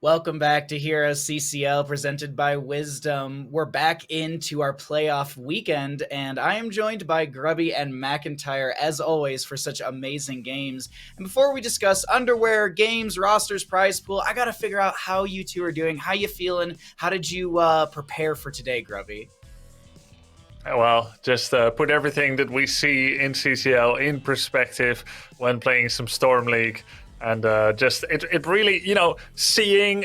Welcome back to HeroesCCL presented by Wisdom. We're back into our playoff weekend, and I am joined by Grubby and McIntyre, as always, for such amazing games. And before we discuss underwear, games, rosters, prize pool, I got to figure out how you two are doing. How you feeling? How did you prepare for today, Grubby? Well, just put everything that we see in CCL in perspective when playing some Storm League. And it really, seeing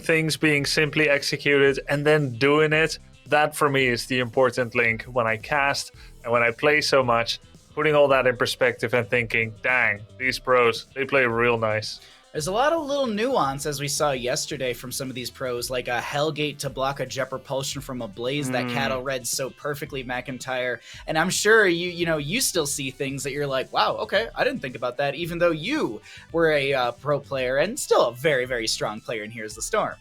things being simply executed and then doing it, that for me is the important link when I cast and when I play so much, putting all that in perspective and thinking, dang, these pros, they play real nice. There's a lot of little nuance, as we saw yesterday from some of these pros, like a Hellgate to block a Jet Propulsion from a Blaze that Cattle read so perfectly, McIntyre. And I'm sure you still see things that you're like, wow, okay, I didn't think about that, even though you were a pro player and still a very, very strong player in Here's the Storm.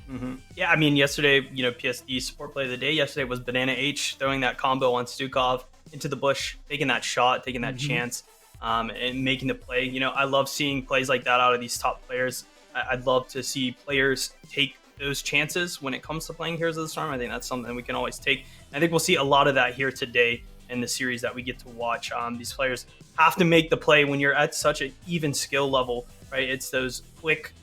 Mm-hmm. Yeah, I mean, yesterday, PSD support play of the day yesterday was Banana H throwing that combo on Stukov into the bush, taking that shot, taking that chance. And making the play. I love seeing plays like that out of these top players. I'd love to see players take those chances when it comes to playing Heroes of the Storm. I think that's something we can always take. I think we'll see a lot of that here today in the series that we get to watch. These players have to make the play when you're at such an even skill level, right? It's those quick,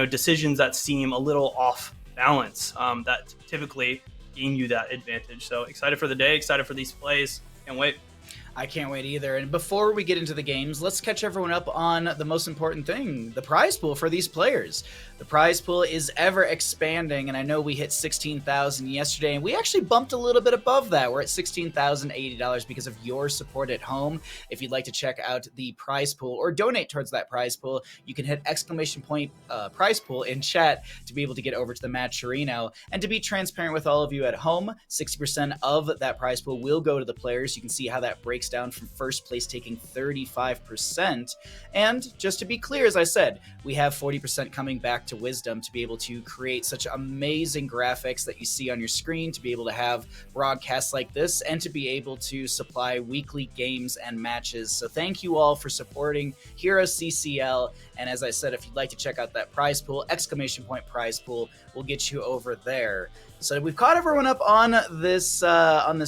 decisions that seem a little off balance that typically gain you that advantage. So excited for the day, excited for these plays. Can't wait. I can't wait either. And before we get into the games, let's catch everyone up on the most important thing, the prize pool for these players. The prize pool is ever expanding, and I know we hit $16,000 yesterday, and we actually bumped a little bit above that. We're at $16,080 because of your support at home. If you'd like to check out the prize pool or donate towards that prize pool, you can hit ! Prize pool in chat to be able to get over to the Matcherino. And to be transparent with all of you at home, 60% of that prize pool will go to the players. You can see how that breaks down from first place taking 35%. And just to be clear, as I said, we have 40% coming back to Wisdom to be able to create such amazing graphics that you see on your screen, to be able to have broadcasts like this, and to be able to supply weekly games and matches. So thank you all for supporting HeroesCCL. And as I said, if you'd like to check out that prize pool, ! Prize pool, will get you over there. So we've caught everyone up on this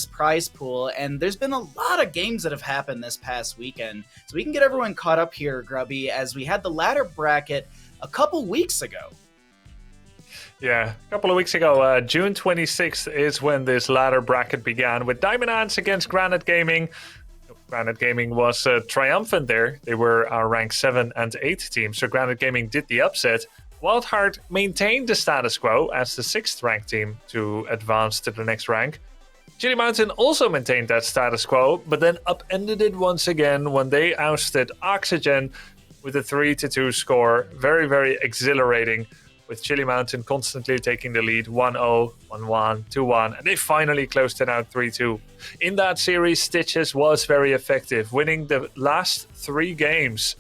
prize pool, and there's been a lot of games that have happened this past weekend. So we can get everyone caught up here, Grubby, as we had the ladder bracket a couple weeks ago. Yeah, a couple of weeks ago, June 26th is when this ladder bracket began with Diamond Ants against Granite Gaming. Granite Gaming was triumphant there. They were our rank 7 and 8 team, so Granite Gaming did the upset. Wildheart maintained the status quo as the 6th ranked team to advance to the next rank. Chili Mountain also maintained that status quo, but then upended it once again when they ousted Oxygen with a 3-2 score. Very, very exhilarating, with Chili Mountain constantly taking the lead 1-0, 1-1, 2-1, and they finally closed it out 3-2. In that series, Stitches was very effective, winning the last 3 games.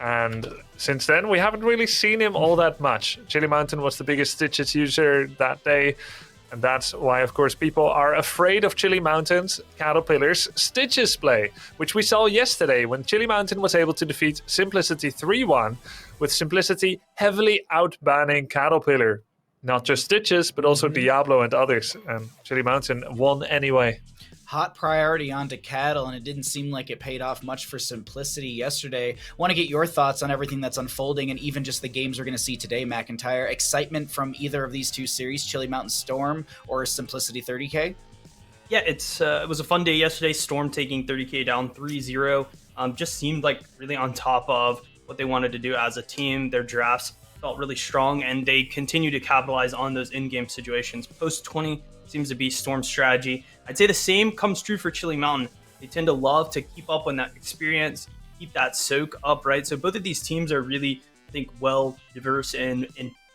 And since then, we haven't really seen him all that much. Chili Mountain was the biggest Stitches user that day. And that's why, of course, people are afraid of Chili Mountain's Caterpillar's Stitches play, which we saw yesterday when Chili Mountain was able to defeat Simplicity 3-1, with Simplicity heavily outbanning Caterpillar. Not just Stitches, but also Diablo and others. And Chili Mountain won anyway. Hot priority onto Cattle, and it didn't seem like it paid off much for Simplicity yesterday. Want to get your thoughts on everything that's unfolding and even just the games we're going to see today, McIntyre. Excitement from either of these two series, Chili Mountain Storm or Simplicity 30K? Yeah, it was a fun day yesterday. Storm taking 30K down 3-0. Just seemed like really on top of what they wanted to do as a team. Their drafts felt really strong, and they continue to capitalize on those in-game situations. Post 20 seems to be Storm's strategy. I'd say the same comes true for Chili Mountain. They tend to love to keep up on that experience, keep that soak up, right? So both of these teams are really, I think, well diverse in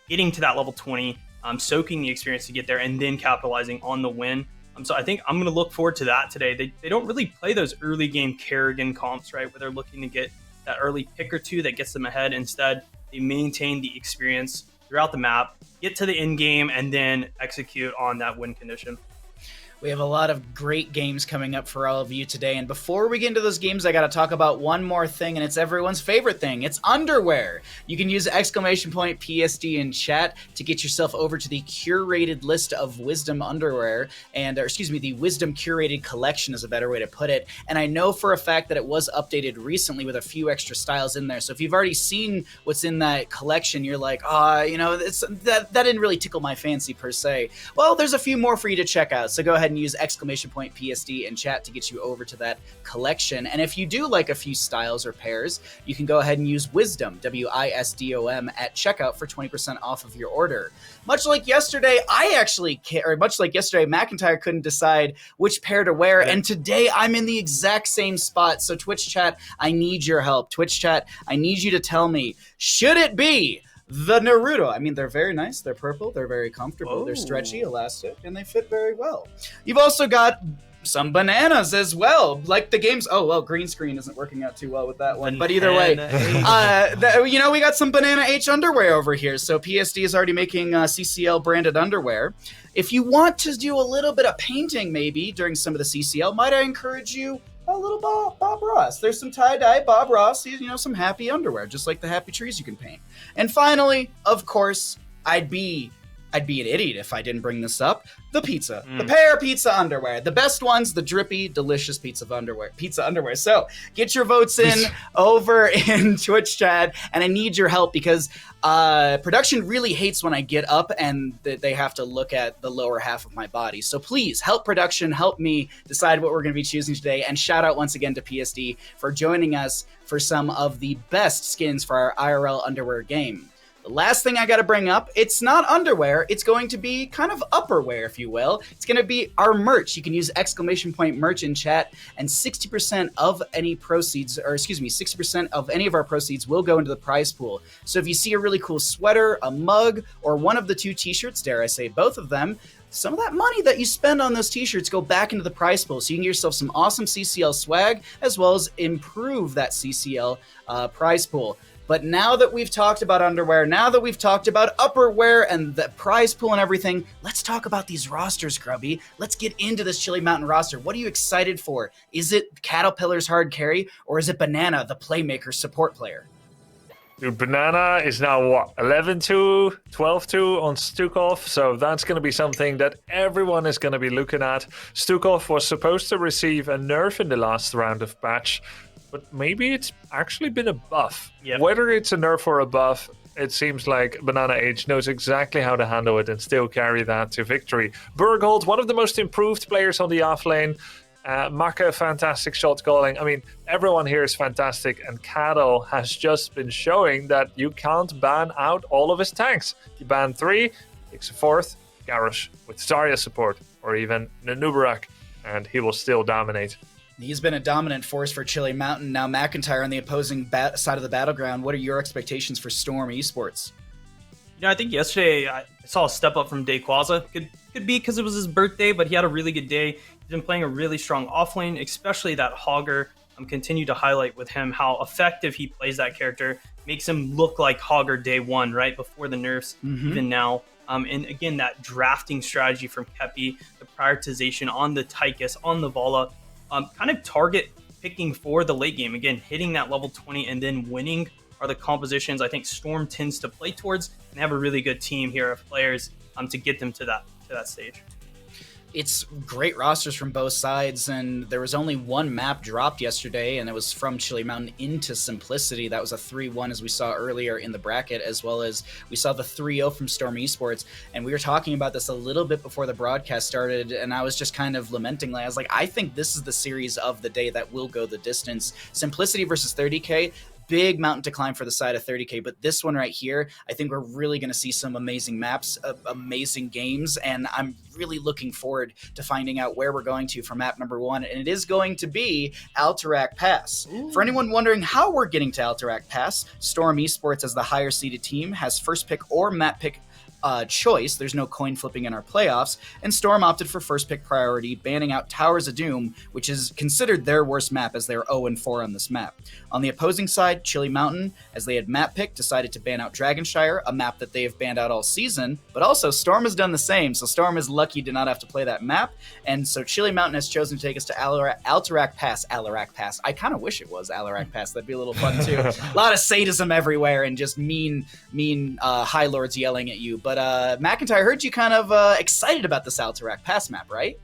getting to that level 20, soaking the experience to get there, and then capitalizing on the win. So I think I'm going to look forward to that today. They don't really play those early game Kerrigan comps, right, where they're looking to get that early pick or two that gets them ahead. Instead, they maintain the experience throughout the map, get to the end game, and then execute on that win condition. We have a lot of great games coming up for all of you today. And before we get into those games, I got to talk about one more thing, and it's everyone's favorite thing. It's underwear. You can use !PSD in chat to get yourself over to the curated list of Wisdom underwear, the Wisdom curated collection is a better way to put it. And I know for a fact that it was updated recently with a few extra styles in there. So if you've already seen what's in that collection, you're like, that didn't really tickle my fancy per se. Well, there's a few more for you to check out. So go ahead and use !PSD in chat to get you over to that collection. And if you do like a few styles or pairs, you can go ahead and use Wisdom, WISDOM, at checkout for 20% off of your order. Much like yesterday, McIntyre couldn't decide which pair to wear, and today I'm in the exact same spot. So Twitch chat, I need your help. Twitch chat, I need you to tell me, should it be the Naruto? I mean, they're very nice. They're purple. They're very comfortable. They're stretchy, elastic, and they fit very well. You've also got some bananas as well, like the games. Oh, well, green screen isn't working out too well with that one. But either way, we got some Banana H underwear over here. So PSD is already making CCL branded underwear. If you want to do a little bit of painting maybe during some of the CCL, might I encourage you a little Bob Ross. There's some tie-dye Bob Ross, some happy underwear, just like the happy trees you can paint. And finally, of course, I'd be an idiot if I didn't bring this up. The pizza. The Pear Pizza underwear. The best ones, the drippy, delicious pizza underwear. So get your votes in over in Twitch chat, and I need your help because production really hates when I get up and they have to look at the lower half of my body. So please help production, help me decide what we're going to be choosing today. And shout out once again to PSD for joining us for some of the best skins for our IRL underwear game. The last thing I got to bring up, it's not underwear. It's going to be kind of upperwear, if you will. It's going to be our merch. You can use !merch in chat, and 60% of any proceeds, 60% of any of our proceeds will go into the prize pool. So if you see a really cool sweater, a mug, or one of the two t-shirts, dare I say both of them, some of that money that you spend on those t-shirts go back into the prize pool. So you can get yourself some awesome CCL swag, as well as improve that CCL prize pool. But now that we've talked about underwear, now that we've talked about upperwear and the prize pool and everything, let's talk about these rosters, Grubby. Let's get into this Chili Mountain roster. What are you excited for? Is it Caterpillar's hard carry, or is it Banana, the playmaker support player? Dude, Banana is now, 11-2, 12-2 on Stukov, so that's going to be something that everyone is going to be looking at. Stukov was supposed to receive a nerf in the last round of patch, but maybe it's actually been a buff. Yep. Whether it's a nerf or a buff, it seems like Banana H knows exactly how to handle it and still carry that to victory. Burgold, one of the most improved players on the offlane. Maka, fantastic shot calling. I mean, everyone here is fantastic, and Cattle has just been showing that you can't ban out all of his tanks. You ban 3, takes a 4th, Garrosh with Zarya support, or even Nanubarak, and he will still dominate. He's been a dominant force for Chili Mountain. Now McIntyre on the opposing side of the battleground. What are your expectations for Storm Esports? I think yesterday I saw a step up from Dayquaza. Could be because it was his birthday, but he had a really good day. He's been playing a really strong offlane, especially that Hogger. Continue to highlight with him how effective he plays that character. Makes him look like Hogger day one, right before the nerfs, even now. And again, that drafting strategy from Kepi, the prioritization on the Tychus, on the Vala, kind of target picking for the late game. Again, hitting that level 20 and then winning are the compositions I think Storm tends to play towards, and have a really good team here of players to get them to that stage. It's great rosters from both sides, and there was only one map dropped yesterday, and it was from Chili Mountain into Simplicity. That was a 3-1, as we saw earlier in the bracket, as well as we saw the 3-0 from Storm Esports. And we were talking about this a little bit before the broadcast started, and I was just kind of lamenting. I was like, I think this is the series of the day that will go the distance. Simplicity versus 30K. Big mountain to climb for the side of 30K, but this one right here, I think we're really going to see some amazing maps, amazing games, and I'm really looking forward to finding out where we're going to for map number 1, and it is going to be Alterac Pass. Ooh. For anyone wondering how we're getting to Alterac Pass, Storm Esports, as the higher seeded team, has first pick or map pick choice. There's no coin flipping in our playoffs, and Storm opted for first pick priority, banning out Towers of Doom, which is considered their worst map as they're 0-4 on this map. On the opposing side, Chili Mountain, as they had map pick, decided to ban out Dragonshire, a map that they have banned out all season, but also Storm has done the same, so Storm is lucky to not have to play that map, and so Chili Mountain has chosen to take us to Alterac Pass. I kind of wish it was Alterac Pass. That'd be a little fun too. A lot of sadism everywhere and just mean High Lords yelling at you. But McIntyre, I heard you kind of excited about this Alterac Pass map, right?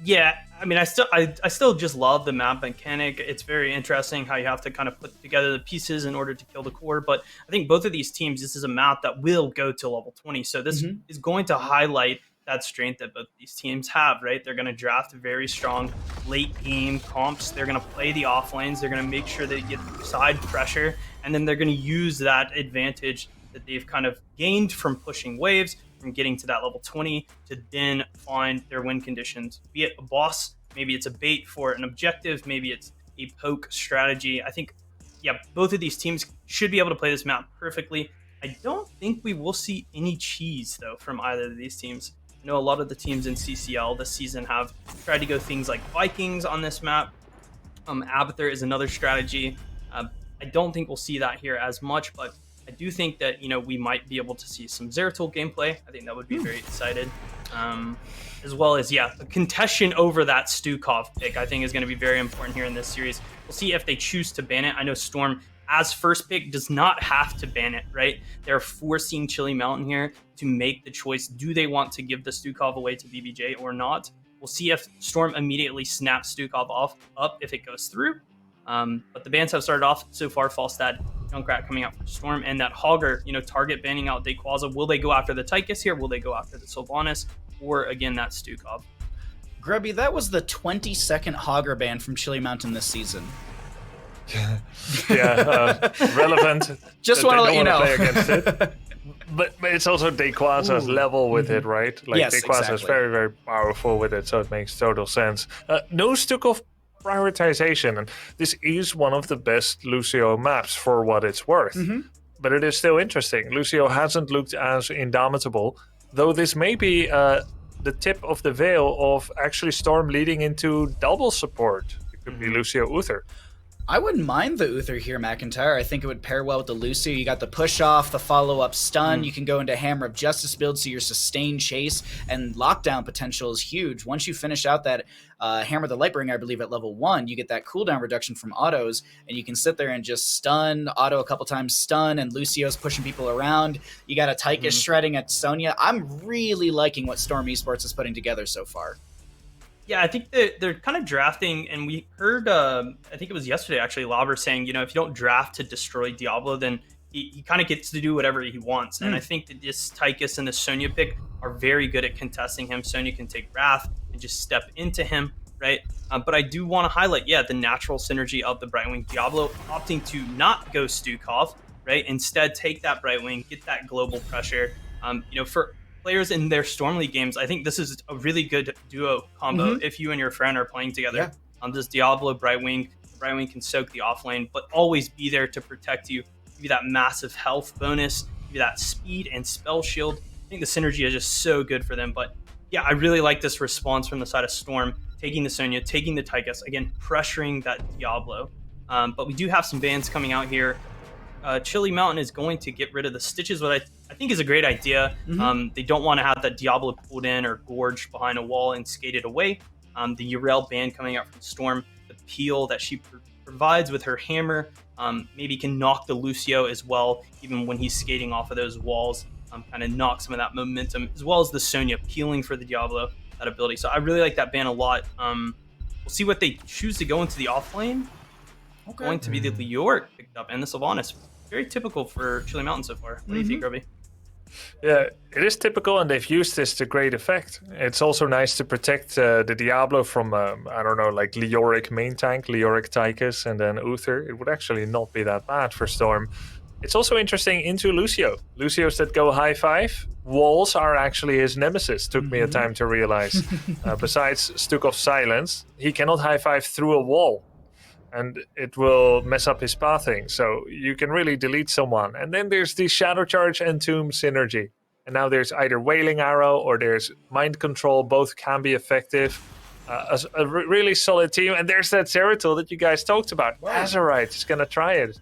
Yeah, I mean, I still just love the map mechanic. It's very interesting how you have to kind of put together the pieces in order to kill the core. But I think both of these teams, this is a map that will go to level 20. So this is going to highlight that strength that both these teams have, right? They're going to draft very strong late game comps. They're going to play the off lanes. They're going to make sure they get side pressure. And then they're going to use that advantage that they've kind of gained from pushing waves, from getting to that level 20 to then find their win conditions, be it a boss, maybe it's a bait for an objective, maybe it's a poke strategy. I think, yeah, both of these teams should be able to play this map perfectly. I don't think we will see any cheese, though, from either of these teams. I know a lot of the teams in CCL this season have tried to go things like Vikings on this map. Abathur is another strategy. I don't think we'll see that here as much, but I do think that, we might be able to see some Zeratul gameplay. I think that would be very excited. As well as, a contestation over that Stukov pick, I think is going to be very important here in this series. We'll see if they choose to ban it. I know Storm, as first pick, does not have to ban it, right? They're forcing Chili Mountain here to make the choice. Do they want to give the Stukov away to BBJ or not? We'll see if Storm immediately snaps Stukov up if it goes through. But the bans have started off so far. Falstad, Junkrat coming out for Storm, and that Hogger, target banning out Dayquaza. Will they go after the Tychus here? Will they go after the Sylvanas? Or, again, that Stukov? Grubby, that was the 22nd Hogger ban from Chili Mountain this season. Relevant. Just want to let you know. Play against it. But it's also Dayquaza's level with it, right? Like, yes, Dayquaza exactly. is very, very powerful with it, so it makes total sense. No Stukov prioritization, and this is one of the best Lucio maps for what it's worth. But it is still interesting. Lucio hasn't looked as indomitable, though this may be the tip of the veil of actually Storm leading into double support. It could be Lucio Uther. I wouldn't mind the Uther here, McIntyre. I think it would pair well with the Lucio. You got the push off, the follow-up stun. You can go into Hammer of Justice build, so your sustained chase and lockdown potential is huge. Once you finish out that Hammer the Lightbringer, I believe, at level 1, you get that cooldown reduction from autos, and you can sit there and just stun, auto a couple times, stun, and Lucio's pushing people around. You got a Tychus shredding at Sonya. I'm really liking what Storm Esports is putting together so far. Yeah, I think they're kind of drafting, and we heard, I think it was yesterday actually, Lauber saying, if you don't draft to destroy Diablo, then he kind of gets to do whatever he wants. And I think that this Tychus and the Sonya pick are very good at contesting him. Sonya can take Wrath and just step into him, right? But I do want to highlight, the natural synergy of the Brightwing Diablo, opting to not go Stukov, right? Instead, take that Brightwing, get that global pressure. For players in their Storm League games, I think this is a really good duo combo if you and your friend are playing together. This Diablo Brightwing can soak the offlane, but always be there to protect you, give you that massive health bonus, give you that speed and spell shield. I think the synergy is just so good for them. But I really like this response from the side of Storm, taking the Sonya, taking the Tychus, again, pressuring that Diablo. But we do have some bans coming out here. Chili Mountain is going to get rid of the Stitches, what I think is a great idea. They don't want to have that Diablo pulled in or gorged behind a wall and skated away. The Yrel ban coming out from Storm, the peel that she provides with her hammer, maybe can knock the Lucio as well, even when he's skating off of those walls, kind of knock some of that momentum, as well as the Sonya peeling for the Diablo, that ability. So I really like that ban a lot. We'll see what they choose to go into the offlane. Going to be the Leoric picked up and the Sylvanas. Very typical for Chili Mountain so far. What do you think, Grubby? Yeah, it is typical, and they've used this to great effect. It's also nice to protect the Diablo from, like Leoric main tank, Leoric Tychus, and then Uther. It would actually not be that bad for Storm. It's also interesting into Lucio. Lucios that go high five, walls are actually his nemesis. Took me a time to realize. Besides Stukov's silence, he cannot high five through a wall, and it will mess up his pathing. So you can really delete someone. And then there's the Shadow Charge and Tomb synergy. and now there's either Wailing Arrow or there's Mind Control. Both can be effective. A really solid team, and there's that Zeratul that you guys talked about. Azerite is gonna try it.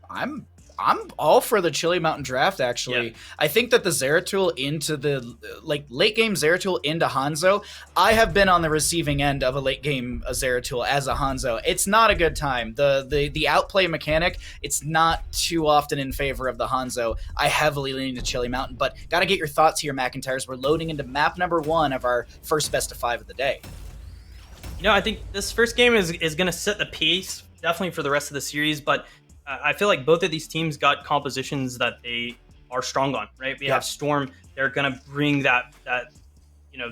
I'm all for the Chili Mountain draft, actually. Yeah. I think that the Zeratul into the late game Zeratul into Hanzo, I have been on the receiving end of a late game Zeratul as a Hanzo. It's not a good time. The outplay mechanic, it's not too often in favor of the Hanzo. I heavily lean to Chili Mountain, but gotta get your thoughts here, McIntyres. We're loading into map number 1 of our first best of 5 of the day. I think this first game is going to set the pace, definitely for the rest of the series, but I feel like both of these teams got compositions that they are strong on, right? We have Storm. They're going to bring that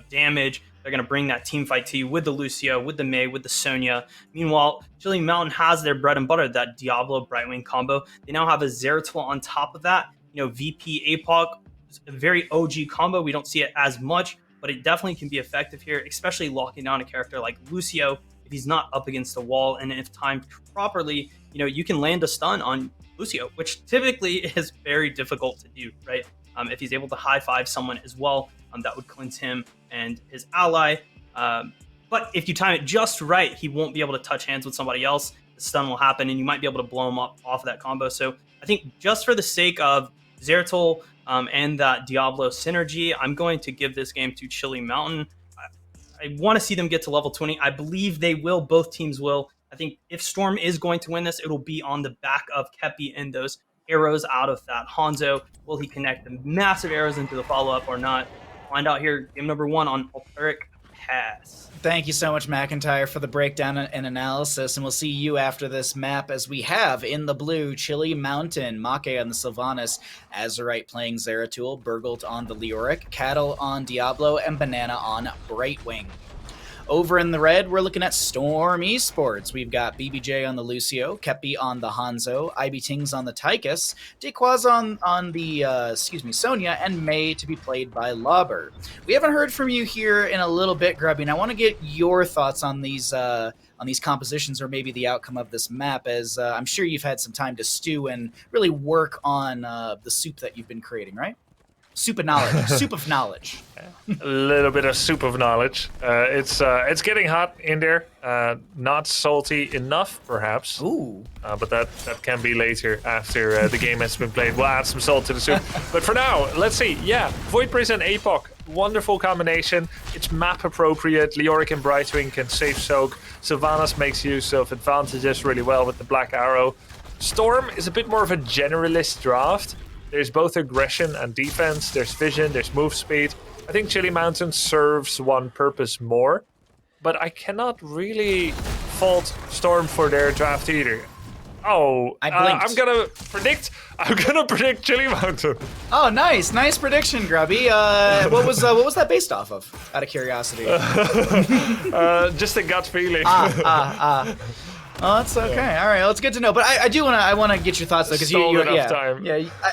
damage. They're going to bring that team fight to you with the Lucio, with the Mei, with the Sonya. Meanwhile, Chili Mountain has their bread and butter, that Diablo Brightwing combo. They now have a Zeratul on top of that. VP APOC, a very OG combo. We don't see it as much, but it definitely can be effective here, especially locking down a character like Lucio if he's not up against the wall, and if timed properly, you can land a stun on Lucio, which typically is very difficult to do, right? If he's able to high-five someone as well, that would cleanse him and his ally. But if you time it just right, he won't be able to touch hands with somebody else. The stun will happen, and you might be able to blow him up off of that combo. So I think just for the sake of Zeratul and that Diablo synergy, I'm going to give this game to Chili Mountain. I want to see them get to level 20. I believe they will. Both teams will. I think if Storm is going to win this, it'll be on the back of Kepi and those arrows out of that Hanzo. Will he connect the massive arrows into the follow-up or not? Find out here, game number 1 on Ulteric Pass. Thank you so much, McIntyre, for the breakdown and analysis, and we'll see you after this map as we have in the blue Chili Mountain, Make on the Sylvanas, Azerite playing Zeratul, Burgult on the Leoric, Cattle on Diablo, and Banana on Brightwing. Over in the red, we're looking at Storm Esports. We've got BBJ on the Lucio, Kepi on the Hanzo, IB Tings on the Tychus, Dequaz on the Sonya, and Mei to be played by Lauber. We haven't heard from you here in a little bit, Grubby, and I want to get your thoughts on these compositions or maybe the outcome of this map, as I'm sure you've had some time to stew and really work on the soup that you've been creating, right? Soup of knowledge. Soup of knowledge. A little bit of soup of knowledge. It's getting hot in there. Not salty enough, perhaps. Ooh. But that can be later after the game has been played. We'll add some salt to the soup. But for now, let's see. Yeah, Void Prison APOC. Wonderful combination. It's map appropriate. Leoric and Brightwing can safe soak. Sylvanas makes use of advantages really well with the Black Arrow. Storm is a bit more of a generalist draft. There's both aggression and defense, there's vision, there's move speed. I think Chili Mountain serves one purpose more, but I cannot really fault Storm for their draft either. Oh, I'm gonna predict Chili Mountain. Oh, nice prediction, Grubby. What was that based off of? Out of curiosity. Just a gut feeling. Oh, that's okay. All right, well, it's good to know. But I want to get your thoughts though, because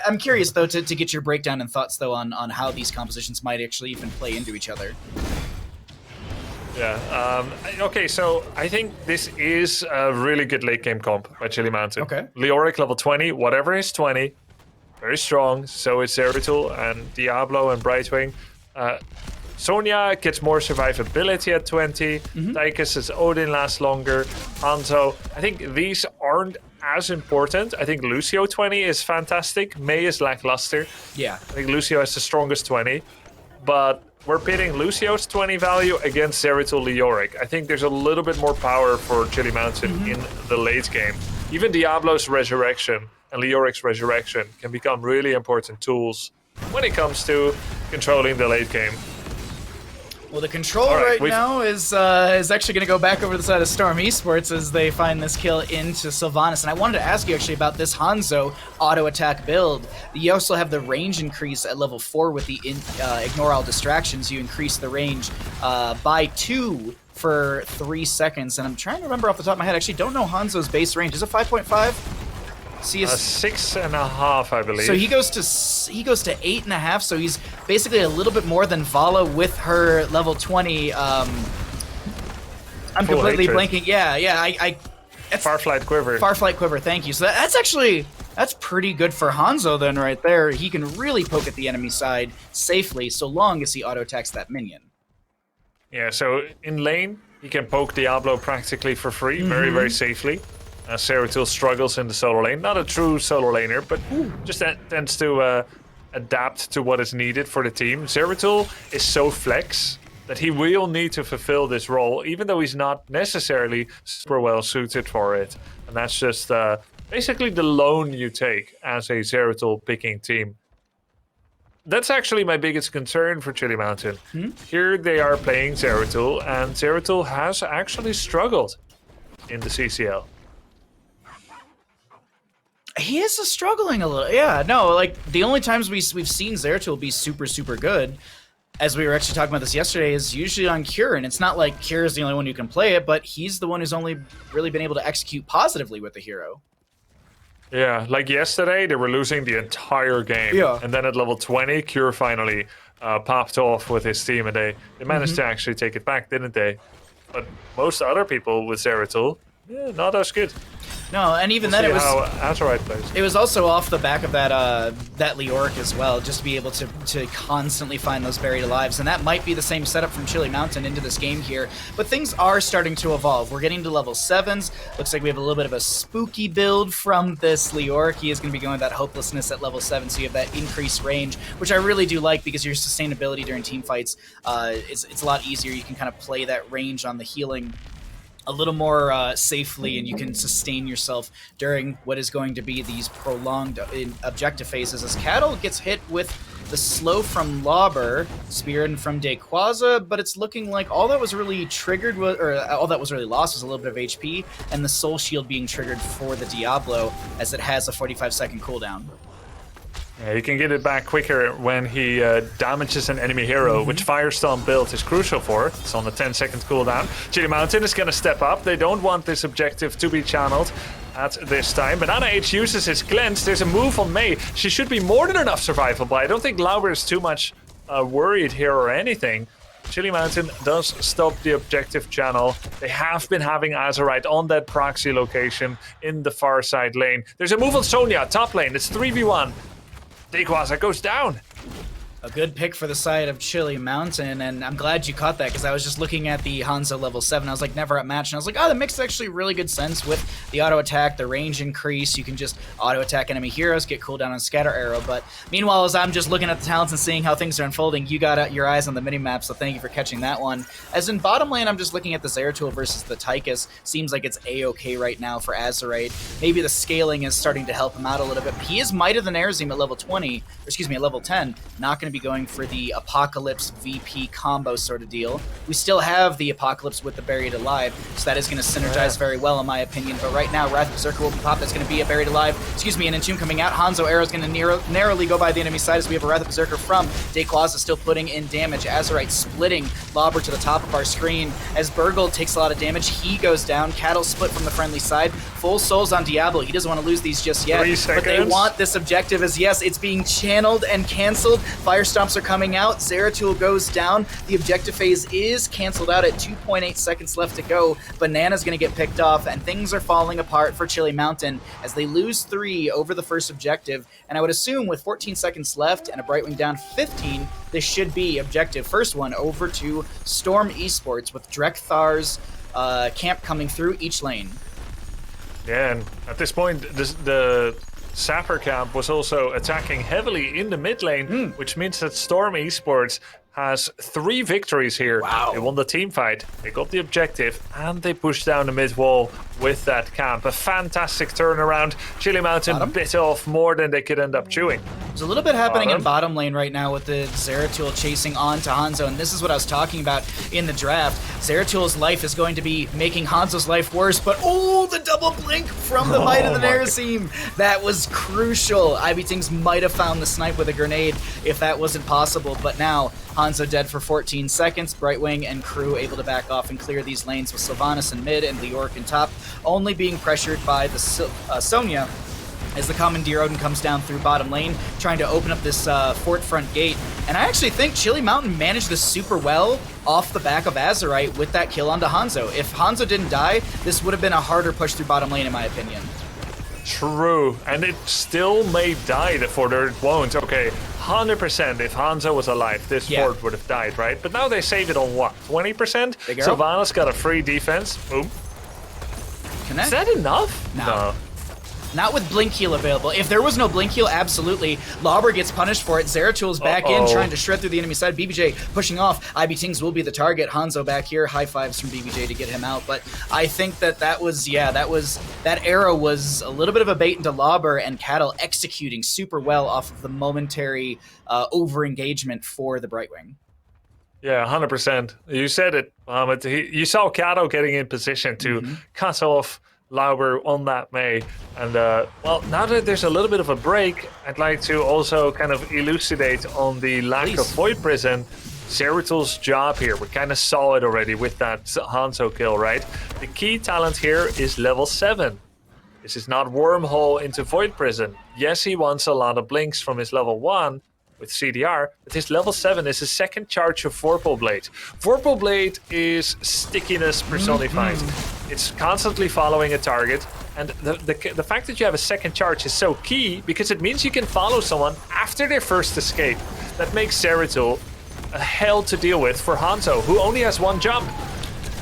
I'm curious though to get your breakdown and thoughts though on how these compositions might actually even play into each other. Yeah. Okay. So I think this is a really good late game comp by Chili Mountain. Okay. Leoric level 20, whatever is 20, very strong. So is Zeratul and Diablo and Brightwing. Sonya gets more survivability at 20. Tychus' Odin lasts longer. Hanzo, I think these aren't as important. I think Lucio 20 is fantastic. Mei is lackluster. Yeah. I think Lucio has the strongest 20. But we're pitting Lucio's 20 value against Zeratul Leoric. I think there's a little bit more power for Chili Mountain in the late game. Even Diablo's Resurrection and Leoric's Resurrection can become really important tools when it comes to controlling the late game. Well, the control right now is actually going to go back over the side of Storm Esports as they find this kill into Sylvanas. And I wanted to ask you actually about this Hanzo auto attack build. You also have the range increase at level 4 with the ignore all distractions. You increase the range by 2 for 3 seconds. And I'm trying to remember off the top of my head. I actually don't know Hanzo's base range. Is it 5.5? 6.5, I believe. So he goes to 8.5. So he's basically a little bit more than Vala with her level 20. I'm Full completely hatred. blanking. Yeah. Farflight Quiver. Farflight Quiver, thank you. So that's pretty good for Hanzo then right there. He can really poke at the enemy side safely so long as he auto-attacks that minion. Yeah, so in lane, he can poke Diablo practically for free, very, very safely. Zeratul struggles in the solo lane. Not a true solo laner, but just tends to adapt to what is needed for the team. Zeratul is so flex that he will need to fulfill this role, even though he's not necessarily super well suited for it. And that's just basically the loan you take as a Zeratul picking team. That's actually my biggest concern for Chili Mountain. Here they are playing Zeratul, and Zeratul has actually struggled in the CCL. He is struggling a little. Yeah, no, like the only times we've seen Zeratul be super, super good, as we were actually talking about this yesterday, is usually on Cure. And it's not like Cure is the only one who can play it, but he's the one who's only really been able to execute positively with the hero. Yeah, like yesterday, they were losing the entire game. Yeah. And then at level 20, Cure finally popped off with his team, and they managed to actually take it back, didn't they? But most other people with Zeratul, not as good. No, and even then See it was how Azerite plays. It was also off the back of that that Leoric as well, just to be able to constantly find those buried lives, and that might be the same setup from Chili Mountain into this game here. But things are starting to evolve. We're getting to level 7s. Looks like we have a little bit of a spooky build from this Leoric. He is going to be going with that hopelessness at level 7, so you have that increased range, which I really do like because your sustainability during team fights it's a lot easier. You can kind of play that range on the healing a little more safely, and you can sustain yourself during what is going to be these prolonged objective phases. As Cattle gets hit with the slow from Lauber, Spirit from Dayquaza, but it's looking like all that was really triggered, all that was really lost was a little bit of HP, and the Soul Shield being triggered for the Diablo, as it has a 45-second cooldown. Yeah, he can get it back quicker when he damages an enemy hero, which Firestone build is crucial for. It's on a 10-second cooldown. Chili Mountain is going to step up. They don't want this objective to be channeled at this time. Banana H uses his cleanse. There's a move on Mei. She should be more than enough survival, but I don't think Lauber is too much worried here or anything. Chili Mountain does stop the objective channel. They have been having Azerite on that proxy location in the far side lane. There's a move on Sonya, top lane. It's 3v1. Dayquaza goes down. A good pick for the side of Chili Mountain, and I'm glad you caught that because I was just looking at the Hanzo level 7. I was like, never at match, and I was like, oh, that makes actually really good sense with the auto attack, the range increase. You can just auto attack enemy heroes, get cooldown on Scatter Arrow. But meanwhile, as I'm just looking at the talents and seeing how things are unfolding, you got your eyes on the minimap, so thank you for catching that one. As in bottom lane, I'm just looking at the Zeratul versus the Tychus. Seems like it's A-okay right now for Azerite. Maybe the scaling is starting to help him out a little bit. He is Might of the Nerazim at level 20, or excuse me, at level 10. Not going to be going for the Apocalypse VP combo sort of deal. We still have the Apocalypse with the Buried Alive, so that is going to synergize very well in my opinion. But right now, Wrath Berserker will be popped. That's going to be a Buried Alive, excuse me, an Entomb coming out. Hanzo Arrow is going to narrowly go by the enemy side as we have a Wrath Berserker from Dayquaza still putting in damage. Azerite splitting Lauber to the top of our screen. As Burgle takes a lot of damage, he goes down. Cattle split from the friendly side. Full souls on Diablo. He doesn't want to lose these just yet. 3 seconds. But they want this objective as, yes, it's being channeled and canceled. Fire Stomps are coming out. Zeratul goes down. The objective phase is canceled out at 2.8 seconds left to go. Banana's going to get picked off, and things are falling apart for Chili Mountain as they lose 3 over the first objective. And I would assume with 14 seconds left and a Brightwing down 15, this should be objective first one over to Storm Esports with Drekthar's camp coming through each lane. Yeah, and at this point, the Sapper camp was also attacking heavily in the mid lane, which means that Storm Esports has 3 victories here. Wow. They won the team fight, they got the objective, and they pushed down the mid wall with that camp. A fantastic turnaround. Chili Mountain bit off more than they could end up chewing. There's a little bit happening in bottom lane right now with the Zeratul chasing on to Hanzo, and this is what I was talking about in the draft. Zeratul's life is going to be making Hanzo's life worse, but oh, the double blink from the Might of the Nerazim. That was crucial. Ivy Tings might have found the snipe with a grenade if that wasn't possible, but now Hanzo dead for 14 seconds. Brightwing and crew able to back off and clear these lanes with Sylvanas in mid and Leoric in top, only being pressured by the Sonya as the Commandeer Odin comes down through bottom lane, trying to open up this fort front gate. And I actually think Chili Mountain managed this super well off the back of Azurite with that kill onto Hanzo. If Hanzo didn't die, this would have been a harder push through bottom lane, in my opinion. True, and it still may die, the fort, or it won't. Okay, 100% if Hanzo was alive, this fort would have died, right? But now they save it on what, 20%? Sylvanas got a free defense. Boom. Connect. Is that enough? No. Not with Blink Heal available. If there was no Blink Heal, absolutely. Lauber gets punished for it. Zeratul back in, trying to shred through the enemy side. BBJ pushing off. IB Tings will be the target. Hanzo back here. High fives from BBJ to get him out. But I think that that arrow was a little bit of a bait into Lauber, and Cattle executing super well off of the momentary over-engagement for the Brightwing. Yeah, 100%. You said it, Bahamut. You saw Kato getting in position to cut off Lauber on that Mei. And, well, now that there's a little bit of a break, I'd like to also kind of elucidate on the lack of Void Prison. Zeratul's job here. We kind of saw it already with that Hanzo kill, right? The key talent here is level 7. This is not Wormhole into Void Prison. Yes, he wants a lot of blinks from his level 1 with CDR, but his level 7 is his second charge of Vorpal Blade. Vorpal Blade is stickiness personified. It's constantly following a target, and the fact that you have a second charge is so key because it means you can follow someone after their first escape. That makes Zeratul a hell to deal with for Hanzo, who only has one jump.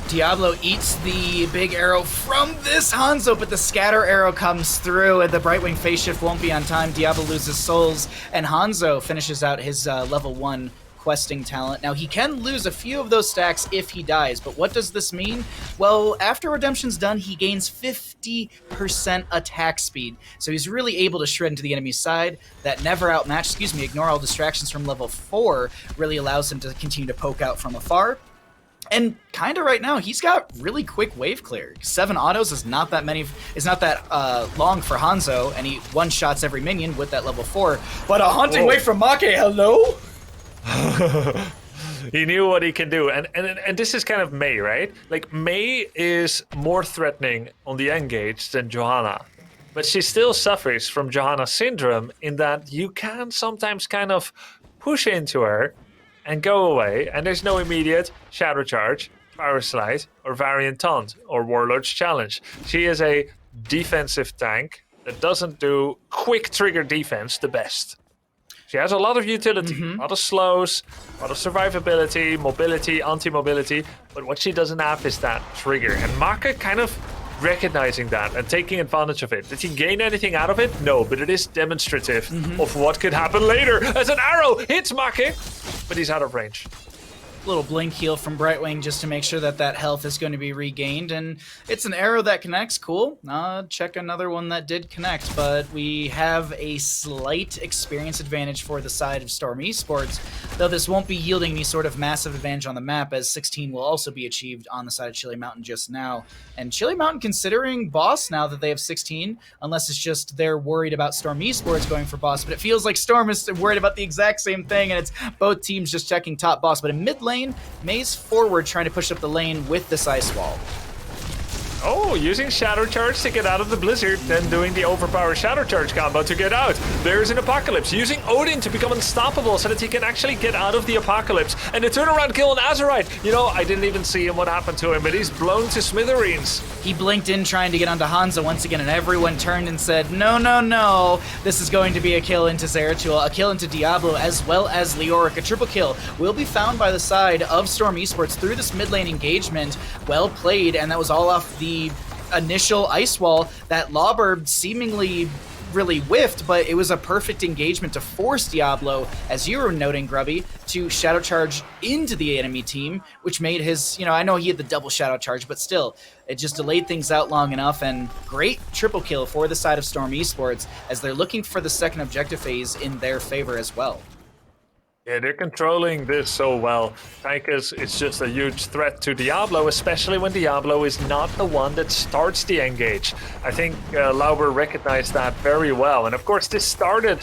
Diablo eats the big arrow from this Hanzo, but the scatter arrow comes through, and the Brightwing phase shift won't be on time. Diablo loses souls, and Hanzo finishes out his level 1 questing talent. Now, he can lose a few of those stacks if he dies, but what does this mean? Well, after Redemption's done, he gains 50% attack speed, so he's really able to shred into the enemy's side. That never outmatch, ignore all distractions from level 4 really allows him to continue to poke out from afar. And kind of right now, he's got really quick wave clear. 7 autos is not that long for Hanzo, and he one-shots every minion with that level 4. But a haunting wave from Make, hello? He knew what he can do, and this is kind of Mei, right? Like, Mei is more threatening on the engage than Johanna, but she still suffers from Johanna syndrome in that you can sometimes kind of push into her and go away, and there's no immediate Shadow Charge, Power Slide, or Variant Taunt, or Warlord's Challenge. She is a defensive tank that doesn't do quick trigger defense the best. She has a lot of utility, a lot of slows, a lot of survivability, mobility, anti-mobility, but what she doesn't have is that trigger. And Maka kind of recognizing that and taking advantage of it. Did he gain anything out of it? No, but it is demonstrative of what could happen later as an arrow hits Make, but he's out of range. Little blink heal from Brightwing just to make sure that that health is going to be regained, and it's an arrow that connects. Cool. Check another one that did connect, but we have a slight experience advantage for the side of Storm Esports, though this won't be yielding any sort of massive advantage on the map, as 16 will also be achieved on the side of Chili Mountain just now. And Chili Mountain considering boss now that they have 16, unless it's just they're worried about Storm Esports going for boss, but it feels like Storm is worried about the exact same thing, and it's both teams just checking top boss. But in mid lane, Mei's forward trying to push up the lane with this ice wall. Oh, using Shadow Charge to get out of the Blizzard, then doing the overpower Shadow Charge combo to get out. There's an Apocalypse, using Odin to become unstoppable so that he can actually get out of the Apocalypse. And the turnaround kill on Azurite. You know, I didn't even see him what happened to him, but he's blown to smithereens. He blinked in trying to get onto Hanzo once again, and everyone turned and said, no, no, no. This is going to be a kill into Zeratul, a kill into Diablo, as well as Leoric. A triple kill will be found by the side of Storm Esports through this mid lane engagement. Well played, and that was all off the initial ice wall that Lauber seemingly really whiffed, but it was a perfect engagement to force Diablo, as you were noting, Grubby, to Shadow Charge into the enemy team, which made his, I know he had the double Shadow Charge, but still, it just delayed things out long enough, and great triple kill for the side of Storm Esports, as they're looking for the second objective phase in their favor as well. Yeah, they're controlling this so well. Tychus is just a huge threat to Diablo, especially when Diablo is not the one that starts the engage. I think Lauber recognized that very well. And of course, this started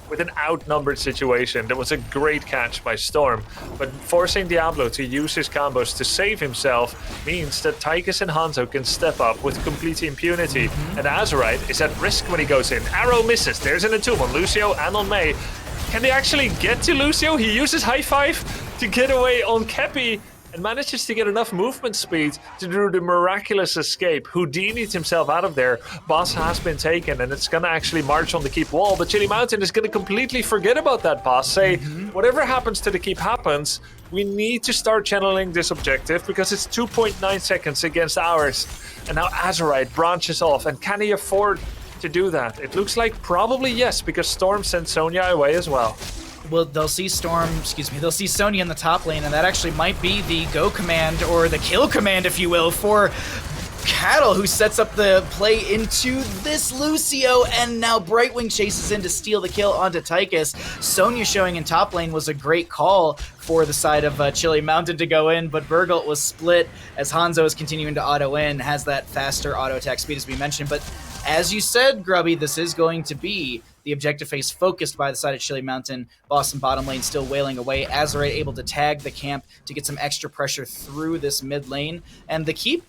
with an outnumbered situation. That was a great catch by Storm, but forcing Diablo to use his combos to save himself means that Tychus and Hanzo can step up with complete impunity, and Azurite is at risk when he goes in. Arrow misses, there's an entomb on Lucio and on Mei. Can they actually get to Lucio? He uses High Five to get away on Kepi, and manages to get enough movement speed to do the miraculous escape. Houdini'd himself out of there. Boss has been taken, and it's gonna actually march on the keep wall, but Chili Mountain is gonna completely forget about that boss. Say, whatever happens to the keep happens, we need to start channeling this objective because it's 2.9 seconds against ours. And now Azurite branches off, and can he afford to do that? It looks like probably yes, because Storm sent Sonya away as well. Well, they'll see they'll see Sonya in the top lane, and that actually might be the go command, or the kill command, if you will, for Cattle, who sets up the play into this Lucio, and now Brightwing chases in to steal the kill onto Tychus. Sonya showing in top lane was a great call for the side of Chili Mountain to go in, but Burgult was split as Hanzo is continuing to auto in, has that faster auto attack speed as we mentioned, but as you said, Grubby, this is going to be the objective phase focused by the side of Chili Mountain. Boston bottom lane still wailing away. Azurite able to tag the camp to get some extra pressure through this mid lane. And the Keep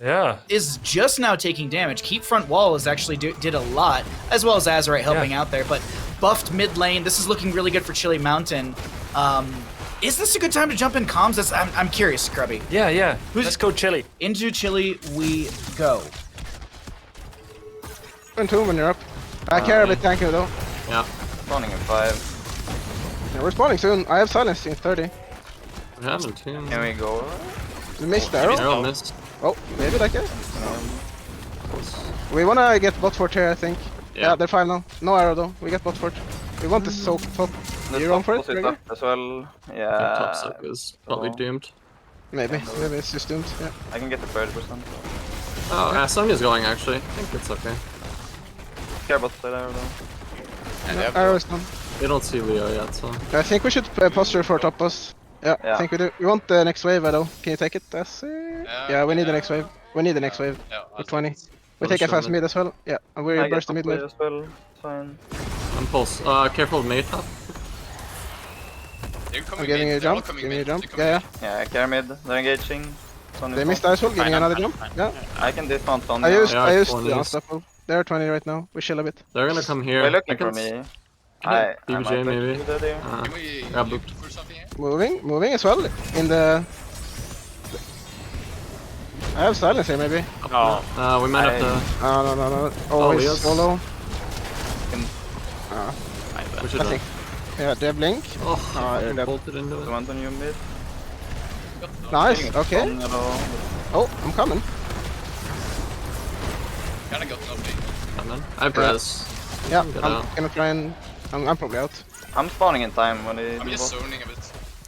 is just now taking damage. Keep front wall is actually did a lot, as well as Azurite helping out there. But buffed mid lane, this is looking really good for Chili Mountain. Is this a good time to jump in comms? I'm curious, Grubby. Yeah. Let's go Chili. Into Chili we go. Entomb when you're up. I care a bit tanking though. Yeah. Spawning in 5. Yeah, we're spawning soon. I have silence in 30. We haven't seen. Can we go? We missed the arrow. Arrow missed. Oh, maybe like it. We wanna get bot fort here, I think. Yeah, they're 5 now. No arrow though. We get bot fort. We want the soak top. You wrong for it, Gregor? As well. Yeah. Top soak is probably doomed. Maybe it's just doomed. Yeah. I can get the 30%. Oh, Sonya's going actually. I think it's okay. Care about the arrow though. No, arrow is done. They don't see Leo yet, so. I think we should posture for top boss. Yeah, I think we do. We want the next wave though. Can you take it? That's it. Yeah, we need the next wave. We need the next wave. For 20. We take a fast mid as well. Yeah, and we burst the mid wave. As well. Fine. Impulse. Careful mate up. I'm giving you a jump. Giving you a jump. Yeah. Yeah, care mid. They're engaging. They missed as well. Giving another jump. Yeah. I can dismount on. I used the unstoppable. They're 20 right now. We chill a bit. They're gonna come here. They're looking for me. BBJ maybe. Can we for something here? Moving as well. In the. I have silence here maybe. Oh. We might have to. No. Oh, he's solo. We should. I think. Yeah, they blink. I bolted into it. The one on you mid. Nice. Okay. Oh, I'm coming. Kinda got nobody. I have res. Yeah, I'm gonna try and. I'm probably out. I'm spawning in time when they. I'm just zoning a bit.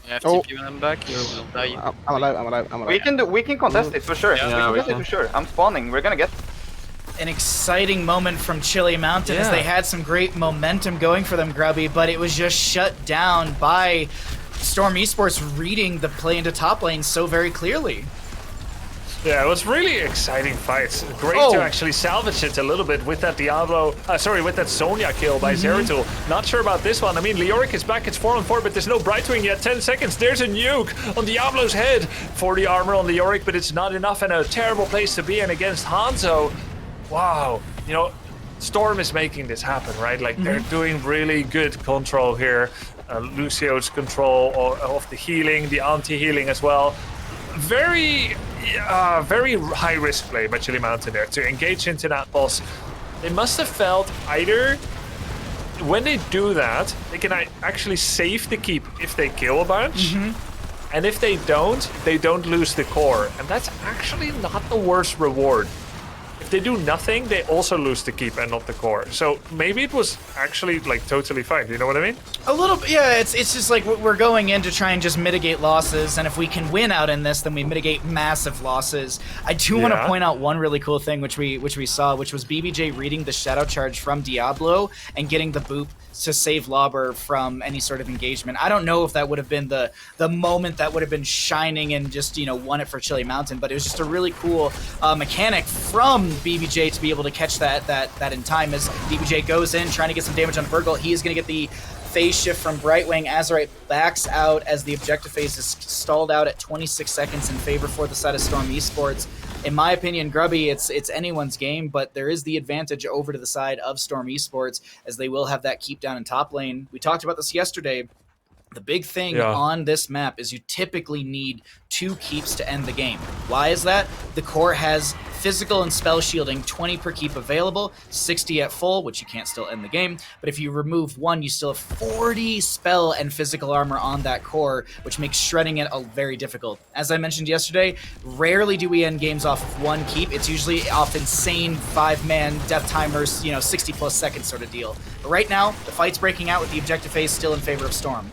You have to give them back, you will die. I'm alive. We can contest it for sure. Yeah, we can contest it for sure. I'm spawning. We're gonna get. An exciting moment from Chili Mountain as they had some great momentum going for them, Grubby, but it was just shut down by Storm Esports reading the play into top lane so very clearly. Yeah, it was really exciting fights. Great to actually salvage it a little bit with that with that Sonya kill by Zeratul. Not sure about this one. I mean, Leoric is back, it's 4-on-4, but there's no Brightwing yet. 10 seconds, there's a nuke on Diablo's head. 40 armor on Leoric, but it's not enough, and a terrible place to be in against Hanzo. Wow, you know, Storm is making this happen, right? Like, they're doing really good control here. Lucio's control of the healing, the anti-healing as well. Very high risk play by Chili Mountain there to engage into that boss. They must have felt either when they do that, they can actually save the keep if they kill a bunch. And if they don't lose the core. And that's actually not the worst reward. If they do nothing, they also lose the keep and not the core. So maybe it was actually like totally fine. Do you know what I mean? A little bit, yeah. It's just like we're going in to try and just mitigate losses, and if we can win out in this, then we mitigate massive losses. I do want to point out one really cool thing which we saw, which was BBJ reading the shadow charge from Diablo and getting the boop to save Lobber from any sort of engagement. I don't know if that would have been the moment that would have been shining and just, you know, won it for Chili Mountain, but it was just a really cool mechanic from BBJ to be able to catch that in time as BBJ goes in trying to get some damage on Burgle. He is going to get the phase shift from Brightwing. Azurite backs out as the objective phase is stalled out at 26 seconds in favor for the side of Storm Esports. In my opinion, Grubby, it's anyone's game, but there is the advantage over to the side of Storm Esports, as they will have that keep down in top lane. We talked about this yesterday. The big thing on this map is you typically need 2 keeps to end the game. Why is that? The core has physical and spell shielding, 20 per keep available, 60 at full, which you can't still end the game. But if you remove 1, you still have 40 spell and physical armor on that core, which makes shredding it very difficult. As I mentioned yesterday, rarely do we end games off of 1 keep. It's usually off insane 5-man death timers, 60 plus seconds sort of deal. But right now, the fight's breaking out with the objective phase still in favor of Storm.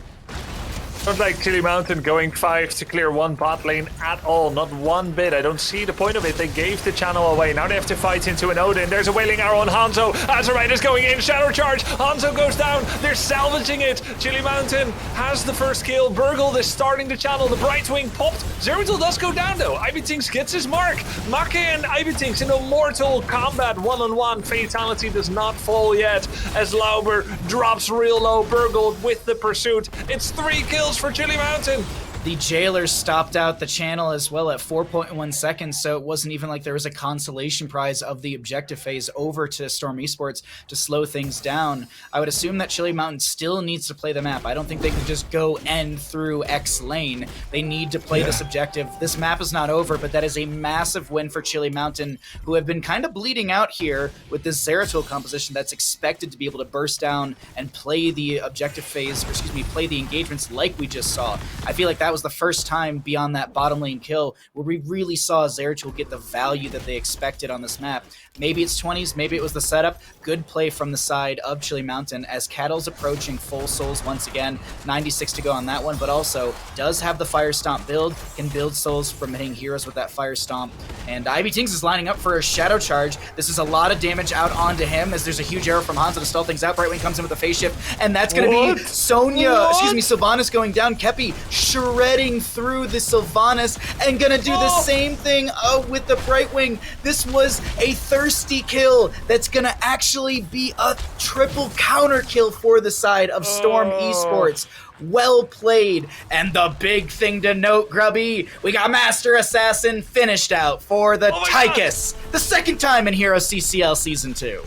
Not like Chili Mountain going 5 to clear 1 bot lane at all, not one bit. I don't see the point of it. They gave the channel away. Now they have to fight into an Odin. There's a Wailing Arrow on Hanzo. Azurite is going in, Shadow Charge. Hanzo goes down. They're salvaging it. Chili Mountain has the first kill. Burgle is starting the channel. The Brightwing popped. Zeratul does go down though. Ivytinx gets his mark. Make and Ivytinx in a mortal combat one-on-one. Fatality does not fall yet as Lauber drops real low. Burgle with the pursuit. It's 3 kills for Chili Mountain. The Jailers stopped out the channel as well at 4.1 seconds, so it wasn't even like there was a consolation prize of the objective phase over to Storm Esports to slow things down. I would assume that Chili Mountain still needs to play the map. I don't think they can just go end through X lane. They need to play this objective. This map is not over, but that is a massive win for Chili Mountain, who have been kind of bleeding out here with this Zeratul composition that's expected to be able to burst down and play the objective phase, or excuse me, play the engagements like we just saw. I feel like that was the first time beyond that bottom lane kill where we really saw Zeratul get the value that they expected on this map. Maybe it's 20s, maybe it was the setup. Good play from the side of Chili Mountain as Cattle's approaching full souls once again. 96 to go on that one, but also does have the Fire Stomp build, can build souls from hitting heroes with that Fire Stomp. And Ivytinx is lining up for a Shadow Charge. This is a lot of damage out onto him as there's a huge arrow from Hanzo to stall things out. Brightwing comes in with a phase shift, and that's going to be Sylvanas going down. Kepi shredding through the Sylvanas and going to do the same thing with the Brightwing. This was a thirsty kill that's going to actually be a triple counter kill for the side of Storm Esports. Well played. And the big thing to note, Grubby, we got Master Assassin finished out for the Tychus, the second time in HeroesCCL Season 2.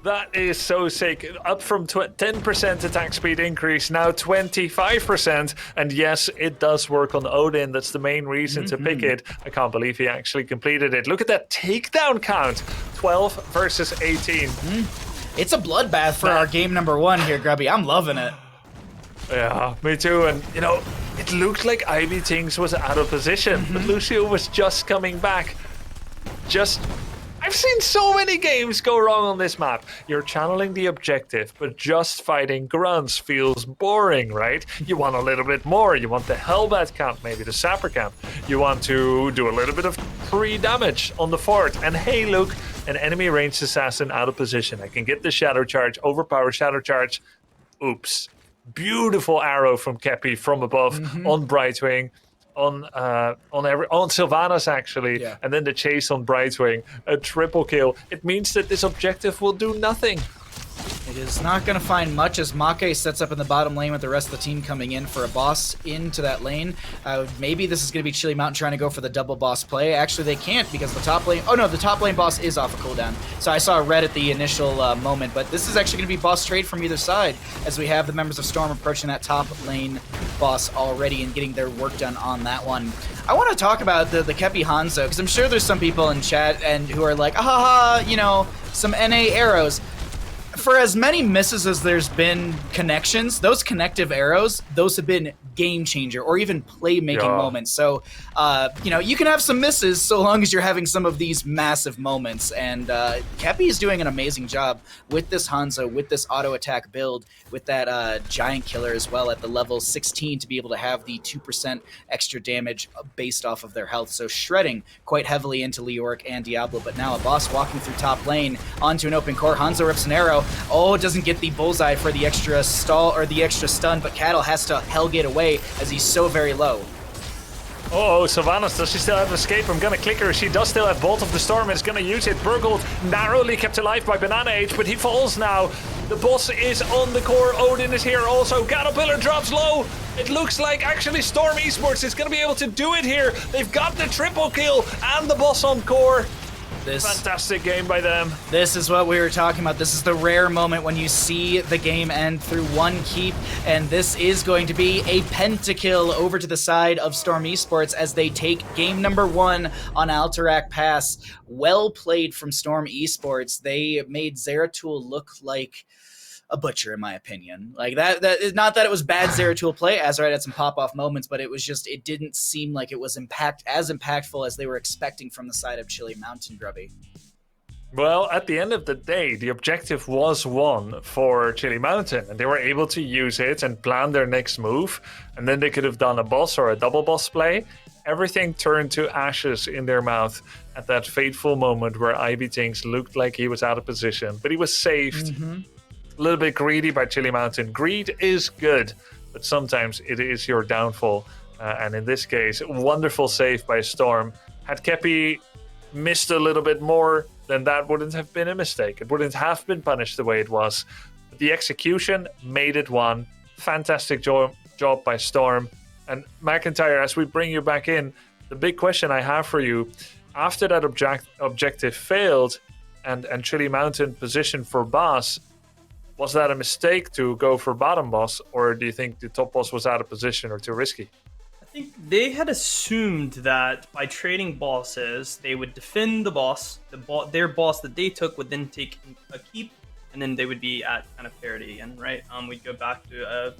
That is so sick. Up from 10% attack speed increase, now 25%. And yes, it does work on Odin. That's the main reason to pick it. I can't believe he actually completed it. Look at that takedown count. 12 versus 18. It's a bloodbath for our game number 1 here, Grubby. I'm loving it. Yeah, me too. And, it looked like Ivytinx was out of position. But Lucio was just coming back. I've seen so many games go wrong on this map. You're channeling the objective, but just fighting grunts feels boring, right? You want a little bit more. You want the Hellbat camp, maybe the Sapper camp. You want to do a little bit of free damage on the fort. And hey, look, an enemy ranged assassin out of position. I can get the Shadow Charge, overpower Shadow Charge. Oops. Beautiful arrow from Kepi from above on Brightwing. On Sylvanas actually, and then the chase on Brightwing, a triple kill. It means that this objective will do nothing. It is not going to find much as Make sets up in the bottom lane with the rest of the team coming in for a boss into that lane. Maybe this is going to be Chili Mountain trying to go for the double boss play. Actually, they can't because the top lane... Oh, no, the top lane boss is off a cooldown. So I saw red at the initial moment, but this is actually going to be boss trade from either side as we have the members of Storm approaching that top lane boss already and getting their work done on that one. I want to talk about the Kepi Hanzo because I'm sure there's some people in chat and who are like, some NA arrows. For as many misses as there's been connections, those connective arrows, those have been game changer or even playmaking moments. So, you can have some misses so long as you're having some of these massive moments. And Kepi is doing an amazing job with this Hanzo, with this auto attack build, with that giant killer as well at the level 16 to be able to have the 2% extra damage based off of their health. So shredding quite heavily into Leoric and Diablo, but now a boss walking through top lane onto an open core. Hanzo rips an arrow. Oh, it doesn't get the bullseye for the extra stall or the extra stun, but Cattle has to hellgate away as he's so very low. Oh, Sylvanas, does she still have escape? I'm gonna click her. She does still have Bolt of the Storm. It's gonna use it. Burgled, narrowly kept alive by Banana Age, but he falls now. The boss is on the core. Odin is here also. Caterpillar drops low. It looks like actually Storm Esports is gonna be able to do it here. They've got the triple kill and the boss on core. Fantastic game by them. This is what we were talking about. This is the rare moment when you see the game end through one keep, and this is going to be a pentakill over to the side of Storm Esports as they take game number 1 on Alterac Pass. Well played from Storm Esports. They made Zeratul look like a butcher, in my opinion. Like that is not that it was bad Zeratul play. Azerite had some pop-off moments, but it was just, it didn't seem like it was as impactful as they were expecting from the side of Chili Mountain, Grubby. Well, at the end of the day, the objective was won for Chili Mountain, and they were able to use it and plan their next move, and then they could have done a boss or a double boss play. Everything turned to ashes in their mouth at that fateful moment where Ivy Tinks looked like he was out of position, but he was saved. A little bit greedy by Chili Mountain. Greed is good, but sometimes it is your downfall. And in this case, wonderful save by Storm. Had Kepi missed a little bit more, then that wouldn't have been a mistake. It wouldn't have been punished the way it was. But the execution made it one. Fantastic job by Storm. And McIntyre, as we bring you back in, the big question I have for you, after that objective failed and Chili Mountain positioned for boss, was that a mistake to go for bottom boss, or do you think the top boss was out of position or too risky? I think they had assumed that by trading bosses, they would defend the boss, their boss that they took would then take a keep, and then they would be at kind of parity again, right? We'd go back to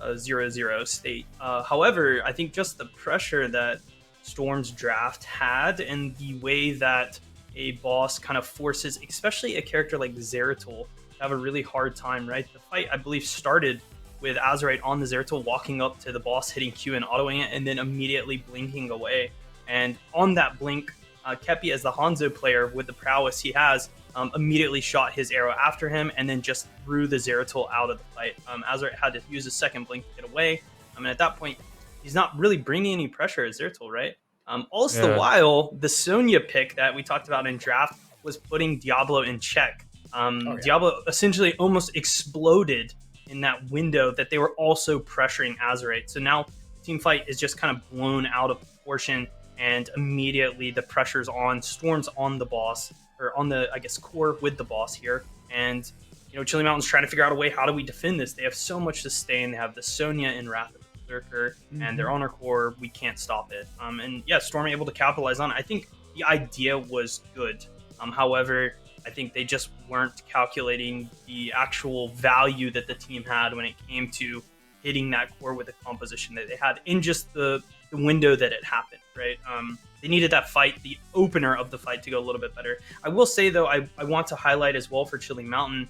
a 0-0 state. However, I think just the pressure that Storm's draft had and the way that a boss kind of forces, especially a character like Zeratul, have a really hard time, right? The fight, I believe, started with Azerite on the Zeratul walking up to the boss, hitting Q and autoing it, and then immediately blinking away. And on that blink, Kepi, as the Hanzo player with the prowess he has, immediately shot his arrow after him and then just threw the Zeratul out of the fight. Azerite had to use a second blink to get away. And at that point, he's not really bringing any pressure at Zeratul, right? The while, the Sonya pick that we talked about in draft was putting Diablo in check. Diablo essentially almost exploded in that window that they were also pressuring Azerite. So now team fight is just kind of blown out of proportion, and immediately the pressure's on. Storm's on the boss, or on the, I guess, core with the boss here. And, you know, Chili Mountain's trying to figure out a way, how do we defend this? They have so much to sustain. They have the Sonya in Wrath of the Berserker, and they're on our core. We can't stop it. And yeah, Storm able to capitalize on it. I think the idea was good. However, I think they just weren't calculating the actual value that the team had when it came to hitting that core with the composition that they had in just the window that it happened, right? They needed that fight, the opener of the fight, to go a little bit better. I will say, though, I want to highlight as well for Chili Mountain,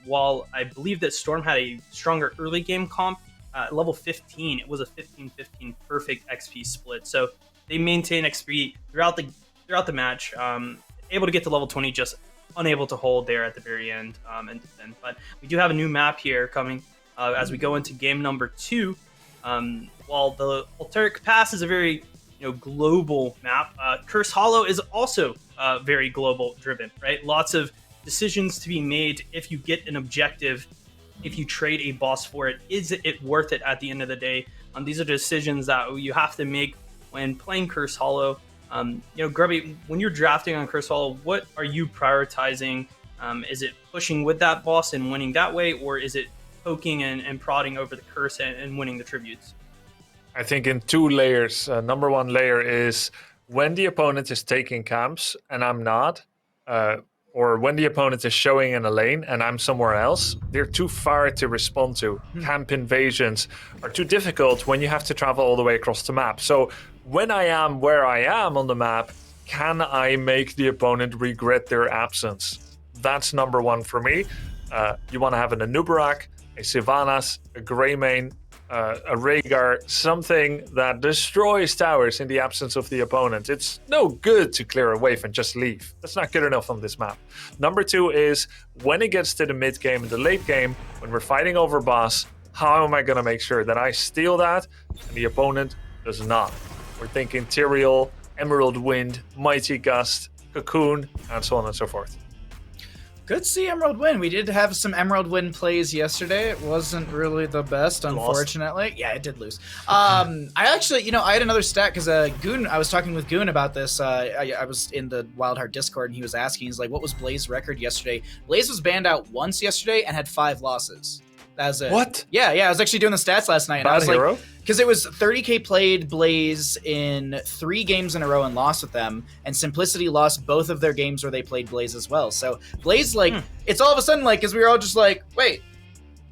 while I believe that Storm had a stronger early game comp, at level 15, it was a 15-15 perfect XP split. So they maintain XP throughout the match, able to get to level 20, just unable to hold there at the very end and defend. But we do have a new map here coming as we go into game number 2. While the Alterac Pass is a very global map, Curse Hollow is also very global driven, right? Lots of decisions to be made if you get an objective, if you trade a boss for it. Is it worth it at the end of the day? These are decisions that you have to make when playing Curse Hollow. Grubby, when you're drafting on Curse Hollow, what are you prioritizing? Is it pushing with that boss and winning that way, or is it poking and prodding over the curse and winning the tributes? I think in 2 layers. Number 1 layer is when the opponent is taking camps and I'm not, or when the opponent is showing in a lane and I'm somewhere else, they're too far to respond to. Camp invasions are too difficult when you have to travel all the way across the map. So when I am where I am on the map, can I make the opponent regret their absence? That's number 1 for me. You want to have an Anubarak, a Sylvanas, a Greymane, a Rhaegar, something that destroys towers in the absence of the opponent. It's no good to clear a wave and just leave. That's not good enough on this map. Number 2 is when it gets to the mid game and the late game, when we're fighting over boss, how am I going to make sure that I steal that and the opponent does not? We're thinking Tyrael, Emerald Wind, Mighty Gust, Cocoon, and so on and so forth. Good to see Emerald Wind. We did have some Emerald Wind plays yesterday. It wasn't really the best, unfortunately. Lost. Yeah, it did lose. I actually, I had another stat because Goon, I was talking with Goon about this. I was in the Wildheart Discord and he was asking, he's like, what was Blaze's record yesterday? Blaze was banned out once yesterday and had 5 losses. That's it. What? Yeah, I was actually doing the stats last night. And I was like, because it was 30k played Blaze in 3 games in a row and lost with them, and Simplicity lost both of their games where they played Blaze as well. So Blaze, it's all of a sudden because we were all just like, wait,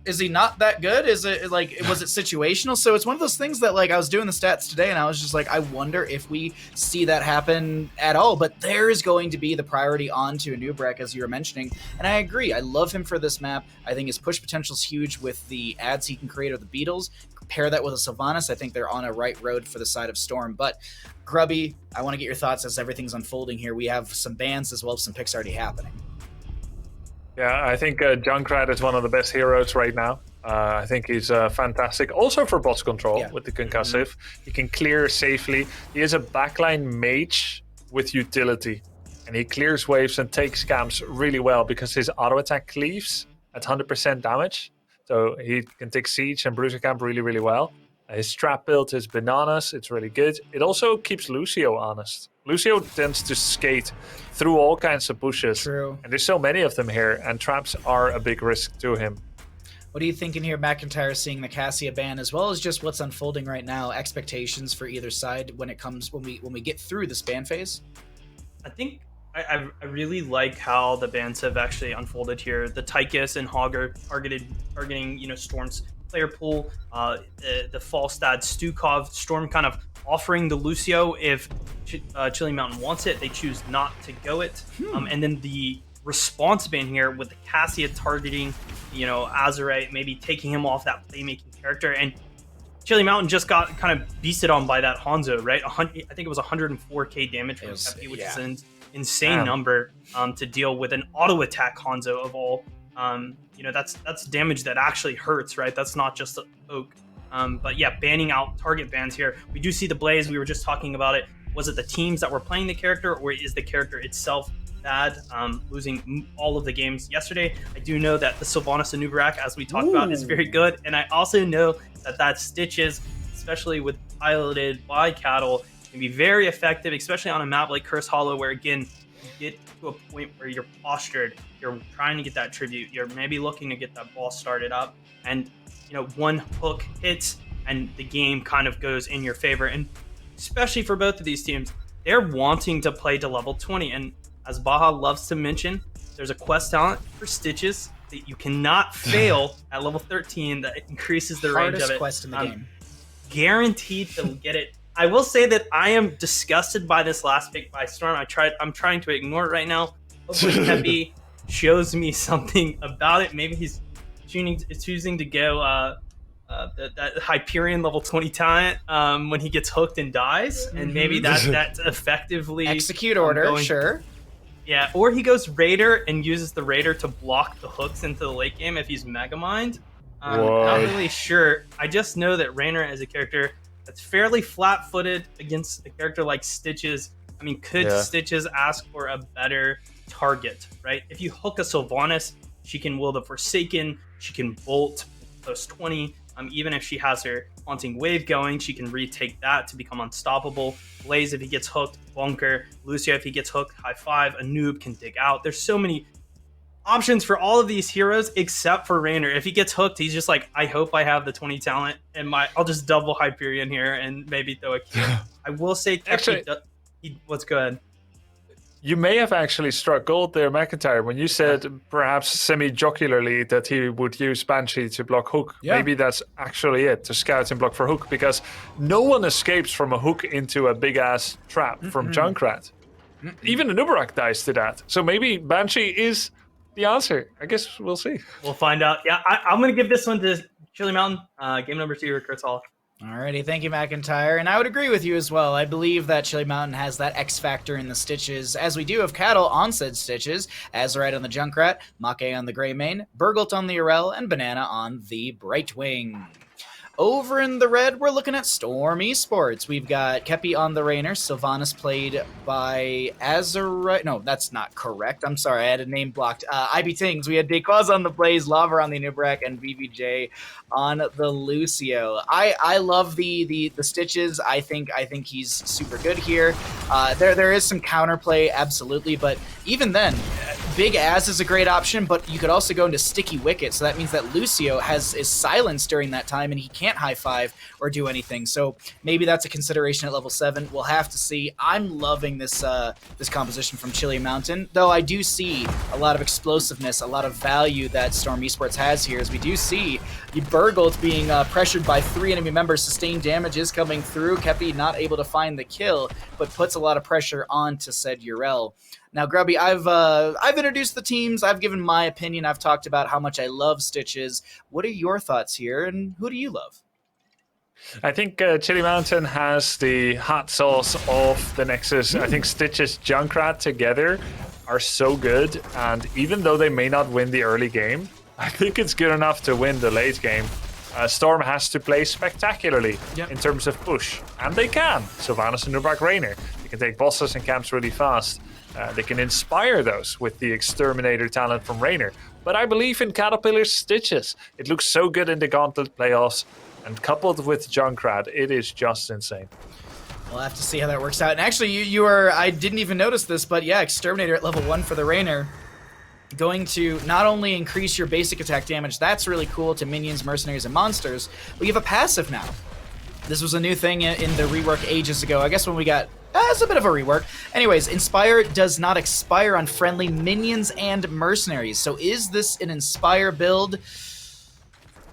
is he not that good? Is it was it situational? So it's one of those things that I was doing the stats today and I was just like, I wonder if we see that happen at all. But there is going to be the priority on to Anubarak, as you were mentioning. And I agree. I love him for this map. I think his push potential is huge with the ads he can create with the Beetles. Pair that with a Sylvanas, I think they're on a right road for the side of Storm. But Grubby, I want to get your thoughts as everything's unfolding here. We have some bans as well as some picks already happening. Yeah, I think Junkrat is one of the best heroes right now. I think he's fantastic. Also for boss control with the concussive. He can clear safely. He is a backline mage with utility. And he clears waves and takes camps really well because his auto attack cleaves at 100% damage. So he can take siege and bruiser camp really, really well. His trap build is bananas. It's really good. It also keeps Lucio honest. Lucio tends to skate through all kinds of bushes. True. And there's so many of them here, and traps are a big risk to him. What are you thinking here, McIntyre, seeing the Cassia ban, as well as just what's unfolding right now? Expectations for either side when we get through this ban phase? I think I really like how the bans have actually unfolded here. The Tychus and Hogger targeting Storm's player pool, the Falstad Stukov, Storm kind of offering the Lucio if Chili Mountain wants it. They choose not to go it. And then the response ban here with the Cassia targeting, Azurite, maybe taking him off that playmaking character. And Chili Mountain just got kind of beasted on by that Hanzo, right? I think it was 104k damage from Peppy, which is an insane number to deal with an auto attack Hanzo of all. That's damage that actually hurts, right? That's not just a poke. But yeah, banning out target bans here. We do see the Blaze. We were just talking about it. Was it the teams that were playing the character, or is the character itself bad, losing all of the games yesterday? I do know that the Sylvanas Anubarak, as we talked about, is very good. And I also know that Stitches, especially with piloted by Cattle, can be very effective, especially on a map like Curse Hollow, where again, you get to a point where you're postured, you're trying to get that tribute, you're maybe looking to get that ball started up, and one hook hits and the game kind of goes in your favor. And especially for both of these teams, they're wanting to play to level 20. And as Baha loves to mention, there's a quest talent for Stitches that you cannot fail at level 13 that increases the range of it. Hardest quest in the game. Guaranteed to get it. I will say that I am disgusted by this last pick by Storm. I'm trying to ignore it right now. Hopefully Peppy shows me something about it. Maybe he's choosing to go that Hyperion level 20 talent when he gets hooked and dies, and maybe that's effectively execute order. Sure. Yeah, or he goes Raider and uses the Raider to block the hooks into the late game if he's Megamind. Not really sure. I just know that Raynor as a character that's fairly flat-footed against a character like Stitches. I mean, could Stitches ask for a better target, right? If you hook a Sylvanas, she can will the Forsaken, she can bolt close 20. Even if she has her Haunting Wave going, she can retake that to become unstoppable. Blaze, if he gets hooked, bunker. Lucio, if he gets hooked, high five. A noob can dig out. There's so many options for all of these heroes except for Raynor. If he gets hooked, he's just like, I hope I have the 20 talent and I'll just double Hyperion here and maybe throw a kill. I will say, actually, let's go ahead. You may have actually struck gold there, McIntyre, when you said perhaps semi-jocularly that he would use Banshee to block Hook. Yeah. Maybe that's actually it, to scout and block for Hook, because no one escapes from a Hook into a big-ass trap from Junkrat. Even Anubarak dies to that. So maybe Banshee is the answer. I guess we'll see. We'll find out. Yeah, I'm going to give this one to Chili Mountain. Game number 2, Kurtz Hall. Alrighty, thank you, McIntyre. And I would agree with you as well. I believe that Chili Mountain has that X factor in the Stitches, as we do of Cattle on said Stitches, Azurite on the Junkrat, Make on the Greymane, Burgult on the Urel, and Banana on the Brightwing. Over in the red, we're looking at Storm Esports. We've got Kepi on the Rainer, Sylvanas played by Azurite. No, that's not correct. I'm sorry, I had a name blocked. IB Tings, we had Dequaz on the Blaze, Lava on the Nubrak, and BBJ on the Lucio. I love the Stitches. I think he's super good here. There is some counterplay, absolutely, but even then, Big Az is a great option, but you could also go into Sticky Wicket, so that means that Lucio is silenced during that time, and he can't high five or do anything. So maybe that's a consideration at level 7. We'll have to see. I'm loving this composition from Chili Mountain, though I do see a lot of explosiveness, a lot of value that Storm Esports has here, as we do see Burgolt being pressured by 3 enemy members. Sustained damage is coming through. Kepi not able to find the kill, but puts a lot of pressure onto said Urel. Now, Grubby, I've introduced the teams. I've given my opinion. I've talked about how much I love Stitches. What are your thoughts here, and who do you love? I think Chili Mountain has the hot sauce of the Nexus. I think Stitches, Junkrat together are so good, and even though they may not win the early game, I think it's good enough to win the late game. Storm has to play spectacularly in terms of push, and they can. Sylvanas and Nubrak Rainer. They can take bosses and camps really fast. They can inspire those with the Exterminator talent from Rainer. But I believe in Caterpillar's Stitches. It looks so good in the Gauntlet playoffs, and coupled with Junkrat, it is just insane. We'll have to see how that works out. And actually, you are, I didn't even notice this, but yeah, Exterminator at level 1 for the Rainer. Going to not only increase your basic attack damage, that's really cool to minions, mercenaries, and monsters, but you have a passive now. This was a new thing in the rework ages ago. I guess when we got... it's a bit of a rework. Anyways, Inspire does not expire on friendly minions and mercenaries. So is this an Inspire build?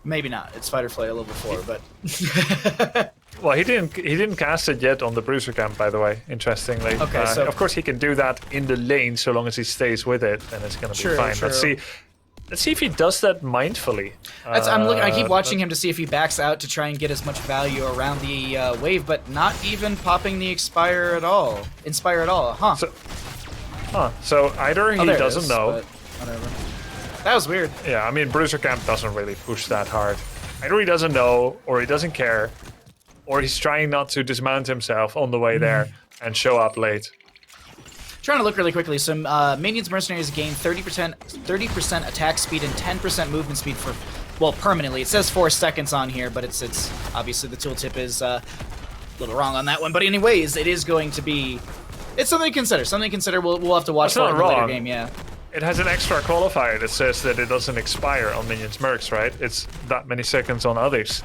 Maybe not. It's Fight or Flight level 4, but... Well, he didn't cast it yet on the Bruiser camp, by the way, interestingly. Okay, so... Of course, he can do that in the lane, so long as he stays with it, then it's going to be fine. True. Let's see if he does that mindfully. I keep watching him to see if he backs out to try and get as much value around the wave, but not even popping the Inspire at all, huh? So either he doesn't know. Whatever. That was weird. Yeah, I mean, Bruiser camp doesn't really push that hard. Either he doesn't know, or he doesn't care, or he's trying not to dismount himself on the way there and show up late. Trying to look really quickly. Some minions mercenaries gain 30% attack speed and 10% movement speed for, well, permanently. It says 4 seconds on here, but it's obviously the tooltip is a little wrong on that one. But anyways, it is going to be, it's something to consider. Something to consider. We'll have to watch for in the later game. Yeah. It has an extra qualifier that says that it doesn't expire on minions mercs, right? It's that many seconds on others.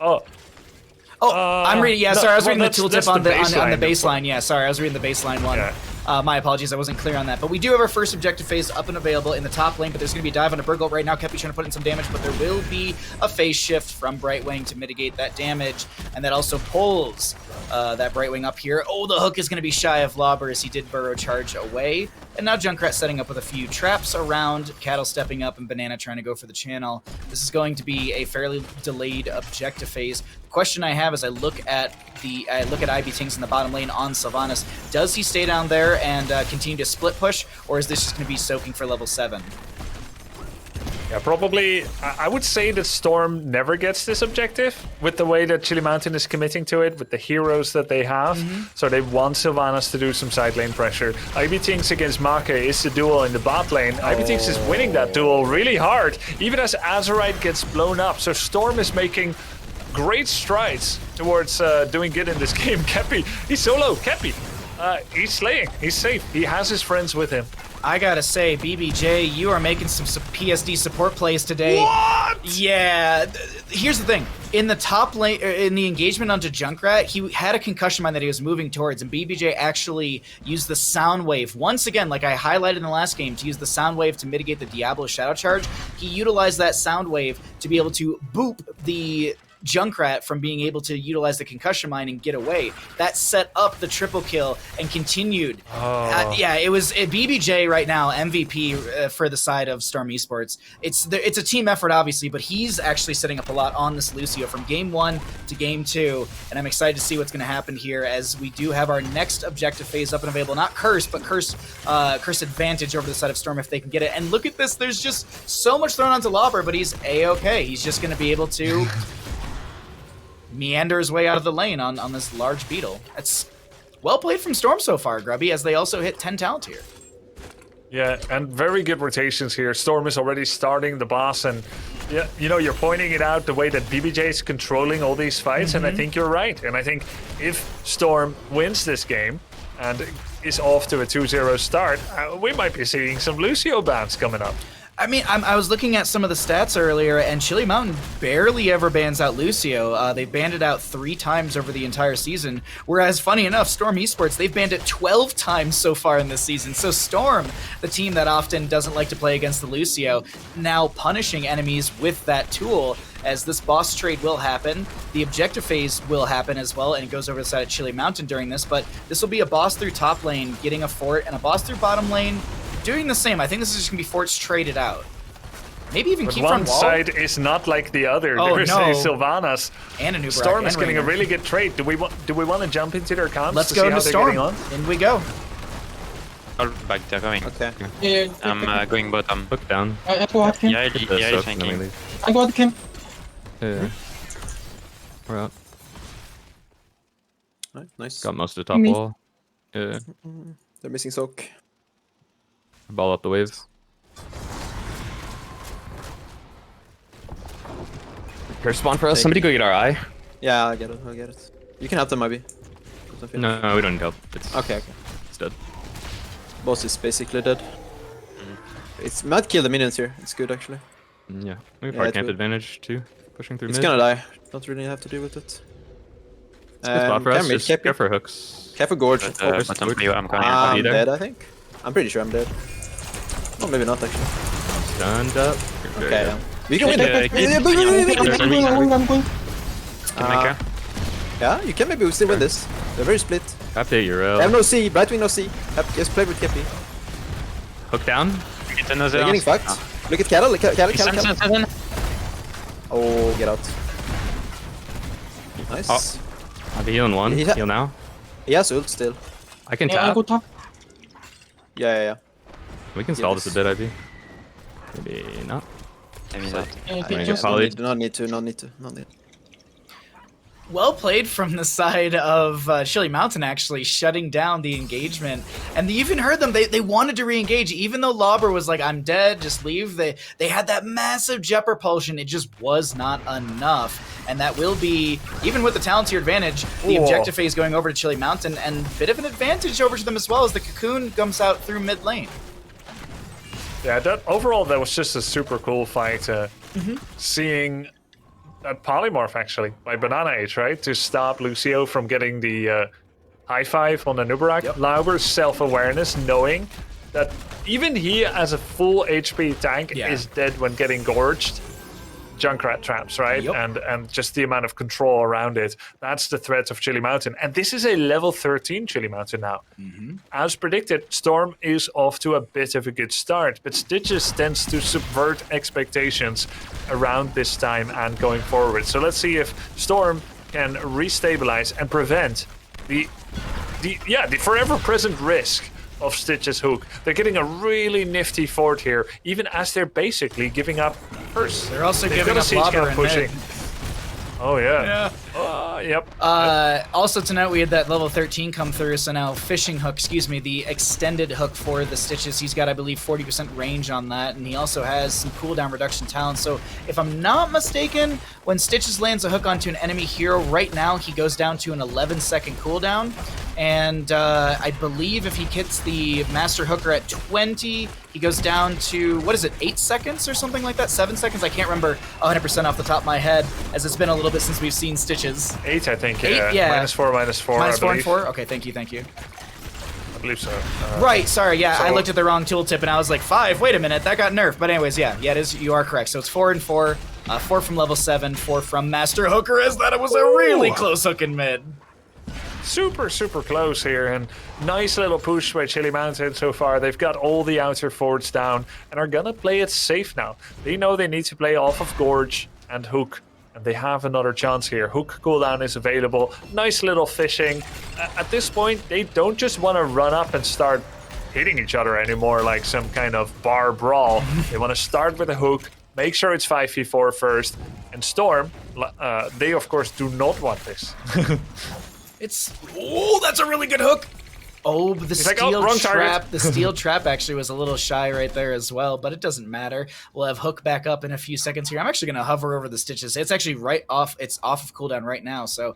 I'm reading. Yeah, sorry, I was reading the tooltip on the baseline. Yeah, sorry, I was reading the baseline one. Yeah. My apologies, I wasn't clear on that. But we do have our first objective phase up and available in the top lane, but there's going to be a dive on a Burgolt right now. Kepi trying to put in some damage, but there will be a phase shift from Brightwing to mitigate that damage, and that also pulls that Brightwing up here. Oh, the hook is going to be shy of Lobber as he did burrow charge away. And now Junkrat setting up with a few traps around, Cattle stepping up, and Banana trying to go for the channel. This is going to be a fairly delayed objective phase. The question I have is I look at IB Tings in the bottom lane on Sylvanas. Does he stay down there and continue to split push, or is this just going to be soaking for level 7? Yeah, probably. I would say that Storm never gets this objective with the way that Chili Mountain is committing to it, with the heroes that they have. So they want Sylvanas to do some side lane pressure. IB Tings against Make is the duel in the bot lane. IB Tings is winning that duel really hard, even as Azurite gets blown up. So Storm is making great strides towards doing good in this game. Kepi, he's solo. Kepi, he's slaying. He's safe. He has his friends with him. I gotta say, BBJ, you are making some PSD support plays today. What? Yeah. Here's the thing. In the top lane, in the engagement onto Junkrat, he had a concussion mine that he was moving towards, and BBJ actually used the sound wave. Once again, like I highlighted in the last game, to use the sound wave to mitigate the Diablo Shadow Charge. He utilized that sound wave to be able to boop the Junkrat from being able to utilize the concussion mine and get away. That set up the triple kill and continued. Yeah, it was BBJ right now, MVP for the side of Storm Esports. It's a team effort, obviously, but he's actually setting up a lot on this Lucio from game 1 to game 2, and I'm excited to see what's going to happen here as we do have our next objective phase up and available. Not Curse, but Curse advantage over the side of Storm if they can get it. And look at this, there's just so much thrown onto Lobber, but he's A-okay. He's just going to be able to meander his way out of the lane on this large beetle. That's well played from Storm so far, Grubby, as they also hit 10 talent here. Yeah, and very good rotations here. Storm is already starting the boss, and yeah, you know, you're pointing it out the way that BBJ is controlling all these fights, and I think you're right. And I think if Storm wins this game and is off to a 2-0 start, we might be seeing some Lucio bans coming up. I mean, I was looking at some of the stats earlier, and Chili Mountain barely ever bans out Lucio. They've banned it out 3 times over the entire season, whereas, funny enough, Storm Esports, they've banned it 12 times so far in this season. So Storm, the team that often doesn't like to play against the Lucio, now punishing enemies with that tool, as this boss trade will happen. The objective phase will happen as well, and it goes over the side of Chili Mountain during this, but this will be a boss through top lane getting a fort, and a boss through bottom lane doing the same. I think this is just going to be forts traded out. Maybe even but keep one from wall. side is not like the other. Oh, There's no. a Sylvanas. And a new Storm is getting a really good trade. Do we want to jump into their comps? Let's to go see how into they're Storm. getting on? In we go. All back, they're going. Okay. I'm going bottom. Look down. Yeah, thanking. I got him. Yeah. We're out. Nice. Got most of the top wall. Yeah. They're missing soak. Ball up the waves. Here, spawn for us. Somebody go get our eye. Yeah, I'll get it. You can help them, maybe. No, we don't need help. It's okay. It's dead. Boss is basically dead. It might kill the minions here. It's good, actually. Yeah. Maybe far camp advantage, too. Pushing through it's mid. It's gonna die. Don't really have to deal with it. It's a good spot for us. Just go for hooks. Careful Gorge. I'm dead, I think. I'm pretty sure I'm dead. Oh, maybe not, actually. Stunned up. Okay, yeah. We can win yeah, you can maybe still win this. They're very split. Update your They have no C. Brightwing no C. Just play with Kepi. Hook down. They're getting fucked. Look at Cattle. Cattle. Oh, get out. Nice. I'll be healing one. Heal now. He has ult still. I can tap. Yeah. We can solve this a bit, I think. Maybe not. Maybe not. Not need to. Well played from the side of Chili Mountain, actually, shutting down the engagement. And you even heard them, they wanted to re-engage. Even though Lauber was like, I'm dead, just leave. They had that massive jet propulsion. It just was not enough. And that will be, even with the talent tier advantage, the objective phase going over to Chili Mountain, and a bit of an advantage over to them as well as the Cocoon comes out through mid lane. Yeah, overall, that was just a super cool fight. Seeing that polymorph, actually, by Banana Age, right? To stop Lucio from getting the high five on the Nubarak. Yep. Lauber's self-awareness, knowing that even he, as a full HP tank, is dead when getting gorged. Junkrat traps, right? Yep. And just the amount of control around it. That's the threat of Chili Mountain. And this is a level 13 Chili Mountain now. As predicted, Storm is off to a bit of a good start, but Stitches tends to subvert expectations around this time and going forward. So let's see if Storm can restabilize and prevent the forever present risk of Stitch's hook. They're getting a really nifty fort here, even as they're basically giving up first. They're also giving up Lauber and pushing. Oh, yeah. Yep. Also to note, we had that level 13 come through, so now fishing hook, the extended hook for the Stitches. He's got, I believe, 40% range on that, and he also has some cooldown reduction talent. So if I'm not mistaken, when Stitches lands a hook onto an enemy hero, right now he goes down to an 11-second cooldown. And I believe if he hits the Master Hooker at 20, he goes down to, 8 seconds or something like that? 7 seconds? I can't remember 100% off the top of my head, as it's been a little bit since we've seen Stitches. 8, I think. 8, yeah. -4. -4 and 4? Okay, thank you. I believe so. Right, sorry, yeah, so I looked at the wrong tooltip and I was like, 5, wait a minute, that got nerfed. But anyways, yeah, it is, you are correct. So it's 4 and 4, 4 from level 7, 4 from Master Hooker, as that it was a really close hook in mid. Super close here, and nice little push by Chili Mountain so far. They've got all the outer forts down and are gonna play it safe now. They know they need to play off of Gorge and Hook, and they have another chance here. Hook cooldown is available. Nice little fishing. At this point, they don't just want to run up and start hitting each other anymore like some kind of bar brawl. They want to start with a hook, Make sure it's 5v4 first. And Storm, they of course do not want this. Oh, that's a really good hook. Oh, but the steel trap. Target. The steel trap actually was a little shy right there as well, but it doesn't matter. We'll have hook back up in a few seconds here. I'm actually going to hover over the stitches. It's actually right off. It's off of cooldown right now, so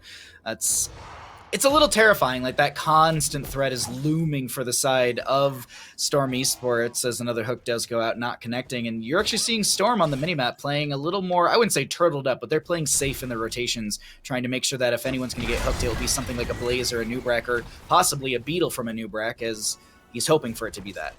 it's a little terrifying. Like, that constant threat is looming for the side of Storm Esports as another hook does go out, not connecting. And you're actually seeing Storm on the minimap playing a little more, I wouldn't say turtled up, but they're playing safe in their rotations, trying to make sure that if anyone's going to get hooked, it will be something like a Blaze or a Nubrak, or possibly a Beetle from a Nubrak, as he's hoping for it to be that.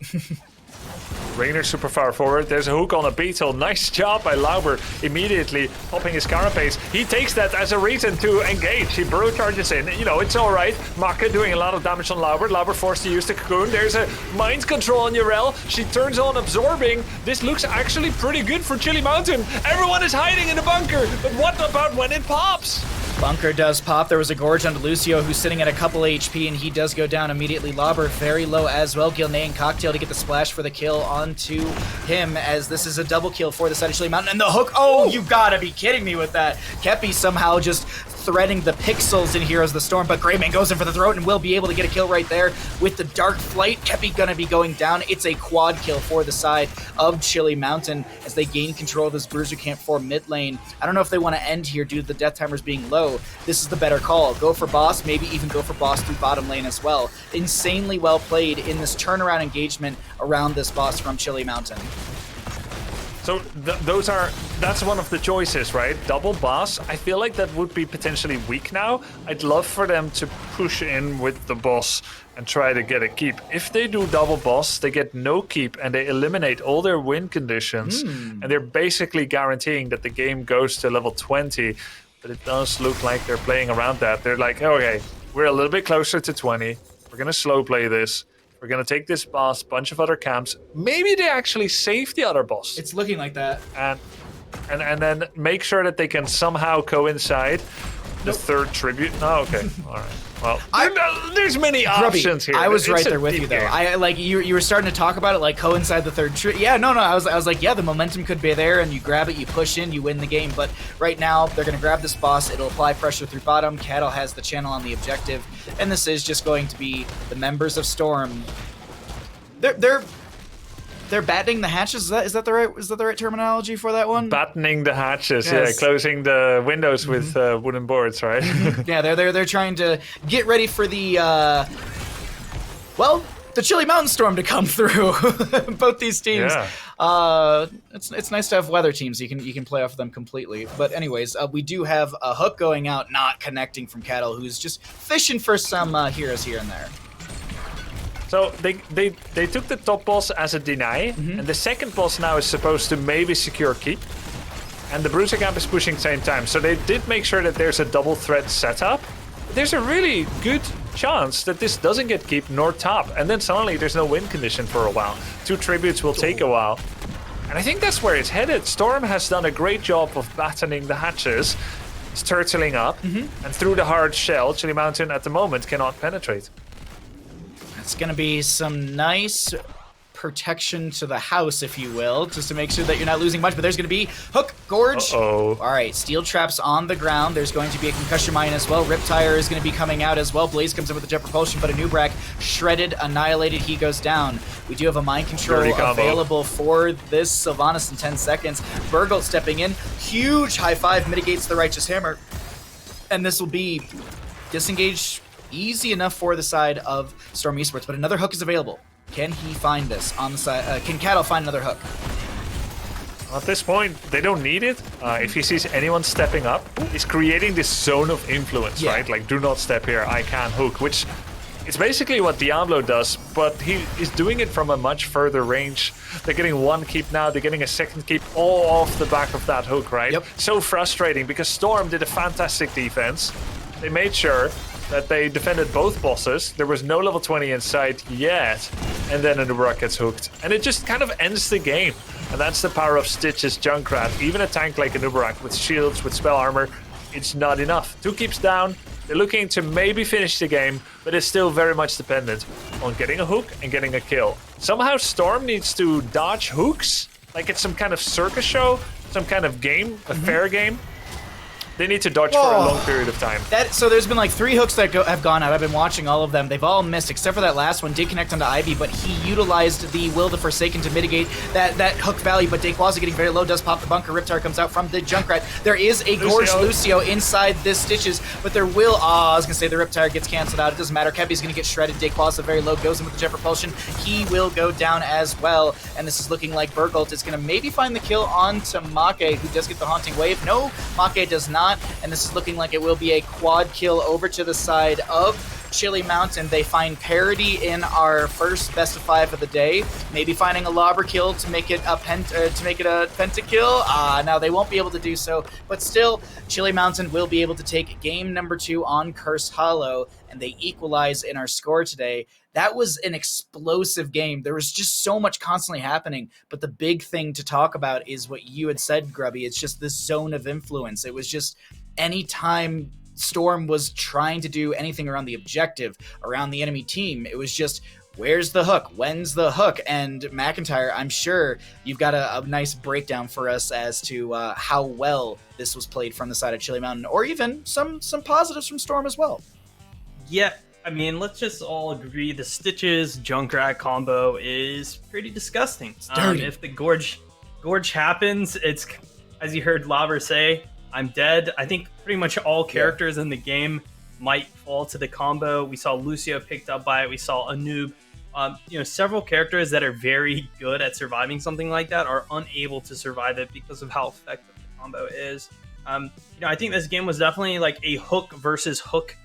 Rainer super far forward. There's a hook on a Beetle. Nice job by Lauber, immediately popping his carapace. He takes that as a reason to engage. He burrow charges in. You know, it's all right. Maka doing a lot of damage on Lauber. Lauber forced to use the cocoon. There's a mind control on Urel. She turns on absorbing. This looks actually pretty good for Chili Mountain. Everyone is hiding in the bunker. But what about when it pops? Bunker does pop. There was a Gorge onto Lucio, who's sitting at a couple HP, and he does go down immediately. Lauber very low as well. Gilney and Cocktail to get the splash for the kill onto him, as this is a double kill for the side of Chili Mountain. And the hook, oh, you gotta be kidding me with that. Kepi somehow just threading the pixels in Heroes of the Storm, but Greymane goes in for the throat and will be able to get a kill right there with the Dark Flight. Kepi gonna be going down. It's a quad kill for the side of Chili Mountain as they gain control of this Bruiser Camp for mid lane. I don't know if they want to end here due to the death timers being low. This is the better call. Go for boss, maybe even go for boss through bottom lane as well. Insanely well played in this turnaround engagement around this boss from Chili Mountain. So that's one of the choices, right? Double boss. I feel like that would be potentially weak now. I'd love for them to push in with the boss and try to get a keep. If they do double boss, they get no keep and they eliminate all their win conditions. And they're basically guaranteeing that the game goes to level 20. But it does look like they're playing around that. They're like, okay, we're a little bit closer to 20. We're going to slow play this. We're going to take this boss, bunch of other camps. Maybe they actually save the other boss. It's looking like that. And then make sure that they can somehow coincide the third tribute. Oh, okay. All right. Well, there's many options here. I was right there with you, though. I like you were starting to talk about it, like coincide the third tribute. Yeah, no. I was like, yeah, the momentum could be there, and you grab it, you push in, you win the game. But right now, they're going to grab this boss. It'll apply pressure through bottom. Cattle has the channel on the objective, and this is just going to be the members of Storm. They're battening the hatches. Is that the right terminology for that one? Battening the hatches, yes. Yeah, closing the windows with wooden boards, right? Yeah, they're trying to get ready for the the Chili Mountain Storm to come through. Both these teams. Yeah. It's nice to have weather teams. You can play off of them completely. But anyways, we do have a hook going out, not connecting from Cattle, who's just fishing for some heroes here and there. So they took the top boss as a deny, and the second boss now is supposed to maybe secure keep. And the Bruiser Camp is pushing at the same time. So they did make sure that there's a double threat setup. There's a really good chance that this doesn't get keep nor top. And then suddenly there's no win condition for a while. 2 tributes will take a while. And I think that's where it's headed. Storm has done a great job of battening the hatches. It's turtling up. And through the hard shell, Chili Mountain at the moment cannot penetrate. It's going to be some nice protection to the house, if you will, just to make sure that you're not losing much. But there's going to be hook, Gorge. Uh-oh. All right, steel traps on the ground. There's going to be a concussion mine as well. Riptire is going to be coming out as well. Blaze comes in with the jet propulsion, but a Nubrak shredded, annihilated. He goes down. We do have a mind control available for this Sylvanas in 10 seconds. Burgle stepping in. Huge high five mitigates the Righteous Hammer. And this will be disengaged easy enough for the side of Storm Esports, but another hook is available. Can he find this on the side? Can Cattle find another hook? At this point, they don't need it. If he sees anyone stepping up, he's creating this zone of influence, right? Like, do not step here, I can hook, which is basically what Diablo does, but he is doing it from a much further range. They're getting 1 keep now, they're getting a 2nd keep, all off the back of that hook, right? Yep. So frustrating, because Storm did a fantastic defense. They made sure that they defended both bosses. There was no level 20 in sight yet. And then Nubrak gets hooked. And it just kind of ends the game. And that's the power of Stitch's Junkrat. Even a tank like a Nubrak with shields, with spell armor, it's not enough. 2 keeps down. They're looking to maybe finish the game, but it's still very much dependent on getting a hook and getting a kill. Somehow Storm needs to dodge hooks. like it's some kind of circus show, some kind of game, a fair game. They need to dodge for a long period of time. So there's been like 3 hooks that have gone out. I've been watching all of them. They've all missed, except for that last one. Did connect onto Ivy, but he utilized the Will the Forsaken to mitigate that hook value. But Daquaza getting very low, does pop the bunker. Riptide comes out from the Junkrat. There is a Gorge Lucio inside this Stitches, but there will... I was going to say the Riptide gets canceled out. It doesn't matter. Kepi's going to get shredded. Daquaza very low, goes in with the Jet Propulsion. He will go down as well, and this is looking like Burgolt is going to maybe find the kill onto Make, who does get the Haunting Wave. No, Make does not, and this is looking like it will be a quad kill over to the side of Chili Mountain. They find parity in our first best of 5 of the day. Maybe finding a lobber kill to make it a pentakill. Now they won't be able to do so, but still, Chili Mountain will be able to take game number 2 on Curse Hollow, and they equalize in our score today. That was an explosive game. There was just so much constantly happening, but the big thing to talk about is what you had said, Grubby. It's just the zone of influence. It was just anytime Storm was trying to do anything around the objective, around the enemy team, it was just, where's the hook? When's the hook? And McIntyre, I'm sure you've got a nice breakdown for us as to how well this was played from the side of Chili Mountain, or even some positives from Storm as well. Yeah, I mean, let's just all agree the Stitches Junkrat combo is pretty disgusting. If the Gorge happens, it's, as you heard Lobber say, I'm dead. I think pretty much all characters in the game might fall to the combo. We saw Lucio picked up by it. We saw Anub. Several characters that are very good at surviving something like that are unable to survive it because of how effective the combo is. I think this game was definitely like a hook versus hook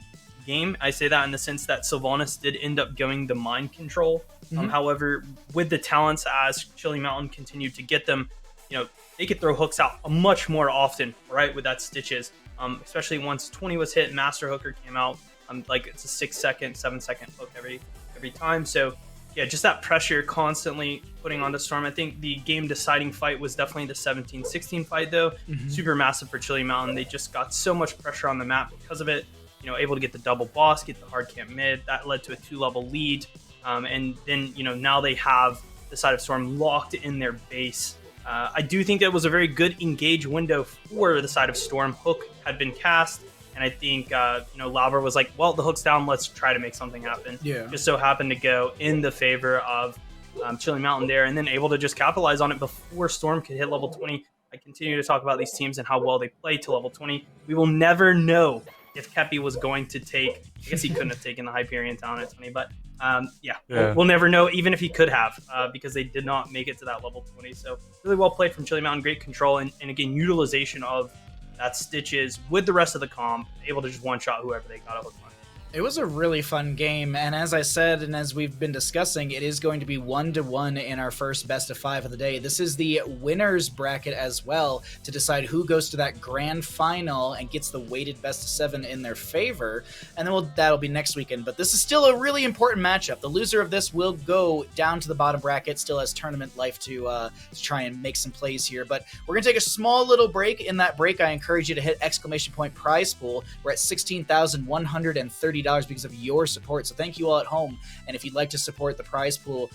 game. I say that in the sense that Sylvanas did end up going the mind control. However, with the talents as Chili Mountain continued to get them, they could throw hooks out much more often, right, with that Stitches. Especially once 20 was hit, Master Hooker came out. Like it's a 6-second, 7-second hook every time. So yeah, just that pressure constantly putting on the Storm. I think the game deciding fight was definitely the 17-16 fight though. Super massive for Chili Mountain. They just got so much pressure on the map because of it. Able to get the double boss, get the hard camp mid. That led to a 2-level lead. And then, now they have the side of Storm locked in their base. I do think that was a very good engage window for the side of Storm. Hook had been cast, and I think, Lauber was like, well, the hook's down, let's try to make something happen. Yeah. Just so happened to go in the favor of Chili Mountain there, and then able to just capitalize on it before Storm could hit level 20. I continue to talk about these teams and how well they play to level 20. We will never know if Kepi was going to take, I guess he couldn't have taken the Hyperion talent at 20, but we'll never know, even if he could have, because they did not make it to that level 20. So really well played from Chili Mountain, great control, and again, utilization of that Stitches with the rest of the comp, able to just one-shot whoever they got a hook on. It was a really fun game, and as I said, and as we've been discussing, it is going to be 1-1 in our first best of 5 of the day. This is the winners bracket as well to decide who goes to that grand final and gets the weighted best of 7 in their favor, and then that'll be next weekend. But this is still a really important matchup. The loser of this will go down to the bottom bracket, still has tournament life to try and make some plays here. But we're going to take a small little break. In that break, I encourage you to hit ! prize pool. We're at $16,130 because of your support, so thank you all at home. And if you'd like to support the prize pool, !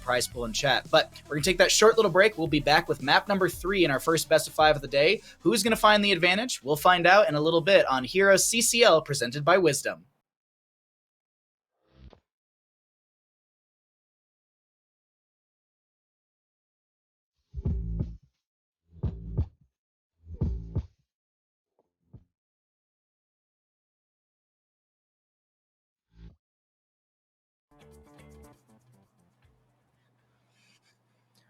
prize pool in chat. But we're gonna take that short little break. We'll be back with map number 3 in our first best of 5 of the day. Who's gonna find the advantage? We'll find out in a little bit on HeroesCCL presented by Wisdom.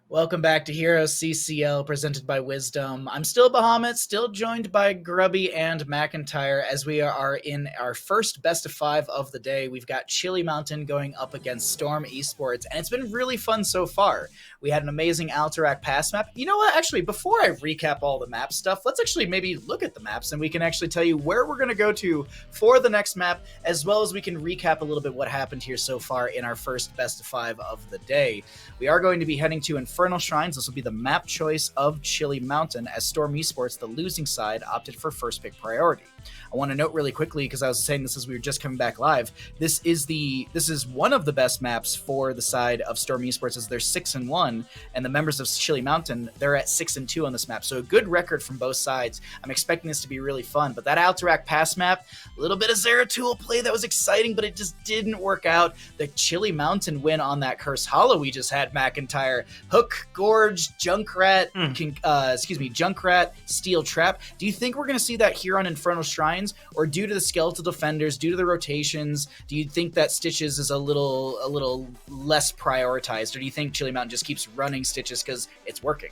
Welcome back to HeroesCCL presented by Wisdom. I'm still Bahamut, still joined by Grubby and McIntyre as we are in our first best of 5 of the day. We've got Chili Mountain going up against Storm Esports, and it's been really fun so far. We had an amazing Alterac pass map. You know what? Actually, before I recap all the map stuff, let's actually maybe look at the maps, and we can actually tell you where we're going to go to for the next map, as well as we can recap a little bit what happened here so far in our first best of 5 of the day. We are going to be heading to Infernal Shrines. This will be the map choice of Chili Mountain, as Storm Esports, the losing side, opted for first pick priority. I want to note really quickly, because I was saying this as we were just coming back live, this is one of the best maps for the side of Storm Esports, as they're 6-1, and the members of Chili Mountain, they're at 6-2 on this map. So a good record from both sides. I'm expecting this to be really fun. But that Alterac pass map, a little bit of Zeratul play that was exciting, but it just didn't work out. The Chili Mountain win on that Curse Hollow we just had, McIntyre. Hook, Gorge, Junkrat, Junkrat, Steel Trap. Do you think we're going to see that here on Infernal Shrines, or due to the skeletal defenders, due to the rotations, do you think that Stitches is a little less prioritized, or do you think Chili Mountain just keeps running Stitches because it's working?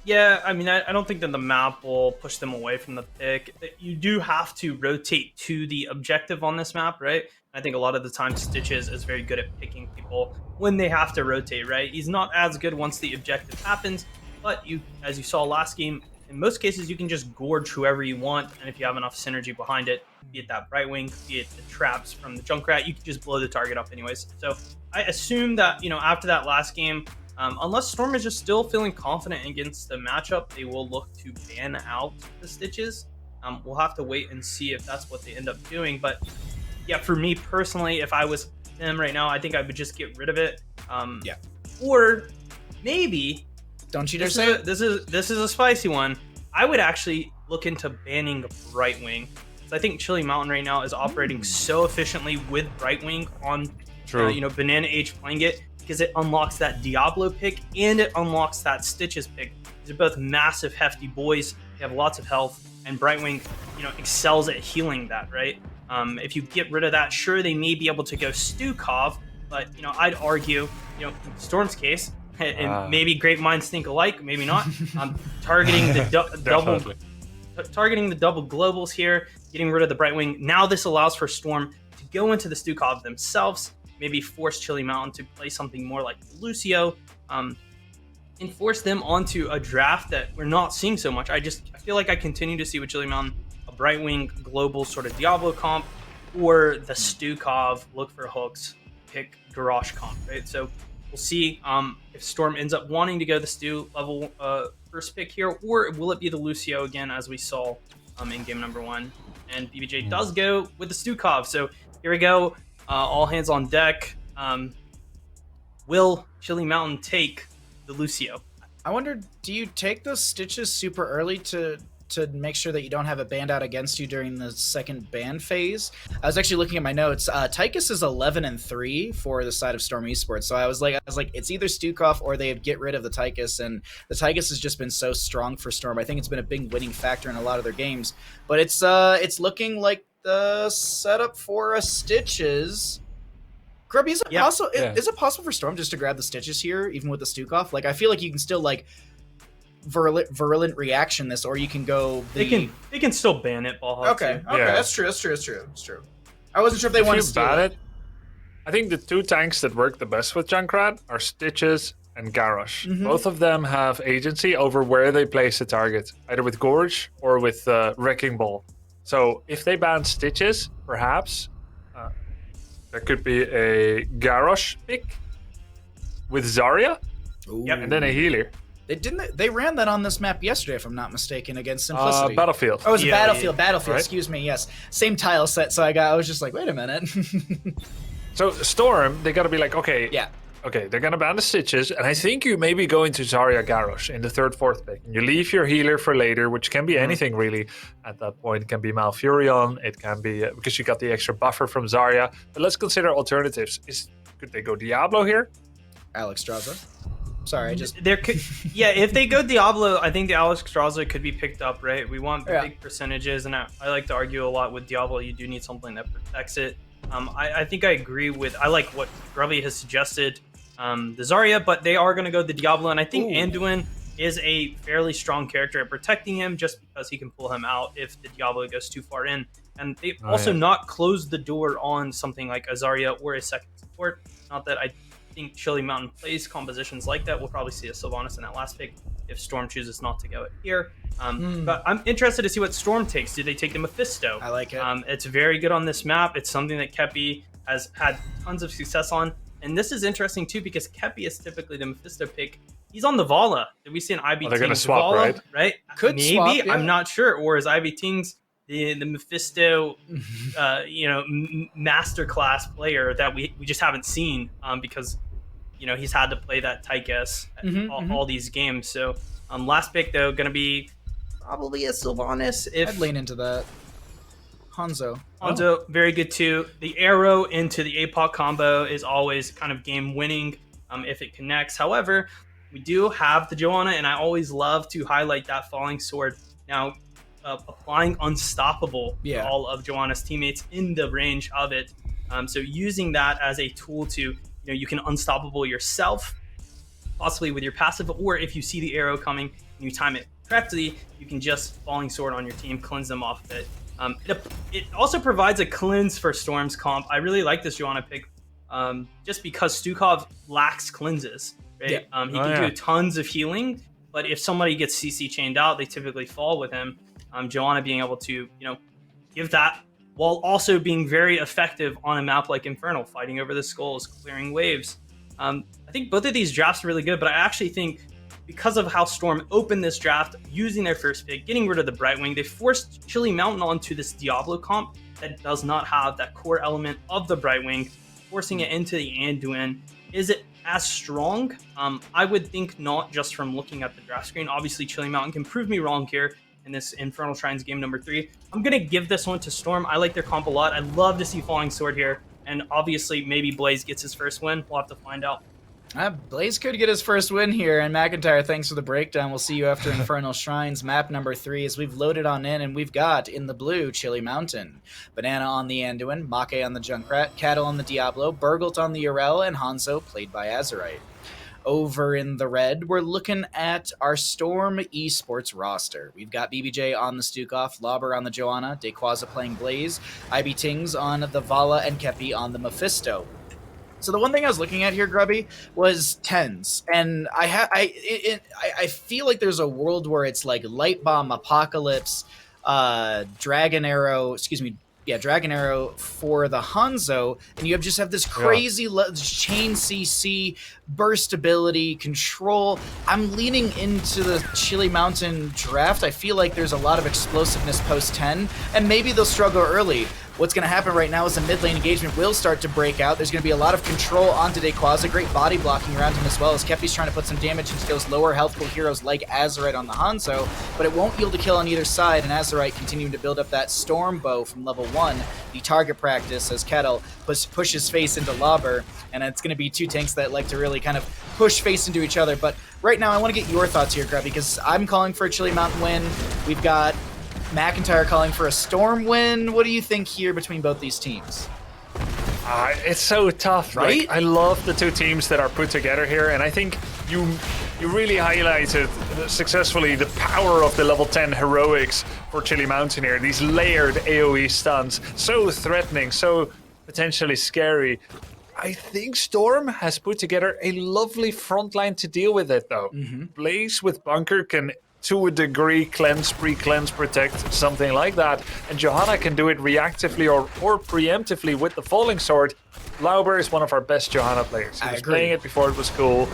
Yeah, I mean, I don't think that the map will push them away from the pick. You do have to rotate to the objective on this map, right? I think a lot of the time Stitches is very good at picking people when they have to rotate, right? He's not as good once the objective happens, but as you saw last game, in most cases you can just gorge whoever you want, and if you have enough synergy behind it, be it that Brightwing, be it the traps from the Junkrat, you can just blow the target up anyways. So I assume that, after that last game, unless Storm is just still feeling confident against the matchup, they will look to ban out the Stitches. We'll have to wait and see if that's what they end up doing. But yeah, for me personally, if I was him right now, I think I would just get rid of it. Yeah. Or maybe, don't you dare say it. This is a spicy one. I would actually look into banning Brightwing. I think Chili Mountain right now is operating so efficiently with Brightwing on, Banana H playing it, because it unlocks that Diablo pick and it unlocks that Stitches pick. These are both massive, hefty boys. They have lots of health, and Brightwing, excels at healing that, right? If you get rid of that, sure, they may be able to go Stukov, but, I'd argue, in Storm's case, and maybe great minds think alike, maybe not, targeting the double globals here, getting rid of the Brightwing. Now this allows for Storm to go into the Stukov themselves, maybe force Chili Mountain to play something more like Lucio, and force them onto a draft that we're not seeing so much. I feel like I continue to see with Chili Mountain a Brightwing global sort of Diablo comp, or the Stukov, look for hooks, pick Garrosh comp, right? So we'll see if Storm ends up wanting to go the Stu level first pick here, or will it be the Lucio again, as we saw in game number 1. And BBJ does go with the Stukov. So here we go. All hands on deck. Will Chili Mountain take the Lucio? I wonder, do you take those Stitches super early to make sure that you don't have it banned out against you during the second ban phase? I was actually looking at my notes. Tychus is 11-3 for the side of Storm Esports. So I was like, it's either Stukov or they get rid of the Tychus, and the Tychus has just been so strong for Storm. I think it's been a big winning factor in a lot of their games. But it's looking like the setup for a Stitches. Grubby, is it possible for Storm just to grab the Stitches here, even with the Stukov? Like, I feel like you can still virulent reaction this, or you can go. They can still ban it. Baha okay, too. Yeah. That's true. I wasn't sure if they wanted to ban it. I think the two tanks that work the best with Junkrat are Stitches and Garrosh. Mm-hmm. Both of them have agency over where they place the target, either with Gorge or with Wrecking Ball. So if they ban Stitches, perhaps there could be a Garrosh pick with Zarya, and then a healer. They ran that on this map yesterday, if I'm not mistaken, against Simplicity. Battlefield. Oh, it was Battlefield. Battlefield, right? Excuse me, yes. Same tile set, so I was just like, wait a minute. So Storm, they gotta be like, okay, they're gonna ban the Stitches, and I think you maybe go into Zarya Garrosh in the 3rd, 4th pick. You leave your healer for later, which can be anything really at that point. It can be Malfurion, it can be, because you got the extra buffer from Zarya. But let's consider alternatives. Could they go Diablo here? Alex Straza. Sorry, if they go Diablo, I think the Alex Straza could be picked up, right? We want big percentages, and I like to argue a lot with Diablo. You do need something that protects it. I think I agree with, I like what Grubby has suggested, the Zarya, but they are going to go the Diablo, and I think Anduin is a fairly strong character at protecting him, just because he can pull him out if the Diablo goes too far in. And they not closed the door on something like a Zarya or a second support. Not that I think Chili Mountain plays compositions like that. We'll probably see a Sylvanas in that last pick if Storm chooses not to go it here. But I'm interested to see what Storm takes. Do they take the Mephisto? I like it. It's very good on this map. It's something that Kepi has had tons of success on. And this is interesting too, because Kepi is typically the Mephisto pick. He's on the Vala. Did we see an IB Tings they're going to swap, Vala, right? Could maybe. Swap, yeah. I'm not sure. Or is IB Tings the Mephisto, masterclass player that we just haven't seen because, he's had to play that Tychus all these games. So last pick, though, going to be probably a Sylvanas. I'd lean into that. Hanzo, very good too. The arrow into the APOC combo is always kind of game winning if it connects. However, we do have the Johanna, and I always love to highlight that falling sword. Now, applying unstoppable to all of Johanna's teammates in the range of it. So using that as a tool to, you can unstoppable yourself, possibly with your passive, or if you see the arrow coming and you time it correctly, you can just falling sword on your team, cleanse them off of it. It also provides a cleanse for Storm's comp. I really like this Johanna pick just because Stukov lacks cleanses. Right? He can do tons of healing, but if somebody gets CC chained out, they typically fall with him. Johanna being able to, give that while also being very effective on a map like Infernal, fighting over the skulls, clearing waves. I think both of these drafts are really good, but I actually think because of how Storm opened this draft, using their first pick, getting rid of the Brightwing, they forced Chili Mountain onto this Diablo comp that does not have that core element of the Brightwing, forcing it into the Anduin. Is it as strong? I would think not, just from looking at the draft screen. Obviously, Chili Mountain can prove me wrong here in this Infernal Shrines game number 3. I'm going to give this one to Storm. I like their comp a lot. I'd love to see Falling Sword here. And obviously, maybe Blaze gets his first win. We'll have to find out. Blaze could get his first win here, and McIntyre, thanks for the breakdown. We'll see you after Infernal Shrines, map number 3, as we've loaded on in, and we've got, in the blue, Chili Mountain, Banana on the Anduin, Make on the Junkrat, Cattle on the Diablo, Burgult on the Urel, and Hanzo, played by Azerite. Over in the red, we're looking at our Storm Esports roster. We've got BBJ on the Stukov, Lauber on the Johanna, Dequaza playing Blaze, IB Tings on the Vala, and Kepi on the Mephisto. So the one thing I was looking at here, Grubby, was 10s, and I feel like there's a world where it's like Light Bomb, Apocalypse, Dragon Arrow for the Hanzo, and you just have this crazy chain CC, burst ability, control. I'm leaning into the Chili Mountain draft. I feel like there's a lot of explosiveness post 10, and maybe they'll struggle early. What's going to happen right now is the mid lane engagement will start to break out. There's going to be a lot of control onto Dequaza, great body blocking around him as well, as Kepi's trying to put some damage into those lower healthful heroes like Azerite on the Hanzo, but it won't yield a kill on either side, and Azerite continuing to build up that Storm Bow from level 1, the target practice as Kettle pushes face into Lauber, and it's going to be two tanks that like to really kind of push face into each other. But right now I want to get your thoughts here, Grubby, because I'm calling for a Chili Mountain win. We've got McIntyre calling for a Storm win. What do you think here between both these teams? It's so tough, right? I love the two teams that are put together here, and I think you really highlighted successfully the power of the level 10 heroics for Chili Mountain here. These layered AoE stuns, so threatening, so potentially scary. I think Storm has put together a lovely front line to deal with it, though. Blaze with Bunker can, to a degree, cleanse, pre-cleanse, protect, something like that. And Johanna can do it reactively or preemptively with the Falling Sword. Lauber is one of our best Johanna players. He was playing it before it was cool.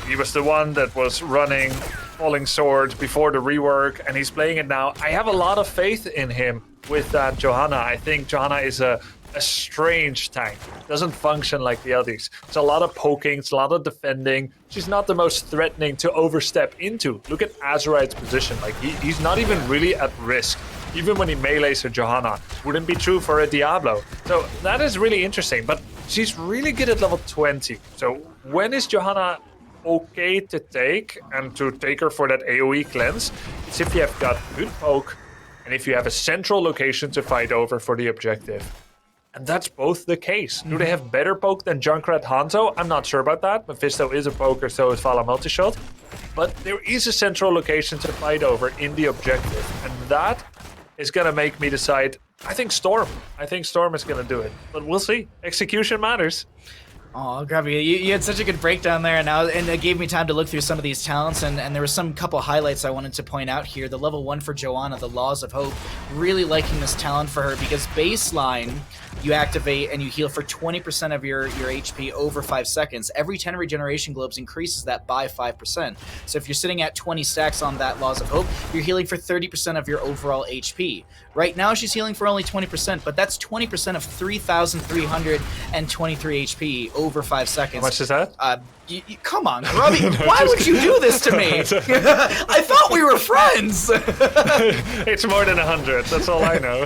He was the one that was running Falling Sword before the rework, and he's playing it now. I have a lot of faith in him with that Johanna. I think Johanna is a strange tank. Doesn't function like the others. It's a lot of poking, it's a lot of defending. She's not the most threatening to overstep into. Look at Azerite's position. Like he's not even really at risk, even when he melees a Johanna. Wouldn't be true for a Diablo. So that is really interesting, but she's really good at level 20. So when is Johanna okay to take, and to take her for that AoE cleanse? It's if you have got good poke and if you have a central location to fight over for the objective. And that's both the case. Do they have better poke than Junkrat Hanzo? I'm not sure about that. Mephisto is a poker, so is Vala Multishot. But there is a central location to fight over in the objective. And that is going to make me decide, I think Storm. I think Storm is going to do it. But we'll see. Execution matters. Oh, Grubby, you had such a good breakdown there, and it gave me time to look through some of these talents, and there was some couple highlights I wanted to point out here. The level 1 for Johanna, the Laws of Hope, really liking this talent for her because baseline, you activate and you heal for 20% of your HP over 5 seconds. Every 10 regeneration globes increases that by 5%. So if you're sitting at 20 stacks on that Laws of Hope, you're healing for 30% of your overall HP. Right now she's healing for only 20%, but that's 20% of 3,323 HP over 5 seconds. How much is that? Come on, Grubby. Why would you do this to me? I thought we were friends. It's more than 100. That's all I know.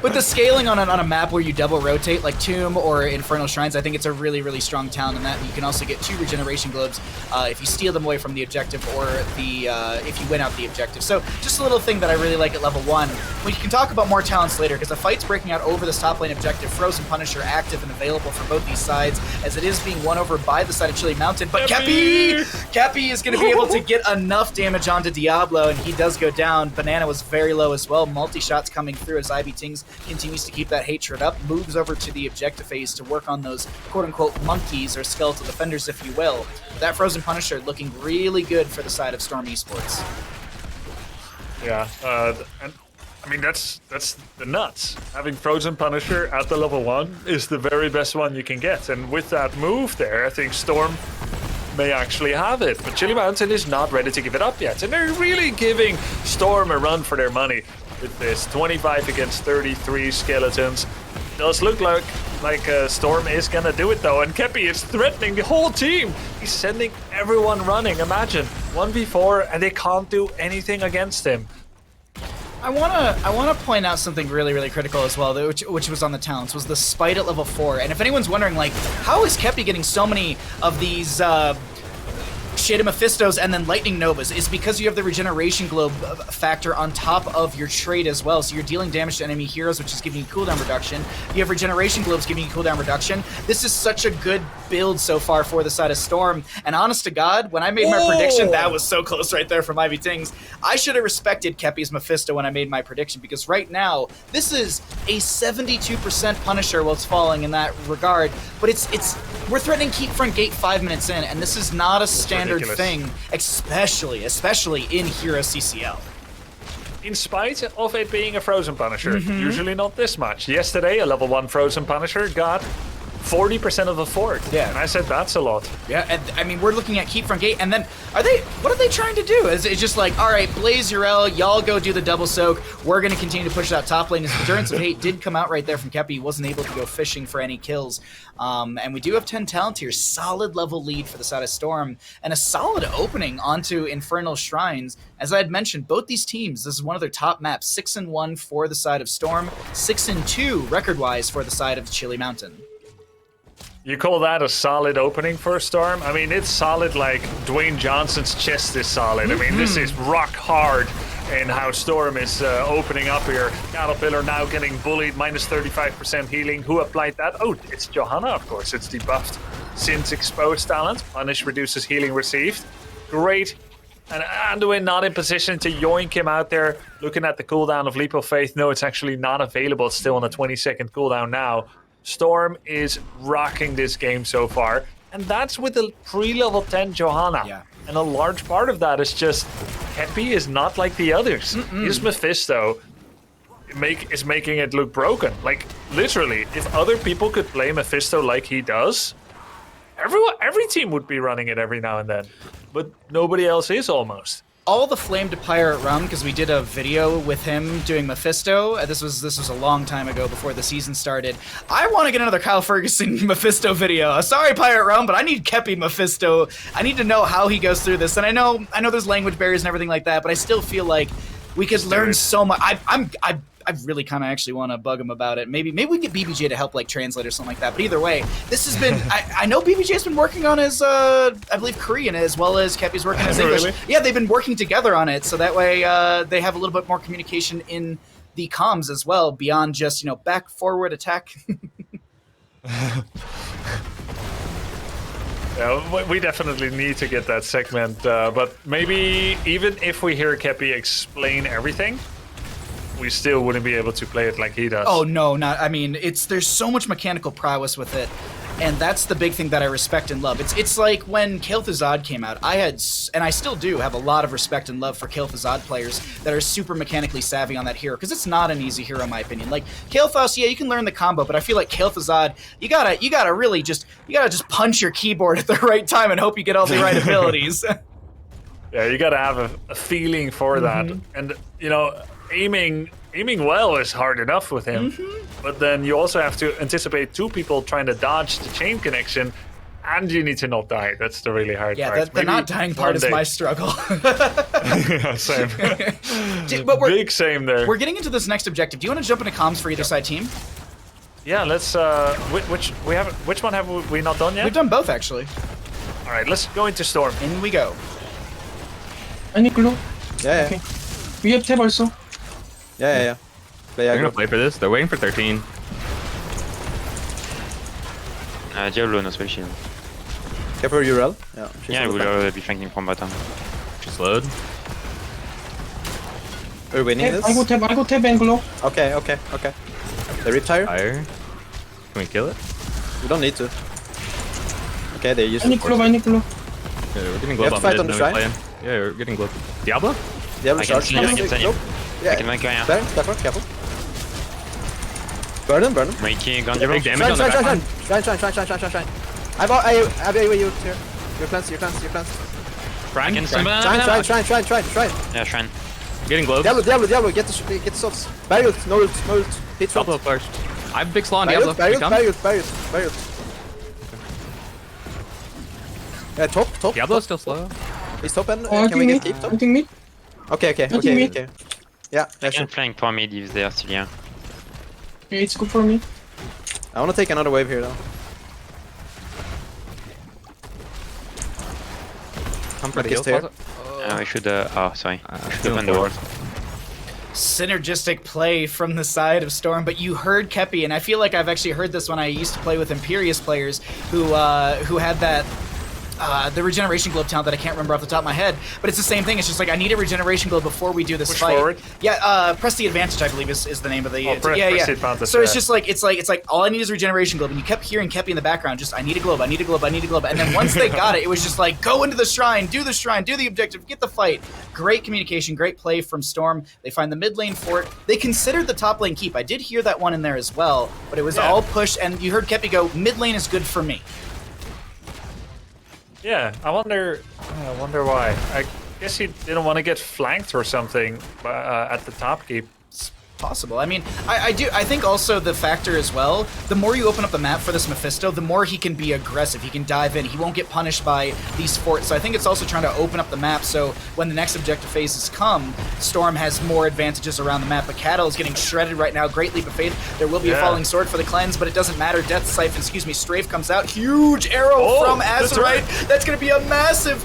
With the scaling on a map where you double rotate, like Tomb or Infernal Shrines, I think it's a really, really strong talent in that. You can also get 2 regeneration globes if you steal them away from the objective or if you win out the objective. So just a little thing that I really like at level 1. We can talk about more talents later because the fight's breaking out over this top lane objective. Frozen Punisher active and available for both these sides as it is being won over by the side of Chili Mountain. But Kepi is going to be able to get enough damage onto Diablo, and he does go down. Banana was very low as well. Multi-shots coming through as Ivy Tings continues to keep that hatred up, moves over to the objective phase to work on those quote-unquote monkeys or skeletal defenders, if you will. That Frozen Punisher looking really good for the side of Storm Esports. Yeah, and I mean, that's the nuts. Having Frozen Punisher at the level 1 is the very best one you can get. And with that move there, I think Storm may actually have it. But Chili Mountain is not ready to give it up yet. And they're really giving Storm a run for their money with this 25 against 33 skeletons. It does look like Storm is going to do it, though. And Kepi is threatening the whole team. He's sending everyone running. Imagine, 1v4, and they can't do anything against him. I wanna point out something really, really critical as well, which was on the talents, was the Spite at level 4. And if anyone's wondering, like, how is Kepi getting so many of these Shade Mephistos and then Lightning Novas, is because you have the regeneration globe factor on top of your trait as well. So you're dealing damage to enemy heroes, which is giving you cooldown reduction. You have regeneration globes giving you cooldown reduction. This is such a good build so far for the side of Storm. And honest to God, when I made my prediction, that was so close right there from Ivy Tings. I should have respected Kepi's Mephisto when I made my prediction, because right now, this is a 72% Punisher while it's falling in that regard. But we're threatening keep front gate 5 minutes in, and this is not a standard thing, especially in HeroesCCL. In spite of it being a Frozen Punisher, usually not this much. Yesterday, a level 1 Frozen Punisher got 40% of the fort. Yeah. And I said that's a lot. Yeah, and I mean, we're looking at keep front gate, and then what are they trying to do? Is it just like, all right, Blaze Urel, y'all go do the double soak, we're going to continue to push that top lane. His Endurance of Hate did come out right there from Kepi. He wasn't able to go fishing for any kills. And we do have 10 talent here. Solid level lead for the side of Storm, and a solid opening onto Infernal Shrines. As I had mentioned, both these teams, this is one of their top maps. 6-1 for the side of Storm, 6-2 record-wise for the side of Chili Mountain. You call that a solid opening for a Storm? I mean, it's solid like Dwayne Johnson's chest is solid. I mean, this is rock hard in how Storm is opening up here. Caterpillar now getting bullied, minus 35% healing. Who applied that? Oh, it's Johanna, of course. It's debuffed since exposed talent. Punish reduces healing received. Great. And Anduin not in position to yoink him out there. Looking at the cooldown of Leap of Faith. No, it's actually not available. It's still on a 20-second cooldown now. Storm is rocking this game so far, and that's with the pre-level 10 Johanna. Yeah. And a large part of that is just Kepi is not like the others. His Mephisto is making it look broken. Like, literally, if other people could play Mephisto like he does, every team would be running it every now and then. But nobody else is almost. All the Flame to Pirate Rum, because we did a video with him doing Mephisto. This was a long time ago before the season started. I want to get another Kyle Ferguson Mephisto video. Sorry, Pirate Rum, but I need Kepi Mephisto. I need to know how he goes through this. And I know there's language barriers and everything like that, but I still feel like we could learn so much. I really kind of actually want to bug him about it. Maybe we can get BBJ to help like translate or something like that. But either way, this has been. I know BBJ's been working on his, I believe, Korean as well as Kepi's working on his English. Really? Yeah, they've been working together on it, so that way they have a little bit more communication in the comms as well, beyond just back, forward, attack. Yeah, we definitely need to get that segment, but maybe even if we hear Kepi explain everything, we still wouldn't be able to play it like he does. Oh no, not. I mean, there's so much mechanical prowess with it. And that's the big thing that I respect and love. It's like when Kael'Thuzad came out, I had, and I still do, have a lot of respect and love for Kael'Thuzad players that are super mechanically savvy on that hero, because it's not an easy hero in my opinion. Like Kael'Thas, yeah, you can learn the combo, but I feel like Kael'Thuzad, you gotta really just punch your keyboard at the right time and hope you get all the right abilities. Yeah, you gotta have a feeling for that, and you know, aiming well is hard enough with him, but then you also have to anticipate two people trying to dodge the chain connection, and you need to not die. That's the really hard part. Yeah, the not dying part is my struggle. Yeah, same. But big same there. We're getting into this next objective. Do you want to jump into comms for either side team? Yeah, let's. Which one have we not done yet? We've done both actually. All right, let's go into Storm. In we go. Any clue? Yeah. Okay. We have tab also. Yeah. They're gonna play for this. They're waiting for 13. Diablo knows where she is. Careful URL. Yeah, we'll already be flanking from bottom. She's slowed. We're winning this. I go tab and glow. Okay. They rip tire. Fire. Can we kill it? We don't need to. Okay, they use I need glow. Yeah, we're getting glow have to fight on the shrine. Yeah, we're getting glow. Diablo? Diablo I can charge. send you. Yeah. I can make guy. Careful. Burn him. Making gun Big damage on the back. Shine. I have a way you here. Your plans. Shrine? Shrine. Yeah, Shrine. Getting glow. Diablo, get the shots. Barrier, no ult. Hit shot. Diablo first. I have big slaw on Diablo. Barrier. Yeah, top. Diablo's still slow. He's top end. Oh, Can we get keep top? I think mid. Okay. Yeah, I can flank for mid if they are still here. Okay, it's good for me. I wanna take another wave here though. Come for the Marcus heal here. closet. I should. Sorry. I should open the wall. Synergistic play from the side of Storm, but you heard Kepi, and I feel like I've actually heard this when I used to play with Imperious players who had that the regeneration globe talent that I can't remember off the top of my head, but it's the same thing. It's just like, I need a regeneration globe before we do this Push fight. forward. Yeah, press the advantage, I believe is the name of the. Press the advantage, so it's just like it's like all I need is a regeneration globe, and you kept hearing Kepi in the background. Just I need a globe, and then once they got it, it was just like go into the shrine, do the objective, get the fight. Great communication, great play from Storm. They find the mid lane fort. They considered the top lane keep. I did hear that one in there as well, but it was all push, and you heard Kepi go, mid lane is good for me. Yeah, I wonder why. I guess he didn't want to get flanked or something at the top keep. It's possible. I mean, I think also the factor as well, the more you open up the map for this Mephisto, the more he can be aggressive. He can dive in. He won't get punished by these forts. So I think it's also trying to open up the map so when the next objective phases come, Storm has more advantages around the map. But Cattle is getting shredded right now. Great leap of faith. There will be a falling sword for the cleanse, but it doesn't matter. Death Siphon, Strafe comes out. Huge arrow from Azerite. That's going to be a massive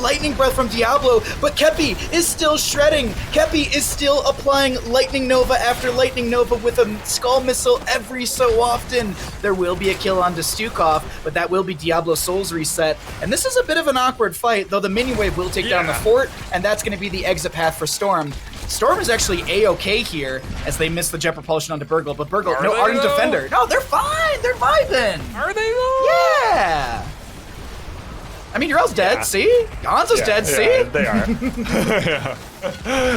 lightning breath from Diablo, but Kepi is still shredding. Kepi is still applying Lightning Nova after Lightning Nova with a Skull Missile every so often. There will be a kill on Stukov, but that will be Diablo Soul's reset. And this is a bit of an awkward fight, though the minion wave will take down the fort, and that's going to be the exit path for Storm. Storm is actually A-okay here as they miss the jet propulsion onto Burgle, but Burgle, Ardent Defender. No, they're fine. They're vibing. Are they though? Yeah. I mean, you're all dead, see? Gonzo's dead, see? They are.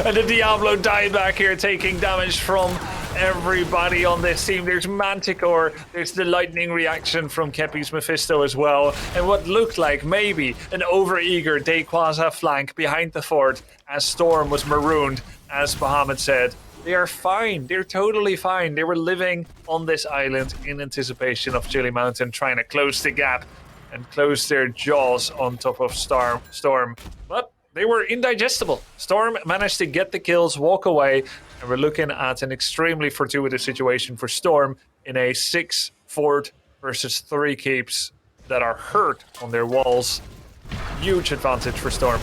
And the Diablo died back here, taking damage from everybody on this team. There's Manticore, there's the lightning reaction from Kepi's Mephisto as well, and what looked like maybe an overeager Dayquaza flank behind the fort as Storm was marooned, as Bahamut said. They are fine. They're totally fine. They were living on this island in anticipation of Chili Mountain trying to close the gap and close their jaws on top of Storm. But they were indigestible. Storm managed to get the kills, walk away, and we're looking at an extremely fortuitous situation for Storm in a 6 fort versus 3 keeps that are hurt on their walls. Huge advantage for Storm.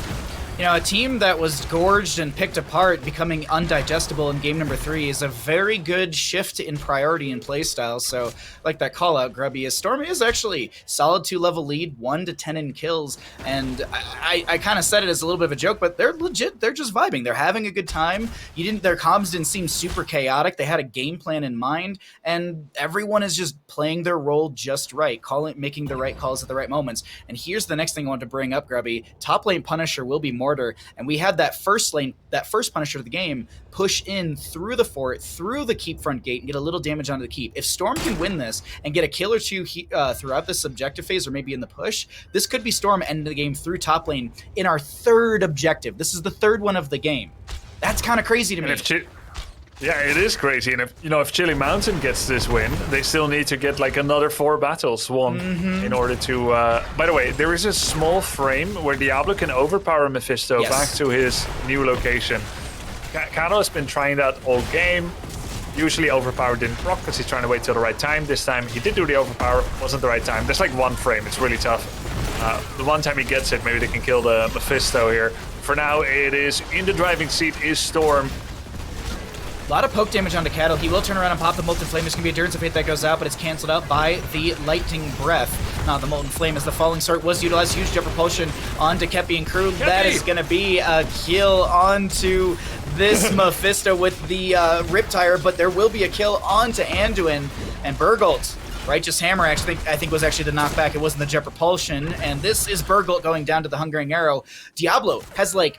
You know, a team that was gorged and picked apart becoming undigestible in game number 3 is a very good shift in priority and playstyle. So, like that call out, Grubby, is Storm is actually solid 2-level lead, 1 to 10 in kills. And I kind of said it as a little bit of a joke, but they're legit. They're just vibing. They're having a good time. Their comms didn't seem super chaotic. They had a game plan in mind, and everyone is just playing their role just right, making the right calls at the right moments. And here's the next thing I want to bring up, Grubby. Top lane Punisher will be Mortar, and we had that first Punisher of the game push in through the fort, through the keep front gate, and get a little damage onto the keep. If Storm can win this and get a kill or two throughout this objective phase, or maybe in the push, this could be Storm ending the game through top lane in our 3rd objective. This is the 3rd one of the game. That's kind of crazy to me. Yeah, it is crazy. And if Chili Mountain gets this win, they still need to get like another 4 battles won in order to... By the way, there is a small frame where Diablo can overpower Mephisto back to his new location. Kano has been trying that all game. Usually overpower didn't proc because he's trying to wait till the right time. This time he did do the overpower, wasn't the right time. There's like 1 frame, it's really tough. The one time he gets it, maybe they can kill the Mephisto here. For now, it is in the driving seat is Storm. A lot of poke damage onto Cattle. He will turn around and pop the Molten Flame. There's going to be a Endurance of Fate that goes out, but it's canceled out by the Lightning Breath. Now the Molten Flame, as the Falling Sword was utilized, huge jet propulsion onto Kepi and crew. That is going to be a kill onto this Mephisto with the Riptire, but there will be a kill onto Anduin and Burgolt. Righteous Hammer I think was actually the knockback. It wasn't the jet propulsion, and this is Burgolt going down to the Hungering Arrow. Diablo has like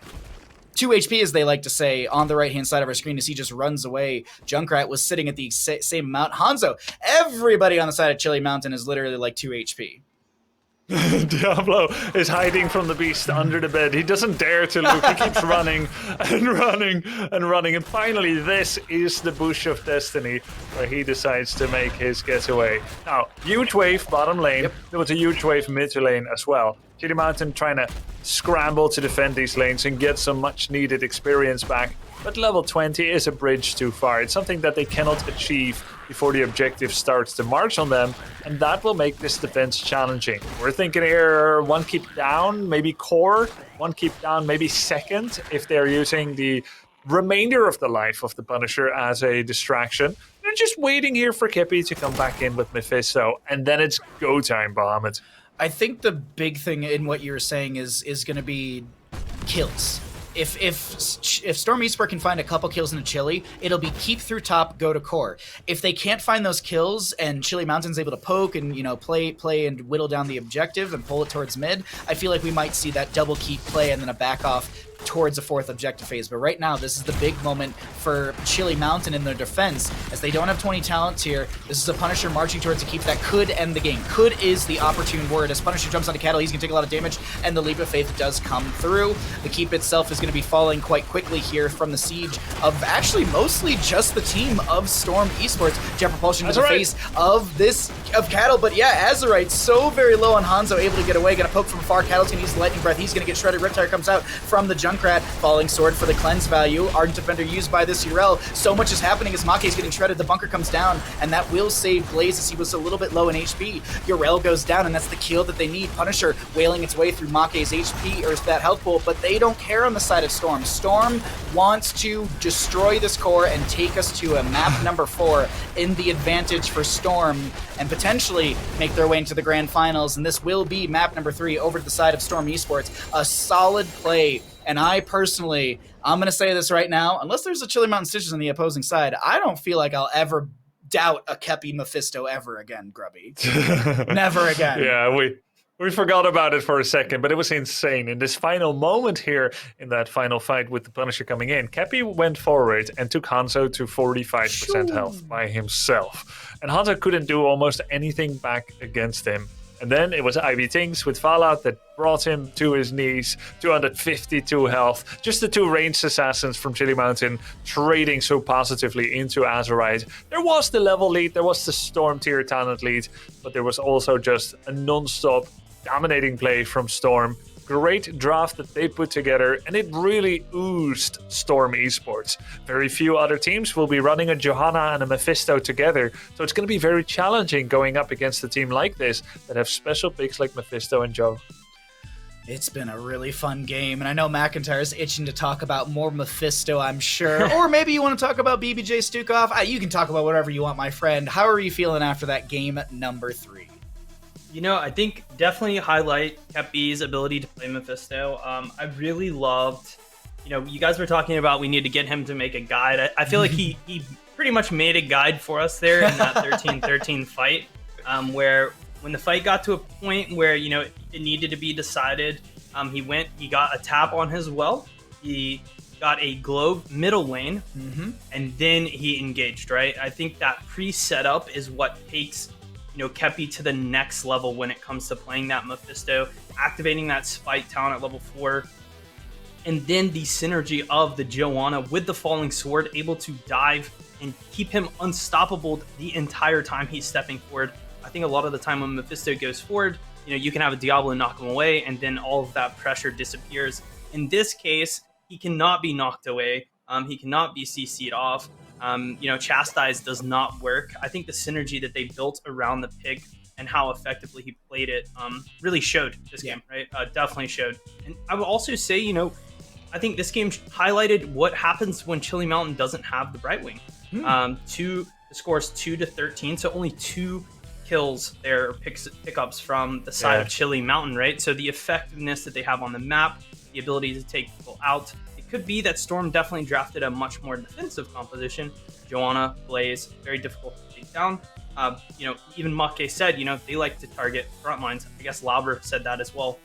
2 HP, as they like to say, on the right-hand side of our screen as he just runs away. Junkrat was sitting at the same amount. Hanzo, everybody on the side of Chili Mountain is literally like 2 HP. Diablo is hiding from the beast under the bed. He doesn't dare to look. He keeps running and running and running. And finally, this is the Bush of Destiny where he decides to make his getaway. Now, huge wave bottom lane. Yep. There was a huge wave mid lane as well. Chili Mountain trying to scramble to defend these lanes and get some much needed experience back. But level 20 is a bridge too far. It's something that they cannot achieve before the objective starts to march on them, and that will make this defense challenging. We're thinking here 1 keep down, maybe core, 1 keep down, maybe second, if they're using the remainder of the life of the Punisher as a distraction. They're just waiting here for Kepi to come back in with Mephisto, and then it's go time, Bahamut. I think the big thing in what you're saying is going to be kills. If Storm Esports can find a couple kills in a Chili, it'll be keep through top, go to core. If they can't find those kills and Chili Mountain's able to poke and play and whittle down the objective and pull it towards mid, I feel like we might see that double keep play and then a back off towards a 4th objective phase. But right now, this is the big moment for Chili Mountain in their defense, as they don't have 20 talents here. This is a Punisher marching towards a keep that could end the game. Could is the opportune word. As Punisher jumps onto Cattle, he's going to take a lot of damage, and the Leap of Faith does come through. The keep itself is going to be falling quite quickly here from the siege of actually mostly just the team of Storm Esports. Jet propulsion to the face of Cattle, but yeah, Azurite so very low on Hanzo, able to get away, gonna poke from afar. Cattle's gonna use the Lightning Breath, he's gonna get shredded. Riptire comes out from the Junkrat, Falling Sword for the cleanse value. Ardent Defender used by this Yrel. So much is happening as Make is getting shredded, the bunker comes down, and that will save Blaze as he was a little bit low in HP. Yrel goes down, and that's the kill that they need. Punisher wailing its way through Make's HP, or that health pool, but they don't care on the side of Storm. Storm wants to destroy this core and take us to a map number 4 in the advantage for Storm, and potentially make their way into the grand finals, and this will be map number 3 over to the side of Storm Esports. A solid play, and I personally, I'm going to say this right now, unless there's a Chili Mountain Stitches on the opposing side, I don't feel like I'll ever doubt a Kepi Mephisto ever again, Grubby. Never again. Yeah, we forgot about it for a second, but it was insane. In this final moment here, in that final fight with the Punisher coming in, Kepi went forward and took Hanzo to 45% health by himself. And Hanzo couldn't do almost anything back against him. And then it was Ivy Tinks with Fallout that brought him to his knees, 252 health. Just the 2 ranged assassins from Chili Mountain trading so positively into Azurite. There was the level lead, there was the Storm tier talent lead, but there was also just a non-stop dominating play from Storm. Great draft that they put together, and it really oozed Storm Esports. Very few other teams will be running a Johanna and a Mephisto together, so it's going to be very challenging going up against a team like this that have special picks like Mephisto and Joe. It's been a really fun game, and I know McIntyre's itching to talk about more Mephisto, I'm sure. Or maybe you want to talk about BBJ Stukov. You can talk about whatever you want, my friend. How are you feeling after that game number 3? You know, I think definitely highlight Kepi's ability to play Mephisto. I really loved, you know, you guys were talking about we need to get him to make a guide. I feel like he pretty much made a guide for us there in that 13-13 fight, where when the fight got to a point where, you know, it needed to be decided, he got a tap on his well, he got a glove middle lane, and then he engaged, right? I think that pre-setup is what takes, you know, Kepi to the next level when it comes to playing that Mephisto, activating that spike talent at level 4, and then the synergy of the Joanna with the falling sword, able to dive and keep him unstoppable the entire time he's stepping forward. I think a lot of the time when Mephisto goes forward, you know, you can have a Diablo knock him away, and then all of that pressure disappears. In this case, he cannot be knocked away. He cannot be CC'd off. You know, Chastise does not work. I think the synergy that they built around the pick and how effectively he played it really showed this game, right? Definitely showed. And I would also say, you know, I think this game highlighted what happens when Chili Mountain doesn't have the Brightwing. The score's 2-13, so only 2 kills there, pickups from the side of Chili Mountain, right? So the effectiveness that they have on the map, the ability to take people out. It could be that Storm definitely drafted a much more defensive composition. Joanna, Blaze, very difficult to take down. You know, even Make said, you know, they like to target front lines. I guess Lauber said that as well.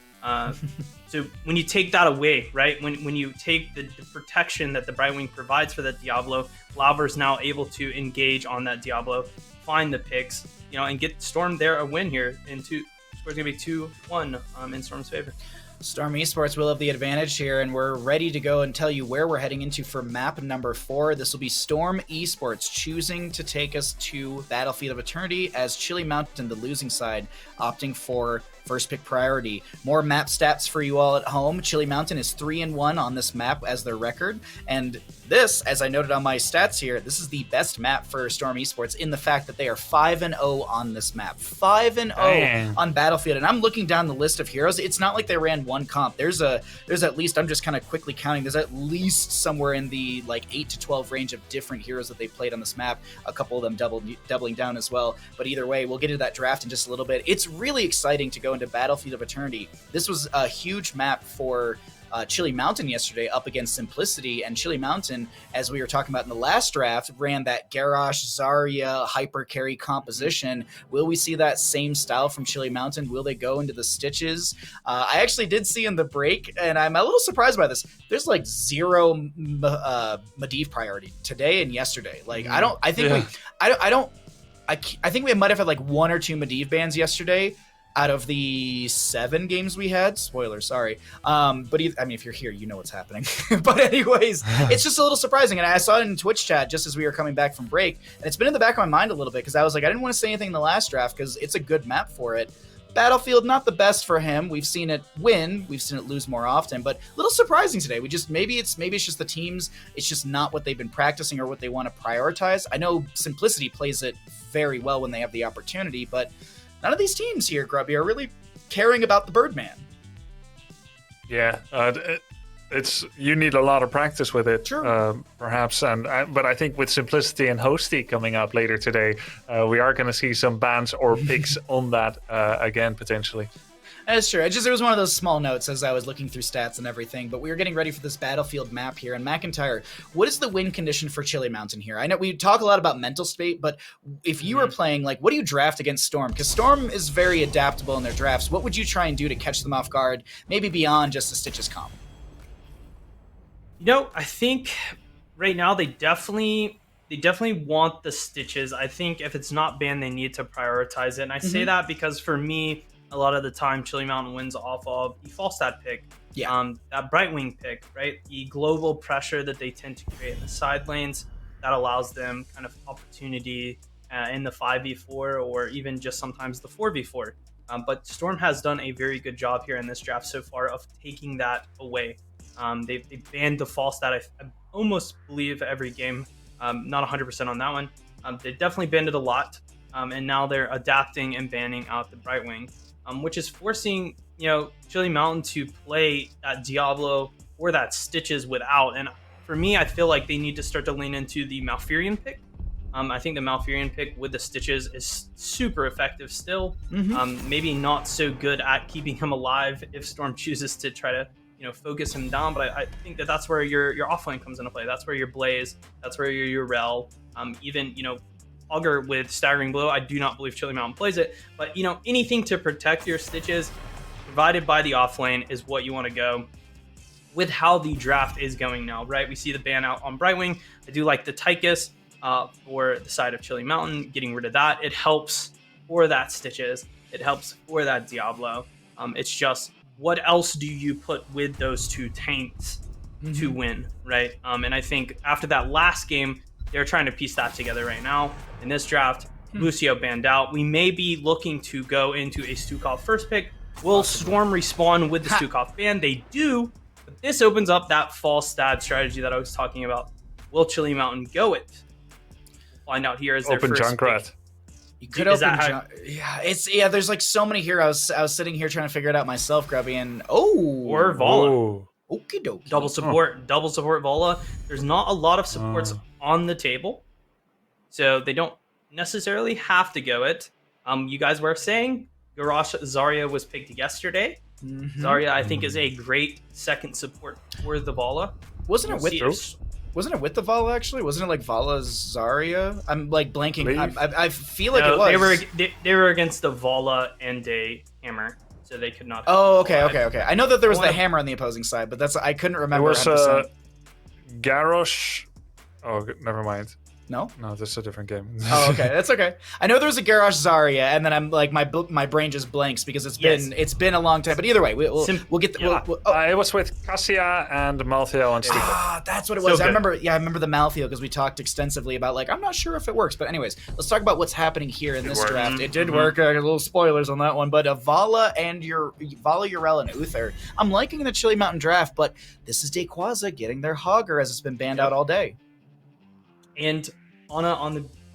So when you take that away, right? When you take the protection that the Brightwing provides for that Diablo, Lauber's now able to engage on that Diablo, find the picks, you know, and get Storm there a win here. And score's gonna be 2-1 in Storm's favor. Storm Esports will have the advantage here, and we're ready to go and tell you where we're heading into for map number 4. This will be Storm Esports choosing to take us to Battlefield of Eternity, as Chili Mountain, the losing side, opting for first pick priority. More map stats for you all at home. Chili Mountain is 3-1 on this map as their record, and this, as I noted on my stats here, this is the best map for Storm Esports in the fact that they are 5-0 on this map. 5-0 on Battlefield, and I'm looking down the list of heroes. It's not like they ran one comp. There's at least, I'm just kind of quickly counting, there's at least somewhere in the like 8 to 12 range of different heroes that they played on this map. A couple of them doubling down as well. But either way, we'll get into that draft in just a little bit. It's really exciting to go into Battlefield of Eternity. This was a huge map for Chili Mountain yesterday up against Simplicity, and Chili Mountain, as we were talking about in the last draft, ran that Garrosh, Zarya, hyper carry composition. Will we see that same style from Chili Mountain? Will they go into the stitches? I actually did see in the break, and I'm a little surprised by this. There's like 0 Medivh priority today and yesterday. Like I think we might have had like 1 or 2 Medivh bans yesterday out of the 7 games we had. Spoiler, sorry. But I mean, if you're here, you know what's happening. But anyways, it's just a little surprising. And I saw it in Twitch chat just as we were coming back from break. And it's been in the back of my mind a little bit because I was like, I didn't want to say anything in the last draft because it's a good map for it. Battlefield, not the best for him. We've seen it win. We've seen it lose more often, but a little surprising today. Maybe it's just the teams. It's just not what they've been practicing or what they want to prioritize. I know Simplicity plays it very well when they have the opportunity, but none of these teams here, Grubby, are really caring about the Birdman. Yeah, it's you need a lot of practice with it, perhaps. But I think with Simplicity and Hosty coming up later today, we are going to see some bans or picks on that again, potentially. That's true. There was one of those small notes as I was looking through stats and everything, but we were getting ready for this Battlefield map here. And McIntyre, what is the win condition for Chili Mountain here? I know we talk a lot about mental state, but if you were playing, like, what do you draft against Storm? Because Storm is very adaptable in their drafts. What would you try and do to catch them off guard, maybe beyond just the Stitches comp? You know, I think right now they definitely want the Stitches. I think if it's not banned, they need to prioritize it. And I say that because for me, a lot of the time, Chili Mountain wins off of the Falstad pick, that Brightwing pick, right? The global pressure that they tend to create in the side lanes, that allows them kind of opportunity in the 5v4 or even just sometimes the 4v4. But Storm has done a very good job here in this draft so far of taking that away. They banned the Falstad, I almost believe, every game. Not 100% on that one. They definitely banned it a lot. And now they're adapting and banning out the Brightwing. Which is forcing Chili Mountain to play that Diablo or that Stitches without. And for me, I feel like they need to start to lean into the Malfurion pick. I think the Malfurion pick with the Stitches is super effective still. Maybe not so good at keeping him alive if Storm chooses to try to focus him down, but I think that's where your offlane comes into play. That's where your Blaze, that's where your Rel, even Augur with Staggering Blow. I do not believe Chili Mountain plays it, but anything to protect your Stitches provided by the offlane is what you want to go with. How the draft is going now, right? We see the ban out on Brightwing. I do like the Tychus for the side of Chili Mountain, getting rid of that. It helps for that Stitches. It helps for that Diablo. It's just, what else do you put with those two tanks to win, right? And I think after that last game, they're trying to piece that together right now. In this draft, Lucio banned out. We may be looking to go into a Stukov first pick. Will Storm respawn with the Stukov ban? They do, but this opens up that false stab strategy that I was talking about. Will Chili Mountain go it? Find out here as their open first Junkrat. pick. You could open there's like so many heroes. I was sitting here trying to figure it out myself, Grubby, and or Vala. Okie dokie. Double support Vala. There's not a lot of supports on the table, so they don't necessarily have to go it. You guys were saying Garrosh Zarya was picked yesterday. Zarya, I think, is a great second support for the Vala. Wasn't it with the Vala, actually? Wasn't it like Vala Zarya? I'm like blanking. I feel like it was. They were against the Vala and a Hammer, so they could not. Oh, okay. I know that there was the Hammer on the opposing side, but I couldn't remember. There was Garrosh. Oh, never mind. No, that's a different game. Oh, okay, that's okay. I know there's a Garrosh Zarya, and then I'm like my brain just blanks because it's been a long time. But either way, we'll get the. It was with Cassia and Malthael and Steve. That's what it was. I remember the Malthael because we talked extensively about I'm not sure if it works, but anyways, let's talk about what's happening here in this draft. It did work. A little spoilers on that one, but Vala and Vala, Urel, and Uther. I'm liking the Chili Mountain draft, but this is Dayquaza getting their Hogger as it's been banned out all day. And on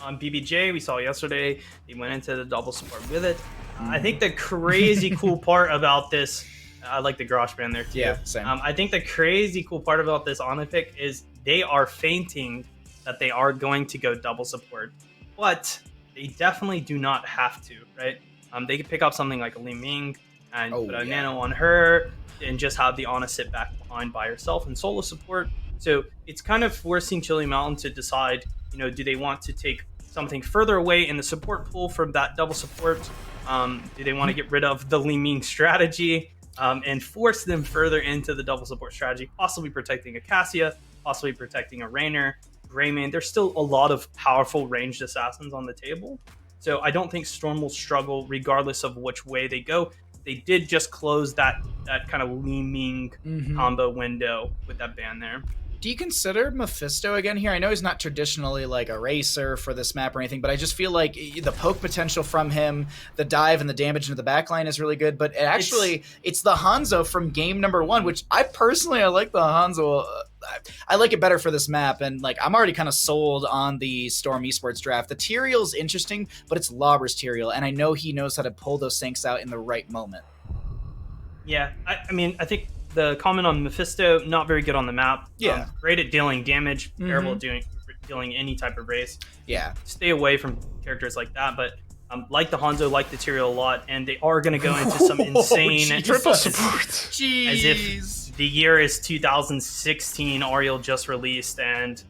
BBJ, we saw yesterday, they went into the double support with it. I think the crazy cool part about this, I like the Garrosh ban there too. Yeah, same. I think the crazy cool part about this Ana pick is they are feinting that they are going to go double support, but they definitely do not have to, right? They could pick up something like a Li Ming and put a nano on her and just have the Ana sit back behind by herself and solo support. So it's kind of forcing Chili Mountain to decide, do they want to take something further away in the support pool from that double support? Do they want to get rid of the Li Ming strategy and force them further into the double support strategy, possibly protecting a Cassia, possibly protecting a Raynor, Greymane? There's still a lot of powerful ranged assassins on the table. So I don't think Storm will struggle regardless of which way they go. They did just close that kind of Li Ming combo window with that ban there. Do you consider Mephisto again here? I know he's not traditionally like a racer for this map or anything, but I just feel like the poke potential from him, the dive and the damage into the backline is really good. But it's the Hanzo from game number 1, which I like the Hanzo. I like it better for this map, and I'm already kind of sold on the Storm Esports draft. The Tyrael's interesting, but it's Lauber's Tyrael, and I know he knows how to pull those sinks out in the right moment. Yeah, I mean, I think the comment on Mephisto, not very good on the map. Yeah. Great at dealing damage, terrible at dealing any type of race. Yeah. Stay away from characters like that, but like the Hanzo, like the Tyrael a lot, and they are going to go into some insane triple support. Jeez. As if the year is 2016, Ariel just released, and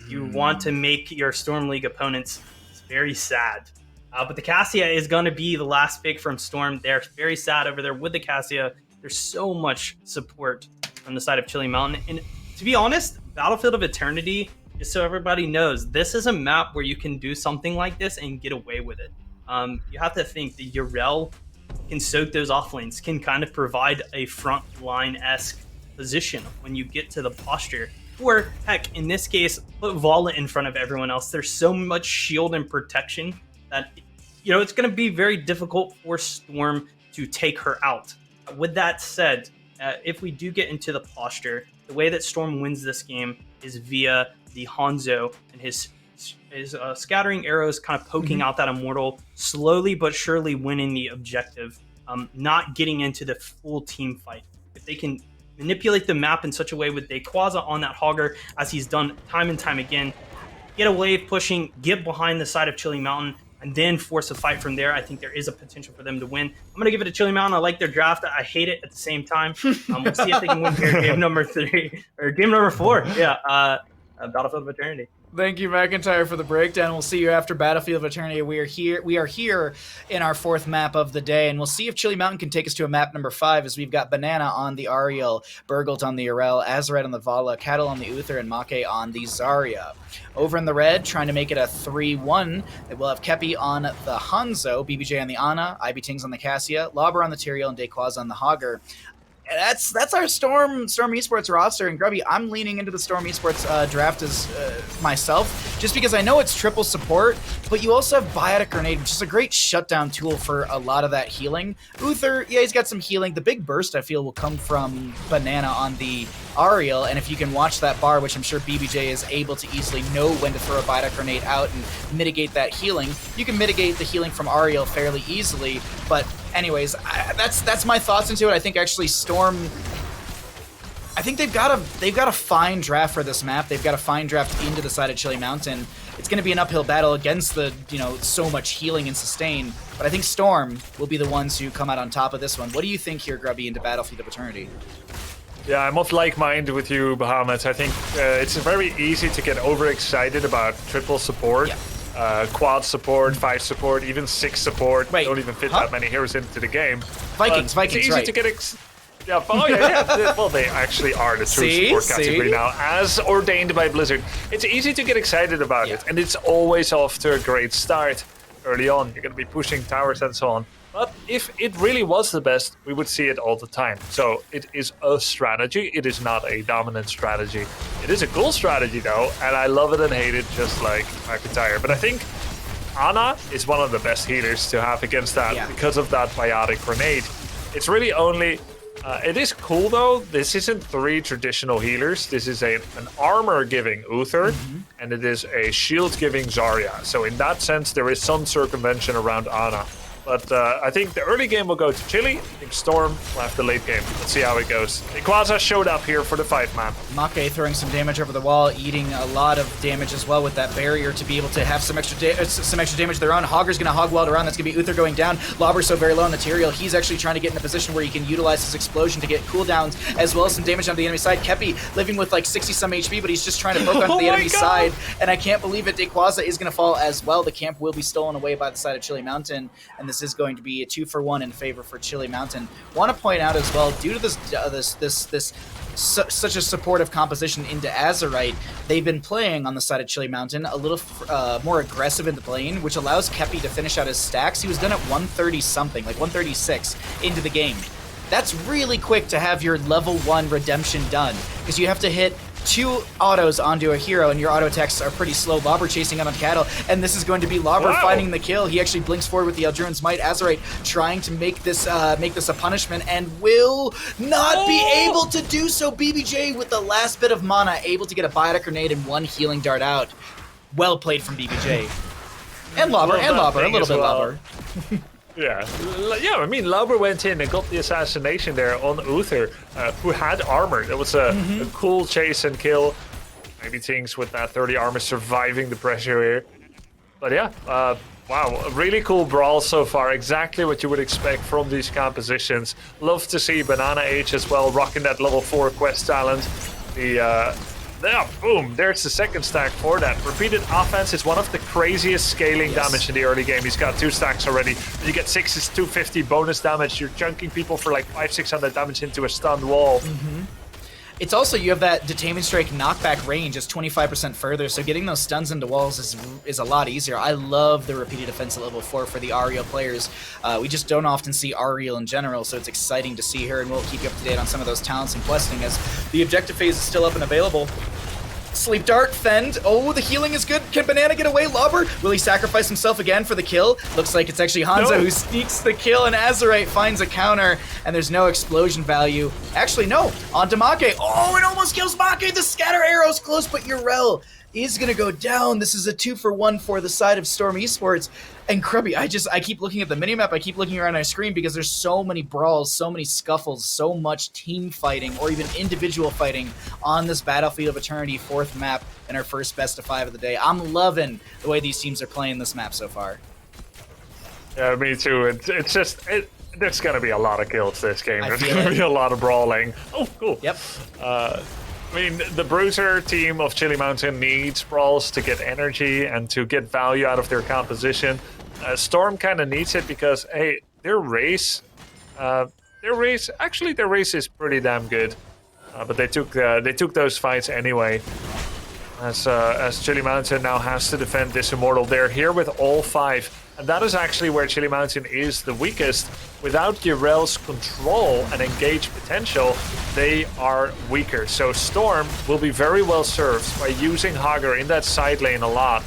you want to make your Storm League opponents very sad. But the Cassia is going to be the last pick from Storm. They're very sad over there with the Cassia. There's so much support from the side of Chili Mountain. And to be honest, Battlefield of Eternity, just so everybody knows, this is a map where you can do something like this and get away with it. You have to think the Urel can soak those offlanes, can kind of provide a front line-esque position when you get to the posture. Or, heck, in this case, put Vala in front of everyone else. There's so much shield and protection that, it's going to be very difficult for Storm to take her out. With that said, if we do get into the posture, the way that Storm wins this game is via the Hanzo and his scattering arrows kind of poking out that Immortal, slowly but surely winning the objective. not getting into the full team fight. If they can manipulate the map in such a way with Rayquaza on that Hogger, as he's done time and time again, get a wave pushing, get behind the side of Chili Mountain, and then force a fight from there, I think there is a potential for them to win. I'm going to give it to Chili Mountain. I like their draft. I hate it at the same time. We'll see if they can win here. Game number 3, or game number 4. Yeah, Battlefield of Eternity. Thank you, McIntyre, for the breakdown. We'll see you after Battlefield of Eternity. We are here in our 4th map of the day, and we'll see if Chili Mountain can take us to a map number 5, as we've got Banana on the Ariel, Burgult on the Urel, Azurite on the Vala, Cattle on the Uther, and Make on the Zarya. Over in the red, trying to make it a 3-1, we'll have Kepi on the Hanzo, BBJ on the Ana, IB Tings on the Cassia, Lauber on the Tyrael, and Rayquaza on the Hogger. That's our Storm Esports roster, and Grubby, I'm leaning into the Storm Esports draft as myself, just because I know it's triple support, but you also have Biotic Grenade, which is a great shutdown tool for a lot of that healing. Uther, yeah, he's got some healing. The big burst, I feel, will come from Banana on the Ariel, and if you can watch that bar, which I'm sure BBJ is able to easily know when to throw a Biotic Grenade out and mitigate that healing, you can mitigate the healing from Ariel fairly easily, but anyways, that's my thoughts into it. I think actually Storm, I think they've got a fine draft for this map. They've got a fine draft into the side of Chili Mountain. It's going to be an uphill battle against the, so much healing and sustain, but I think Storm will be the ones who come out on top of this one. What do you think here, Grubby, into Battlefield of Eternity? Yeah, I'm of like-minded with you, Bahamut. I think it's very easy to get overexcited about triple support. Yeah. Quad support, 5 support, even 6 support. Wait, don't even fit that many heroes into the game. Vikings, it's easy right. to get yeah. Well, they actually are the true support category now, as ordained by Blizzard. It's easy to get excited about it, and it's always off to a great start early on. You're going to be pushing towers and so on. But if it really was the best, we would see it all the time. So it is a strategy. It is not a dominant strategy. It is a cool strategy, though, and I love it and hate it, just like McIntyre. But I think Ana is one of the best healers to have against that because of that Biotic Grenade. It's really only... it is cool, though. This isn't 3 traditional healers. This is an armor-giving Uther, and it is a shield-giving Zarya. So in that sense, there is some circumvention around Ana. But I think the early game will go to Chili. I think Storm will have the late game. Let's see how it goes. Rayquaza showed up here for the 5-man. Make throwing some damage over the wall, eating a lot of damage as well with that barrier to be able to have some extra damage of their own. Hogger's going to hog wild around. That's going to be Uther going down. Lauber's so very low on the Tyrael. He's actually trying to get in a position where he can utilize his explosion to get cooldowns as well as some damage on the enemy side. Kepi living with like 60-some HP, but he's just trying to poke onto the enemy side. And I can't believe it. Rayquaza is going to fall as well. The camp will be stolen away by the side of Chili Mountain, and this is going to be a 2-for-1 in favor for Chili Mountain. Want to point out as well, due to this such a supportive composition into Azurite, they've been playing on the side of Chili Mountain a little more aggressive in the lane, which allows Kepi to finish out his stacks. He was done at 130 something, like 136 into the game. That's really quick to have your level 1 redemption done, because you have to hit 2 autos onto a hero, and your auto attacks are pretty slow. Lauber chasing out on Cattle, and this is going to be Lauber finding the kill. He actually blinks forward with the Eldruin's Might. Azurite trying to make this a punishment, and will not be able to do so. BBJ with the last bit of mana, able to get a Biotic Grenade and 1 healing dart out. Well played from BBJ. And Lauber, a little bit Lauber. Yeah, I mean, Lauber went in and got the assassination there on Uther, who had armor. That was a cool chase and kill. Maybe things with that 30 armor surviving the pressure here. But yeah, wow, a really cool brawl so far. Exactly what you would expect from these compositions. Love to see Banana H as well, rocking that level 4 quest talent. Boom, there's the second stack for that. Repeated offense is one of the craziest scaling damage in the early game. He's got 2 stacks already. When you get 6, it's 250 bonus damage. You're chunking people for like 500-600 damage into a stunned wall. It's also, you have that Detainment Strike knockback range is 25% further, so getting those stuns into walls is a lot easier. I love the repeated defense at level 4 for the Ariel players. We just don't often see Ariel in general, so it's exciting to see her, and we'll keep you up to date on some of those talents and questing as the objective phase is still up and available. Sleep Dart, Fend. Oh, the healing is good. Can Banana get away? Lauber, will he sacrifice himself again for the kill? Looks like it's actually Hanzo who sneaks the kill, and Azurite finds a counter, and there's no explosion value. Actually, no. Onto Make. Oh, it almost kills Make. The scatter arrow's close, but Urel is going to go down. This is a 2-for-1 for the side of Storm Esports. And Grubby, I keep looking at the minimap, I keep looking around my screen because there's so many brawls, so many scuffles, so much team fighting or even individual fighting on this Battlefield of Eternity 4th map in our first best of 5 of the day. I'm loving the way these teams are playing this map so far. Yeah, me too. It's just there's gonna be a lot of kills this game. There's gonna be a lot of brawling. Oh, cool. Yep. I mean, the Bruiser team of Chili Mountain needs brawls to get energy and to get value out of their composition. Storm kind of needs it because, hey, their race is pretty damn good. But they took those fights anyway. As Chili Mountain now has to defend this Immortal. They're here with all 5. And that is actually where Chili Mountain is the weakest. Without Girel's control and engage potential, they are weaker. So Storm will be very well served by using Hager in that side lane a lot,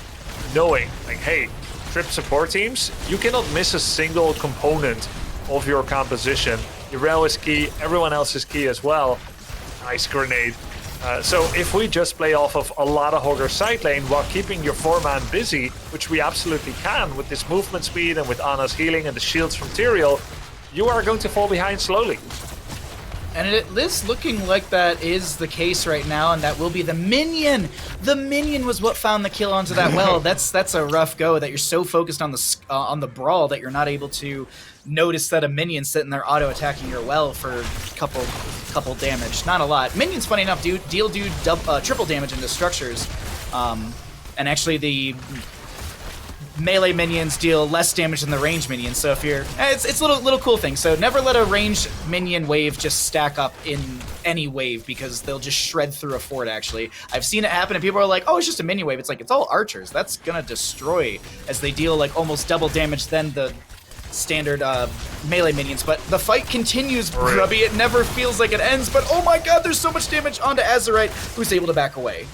knowing, like, hey, trip support teams, you cannot miss a single component of your composition. Girel is key, everyone else is key as well. Nice grenade. So if we just play off of a lot of Hager side lane while keeping your 4-man busy, which we absolutely can with this movement speed and with Anna's healing and the shields from Tyrael, you are going to fall behind slowly. And it is looking like that is the case right now, and that will be the minion. The minion was what found the kill onto that well. That's a rough go that you're so focused on the brawl that you're not able to notice that a minion's sitting there auto-attacking your well for a couple damage. Not a lot. Minions, funny enough, do triple damage into structures. And actually the melee minions deal less damage than the range minions. So if you're, it's a little cool thing. So never let a ranged minion wave just stack up in any wave because they'll just shred through a fort. Actually, I've seen it happen, and people are like, "Oh, it's just a minion wave." It's like it's all archers. That's gonna destroy as they deal like almost double damage than the standard melee minions. But the fight continues, Grubby. It never feels like it ends. But oh my God, there's so much damage onto Azerite, who's able to back away.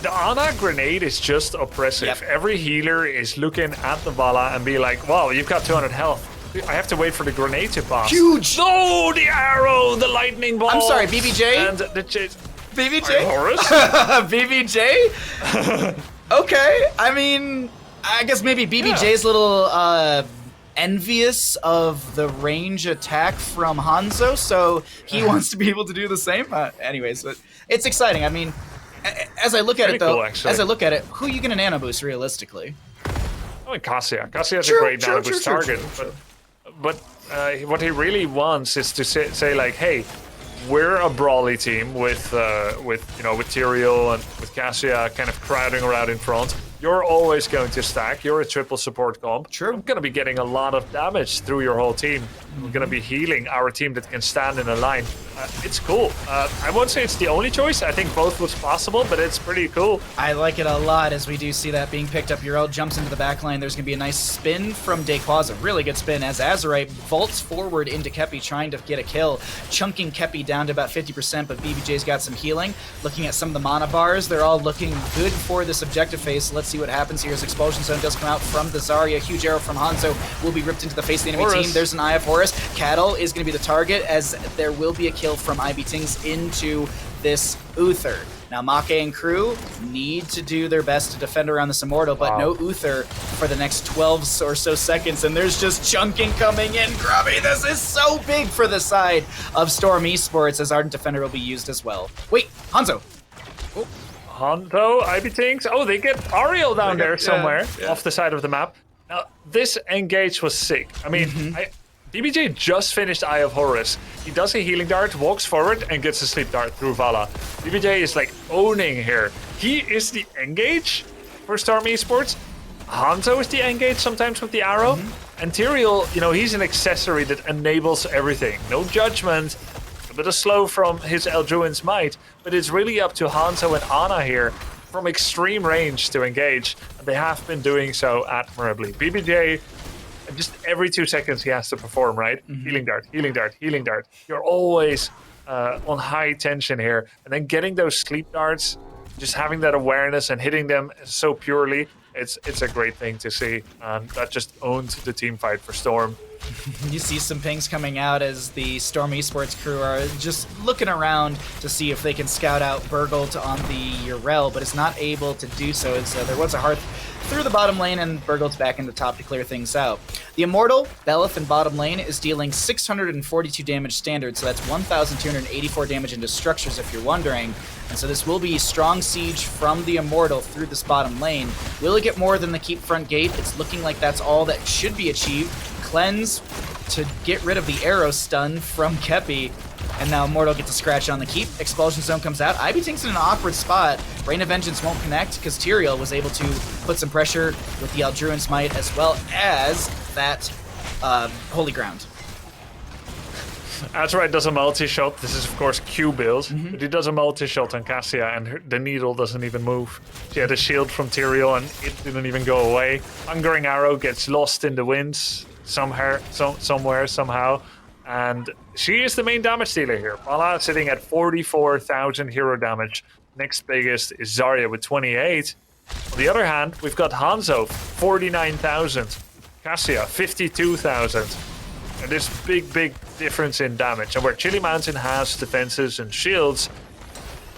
The Ana grenade is just oppressive. Yep. Every healer is looking at the Vala and be like, wow, you've got 200 health. I have to wait for the grenade to pass. Huge! No, the arrow, the lightning ball. I'm sorry, BBJ? And the chase. BBJ? Horus? BBJ? Okay, I mean, I guess maybe BBJ's a little envious of the range attack from Hanzo, so he wants to be able to do the same. Anyways, but it's exciting. I mean, as I look at it, though, who are you going to nano boost realistically? I mean, Cassia. Cassia's a great nano boost target, but what he really wants is to say like, hey, we're a brawly team with Tyrael and with Cassia kind of crowding around in front. You're always going to stack. You're a triple support comp. True. I'm going to be getting a lot of damage through your whole team. We're going to be healing our team that can stand in a line. It's cool. I won't say it's the only choice. I think both was possible, but it's pretty cool. I like it a lot as we do see that being picked up. Urel jumps into the back line. There's going to be a nice spin from Dequaz, a really good spin, as Azerite vaults forward into Kepi trying to get a kill, chunking Kepi down to about 50%, but BBJ's got some healing. Looking at some of the mana bars, they're all looking good for this objective phase. Let's see what happens here as Expulsion Zone does come out from the Zarya. Huge arrow from Hanzo will be ripped into the face of the enemy team. There's an Eye of Horus. Cattle is going to be the target as there will be a kill from Ivy Tings into this Uther. Now Make and crew need to do their best to defend around this Immortal, but no Uther for the next 12 or so seconds, and there's just chunking coming in. Grubby, this is so big for the side of Storm Esports as Ardent Defender will be used as well. Wait, Hanzo. Oh. Hanzo, Ivy Tings. Oh, they get Ariel down there somewhere off the side of the map. Now, this engage was sick. I mean, BBJ just finished Eye of Horus. He does a healing dart, walks forward, and gets a sleep dart through Vala. BBJ is like owning here. He is the engage for Storm Esports. Hanzo is the engage sometimes with the arrow. And Tyrael, he's an accessory that enables everything. No judgment, a bit of slow from his Eldruin's might, but it's really up to Hanzo and Ana here from extreme range to engage. And they have been doing so admirably. BBJ, just every 2 seconds he has to perform, right? Healing dart, healing dart, healing dart. You're always on high tension here. And then getting those sleep darts, just having that awareness and hitting them so purely, it's a great thing to see. And that just owns the team fight for Storm. You see some pings coming out as the Storm Esports crew are just looking around to see if they can scout out Burgolt on the Urel, but is not able to do so. As there was a Hearth through the bottom lane, and Burgolt's back into top to clear things out. The Immortal, Belith in bottom lane, is dealing 642 damage standard, so that's 1,284 damage into structures, if you're wondering. And so this will be strong siege from the Immortal through this bottom lane. Will it get more than the keep front gate? It's looking like that's all that should be achieved. Cleanse to get rid of the arrow stun from Kepi. And now Immortal gets a scratch on the keep. Expulsion Zone comes out. IBTink's in an awkward spot. Rain of Vengeance won't connect because Tyrael was able to put some pressure with the Eldruin's Might as well as that Holy Ground. Azrai does a multi-shot. This is, of course, Q build. But he does a multi-shot on Cassia, and the needle doesn't even move. She had a shield from Tyrael, and it didn't even go away. Hungering Arrow gets lost in the winds somewhere, somehow. And she is the main damage dealer here. Baha sitting at 44,000 hero damage. Next biggest is Zarya with 28. On the other hand, we've got Hanzo, 49,000. Cassia, 52,000. And this big difference in damage. And where Chili Mountain has defenses and shields,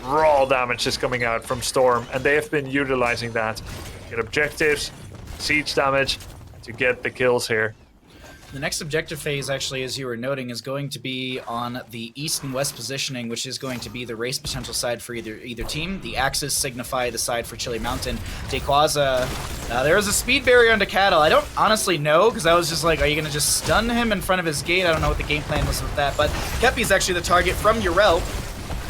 raw damage is coming out from Storm. And they have been utilizing that to get objectives, siege damage, to get the kills here. The next objective phase, actually, as you were noting, is going to be on the east and west positioning, which is going to be the race potential side for either team. The axes signify the side for Chili Mountain. Dequaza, there is a speed barrier onto Cattle. I don't honestly know, because I was just like, are you going to just stun him in front of his gate? I don't know what the game plan was with that, but Kepi's actually the target from Urel.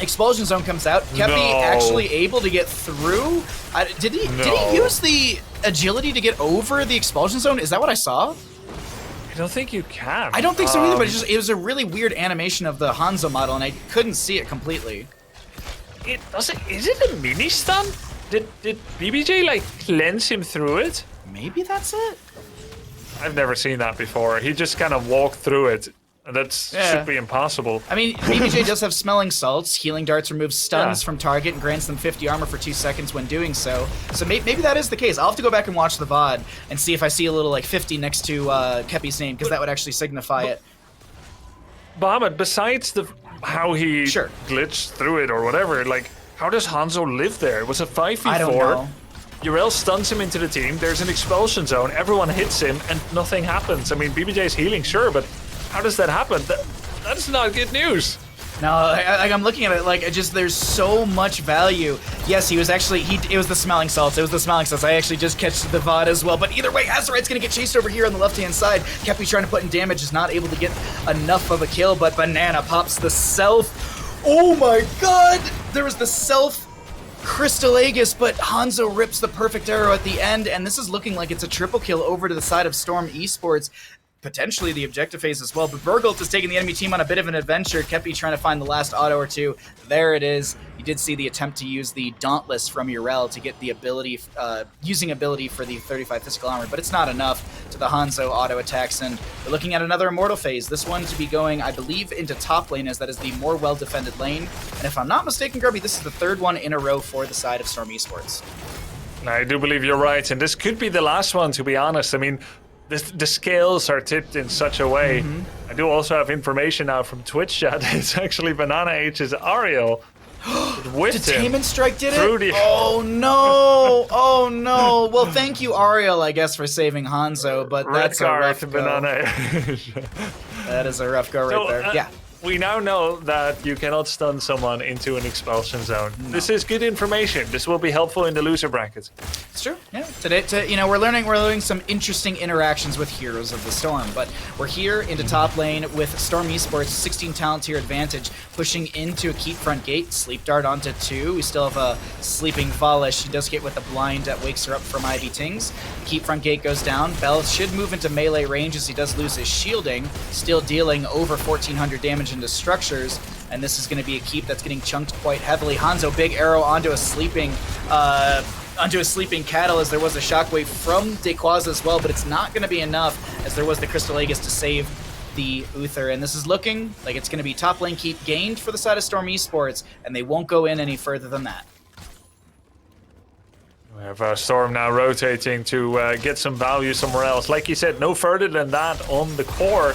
Expulsion Zone comes out. Kepi actually able to get through. Did he use the agility to get over the Expulsion Zone? Is that what I saw? I don't think you can. I don't think so either, but it was a really weird animation of the Hanzo model, and I couldn't see it completely. Is it a mini stun? Did BBJ like cleanse him through it? Maybe that's it. I've never seen that before. He just kind of walked through it. That should be impossible. I mean, BBJ does have Smelling Salts. Healing Darts removes stuns from target and grants them 50 armor for 2 seconds when doing so. So maybe that is the case. I'll have to go back and watch the VOD and see if I see a little like 50 next to Kepi's name, because that would actually signify it. Bahamut, besides how he glitched through it or whatever, like, how does Hanzo live there? It was a 5v4. I don't know. Urel stuns him into the team. There's an expulsion zone. Everyone hits him and nothing happens. I mean, BBJ's healing, sure, but how does that happen? That's not good news. No, I'm looking at it like there's so much value. Yes, he was actually it was the Smelling Salts. It was the Smelling Salts. I actually just catch the VOD as well. But either way, Azurite's gonna get chased over here on the left-hand side. Kepi trying to put in damage, is not able to get enough of a kill, but Banana pops the self. Oh my god! There was the self Crystal Aegis, but Hanzo rips the perfect arrow at the end, and this is looking like it's a triple kill over to the side of Storm Esports. Potentially the objective phase as well, but Burgolt is taking the enemy team on a bit of an adventure. Kepi trying to find the last auto or two. There it is. You did see the attempt to use the Dauntless from Urel to get the ability, using ability for the 35 physical armor, but it's not enough to the Hanzo auto attacks, and we're looking at another Immortal phase. This one to be going, I believe, into top lane, as that is the more well-defended lane. And if I'm not mistaken, Grubby, this is the third one in a row for the side of Storm Esports. I do believe you're right, and this could be the last one, to be honest. I mean, the scales are tipped in such a way. I do also have information now from Twitch chat. It's actually Banana H's Ariel. Detainment Strike did it? Oh no! Oh no! Well, thank you, Ariel, I guess, for saving Hanzo, but that's a rough go. Banana. That is a rough go right there. Yeah. We now know that you cannot stun someone into an expulsion zone. No. This is good information. This will be helpful in the loser bracket. It's true. Yeah. Today, we're learning some interesting interactions with Heroes of the Storm. But we're here into top lane with Storm Esports 16 talent tier advantage, pushing into a keep front gate. Sleep Dart onto 2. We still have a sleeping Vala. She does get with the blind that wakes her up from Ivy Tings. Keep front gate goes down. Bell should move into melee range as he does lose his shielding, still dealing over 1,400 damage into structures, and this is going to be a keep that's getting chunked quite heavily. Hanzo, big arrow onto a sleeping Cattle, as there was a shockwave from Dequaz as well, but it's not going to be enough, as there was the Crystal Aegis to save the Uther, and this is looking like it's going to be top lane keep gained for the side of Storm Esports, and they won't go in any further than that. We have Storm now rotating to get some value somewhere else. Like you said, no further than that on the core.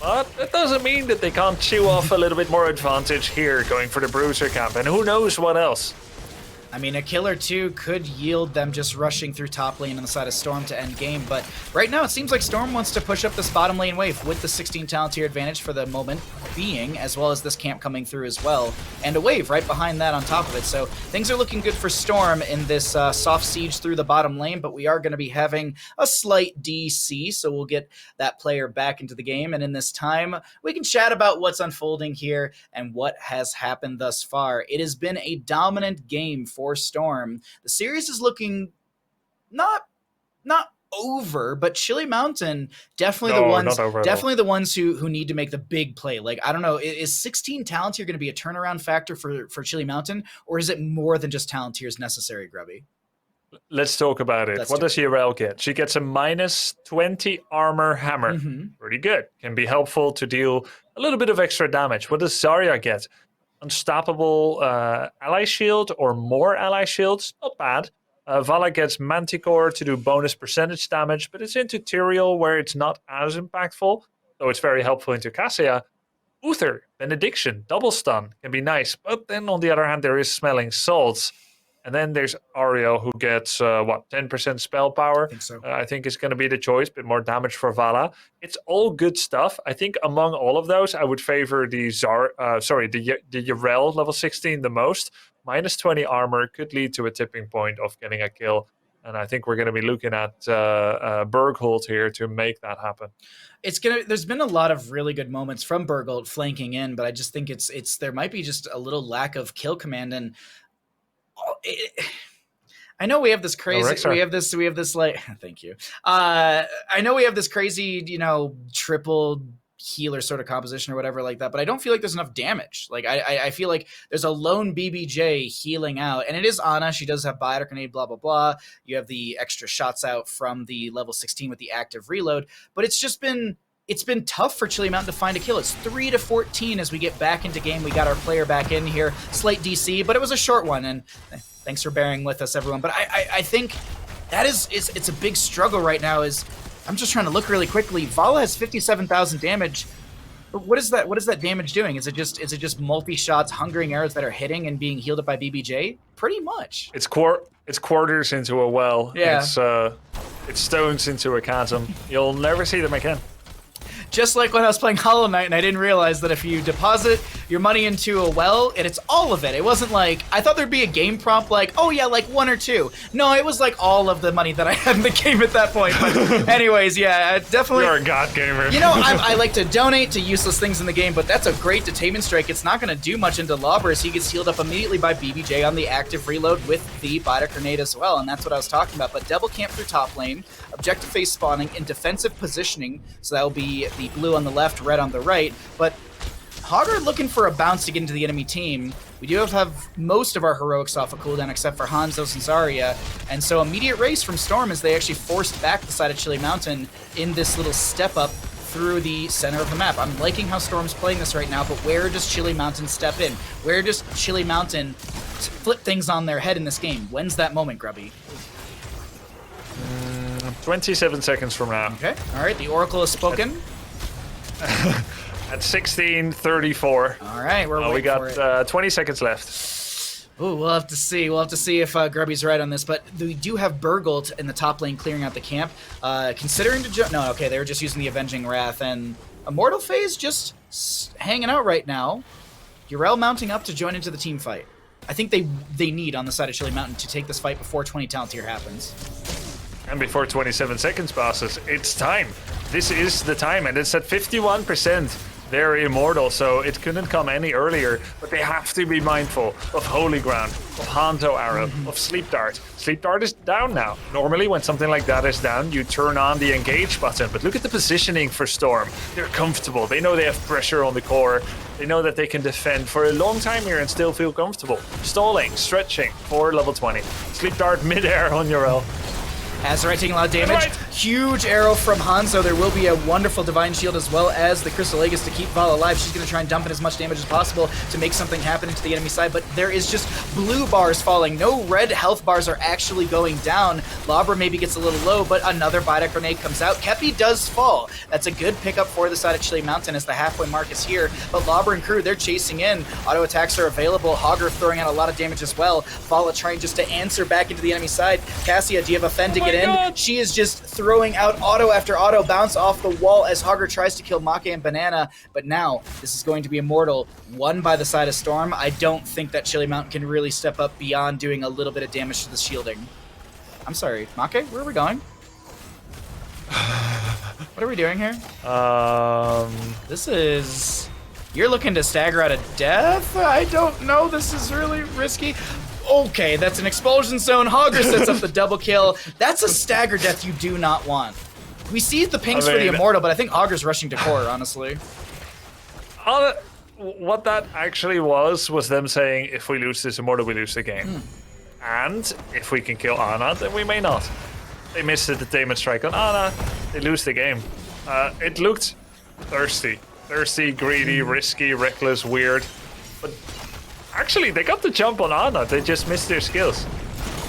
But that doesn't mean that they can't chew off a little bit more advantage here, going for the Bruiser camp. And who knows what else? I mean, a kill or two could yield them just rushing through top lane on the side of Storm to end game, but right now it seems like Storm wants to push up this bottom lane wave with the 16 talent tier advantage for the moment being, as well as this camp coming through as well, and a wave right behind that on top of it. So things are looking good for Storm in this soft siege through the bottom lane, but we are going to be having a slight DC, so we'll get that player back into the game, and in this time, we can chat about what's unfolding here and what has happened thus far. It has been a dominant game for Storm. The series is looking not over, but Chili Mountain definitely the ones who need to make the big play. Like, I don't know, is 16 talent tier going to be a turnaround factor for Chili Mountain, or is it more than just talent tiers necessary, Grubby? Let's talk about it. What does Urel get? She gets a -20 armor hammer. Pretty good. Can be helpful to deal a little bit of extra damage. What does Zarya get? Unstoppable ally shield or more ally shields, not bad. Vala gets Manticore to do bonus percentage damage, but it's into Tyrael where it's not as impactful, though it's very helpful into Cassia. Uther, Benediction, double stun can be nice, but then on the other hand there is Smelling Salts. And then there's Ariel who gets, 10% spell power. I think so. I think is going to be the choice, bit more damage for Vala. It's all good stuff. I think among all of those, I would favor the Urel level 16 the most. -20 armor could lead to a tipping point of getting a kill. And I think we're going to be looking at Bergholt here to make that happen. There's been a lot of really good moments from Bergholt flanking in, but I just think there might be just a little lack of kill command, and I know we have this crazy, we have this like, thank you. I know we have this crazy, triple healer sort of composition or whatever like that, but I don't feel like there's enough damage. Like I feel like there's a lone BBJ healing out, and it is Ana. She does have Biotic Grenade, blah, blah, blah. You have the extra shots out from the level 16 with the active reload, but it's been tough for Chili Mountain to find a kill. It's 3-14 as we get back into game. We got our player back in here. Slight DC, but it was a short one, and thanks for bearing with us, everyone. But I think that it's a big struggle right now. I'm just trying to look really quickly. Vala has 57,000 damage. What is that damage doing? Is it just multi-shots, hungering arrows that are hitting and being healed up by BBJ? Pretty much. It's quarters into a well. Yeah. It's stones into a chasm. You'll never see them again. Just like when I was playing Hollow Knight and I didn't realize that if you deposit your money into a well, and it's all of it. It wasn't like, I thought there'd be a game prompt like, oh yeah, like 1 or 2. No, it was like all of the money that I had in the game at that point. But anyways, yeah, definitely. You're a god gamer. I like to donate to useless things in the game, but that's a great detainment strike. It's not going to do much into Lobbers. He gets healed up immediately by BBJ on the active reload with the Biotic Grenade as well, and that's what I was talking about. But double camp through top lane, objective phase spawning, in defensive positioning, so that will be the blue on the left, red on the right, but Hogger looking for a bounce to get into the enemy team. We do have most of our heroics off a cooldown except for Hanzo's and Zarya, and so immediate race from Storm as they actually forced back the side of Chili Mountain in this little step up through the center of the map. I'm liking how Storm's playing this right now, but where does Chili Mountain step in? Where does Chili Mountain flip things on their head in this game? When's that moment, Grubby? 27 seconds from now. Okay, all right, the Oracle has spoken. At 16:34. All right, we're waiting we got for it. 20 seconons left. Ooh, we'll have to see. We'll have to see if Grubby's right on this. But we do have Bergholt in the top lane clearing out the camp. Considering to jump. No, okay, they were just using the Avenging Wrath, and Immortal Phase just hanging out right now. Urel mounting up to join into the team fight. I think they need on the side of Chili Mountain to take this fight before 20 talent tier happens. And before 27 seconds passes, it's time. This is the time, and it's at 51%. They're immortal, so it couldn't come any earlier. But they have to be mindful of Holy Ground, of Hanzo Arrow, of Sleep Dart. Sleep Dart is down now. Normally, when something like that is down, you turn on the engage button. But look at the positioning for Storm. They're comfortable. They know they have pressure on the core. They know that they can defend for a long time here and still feel comfortable. Stalling, stretching for level 20. Sleep Dart mid-air on Urel. Azurite taking a lot of damage. Huge arrow from Hanzo. There will be a wonderful Divine Shield as well as the Crystal Aegis to keep Vala alive. She's going to try and dump in as much damage as possible to make something happen into the enemy side, but there is just blue bars falling. No red health bars are actually going down. Labra maybe gets a little low, but another Bidec Grenade comes out. Kepi does fall. That's a good pickup for the side of Chili Mountain as the halfway mark is here, but Labra and crew, they're chasing in. Auto attacks are available. Hogger throwing out a lot of damage as well. Vala trying just to answer back into the enemy side. Cassia, do you have a Fen to get in? She is just throwing out auto after auto, bounce off the wall as Hogger tries to kill Make and Banana, but now this is going to be Immortal, won by the side of Storm. I don't think that Chili Mountain can really step up beyond doing a little bit of damage to the shielding. I'm sorry, Make, where are we going? What are we doing here? This is... You're looking to stagger out of death? I don't know, this is really risky. Okay, that's an expulsion zone. Hogger sets up the double kill. That's a stagger death you do not want. We see the pings for the Immortal, but I think Hogger's rushing to core, honestly. What that actually was them saying, if we lose this Immortal, we lose the game. And if we can kill Ana, then we may not. They missed the Demon Strike on Ana, they lose the game. It looked thirsty. Thirsty, greedy, risky, reckless, weird. But actually, they got the jump on Ana, they just missed their skills.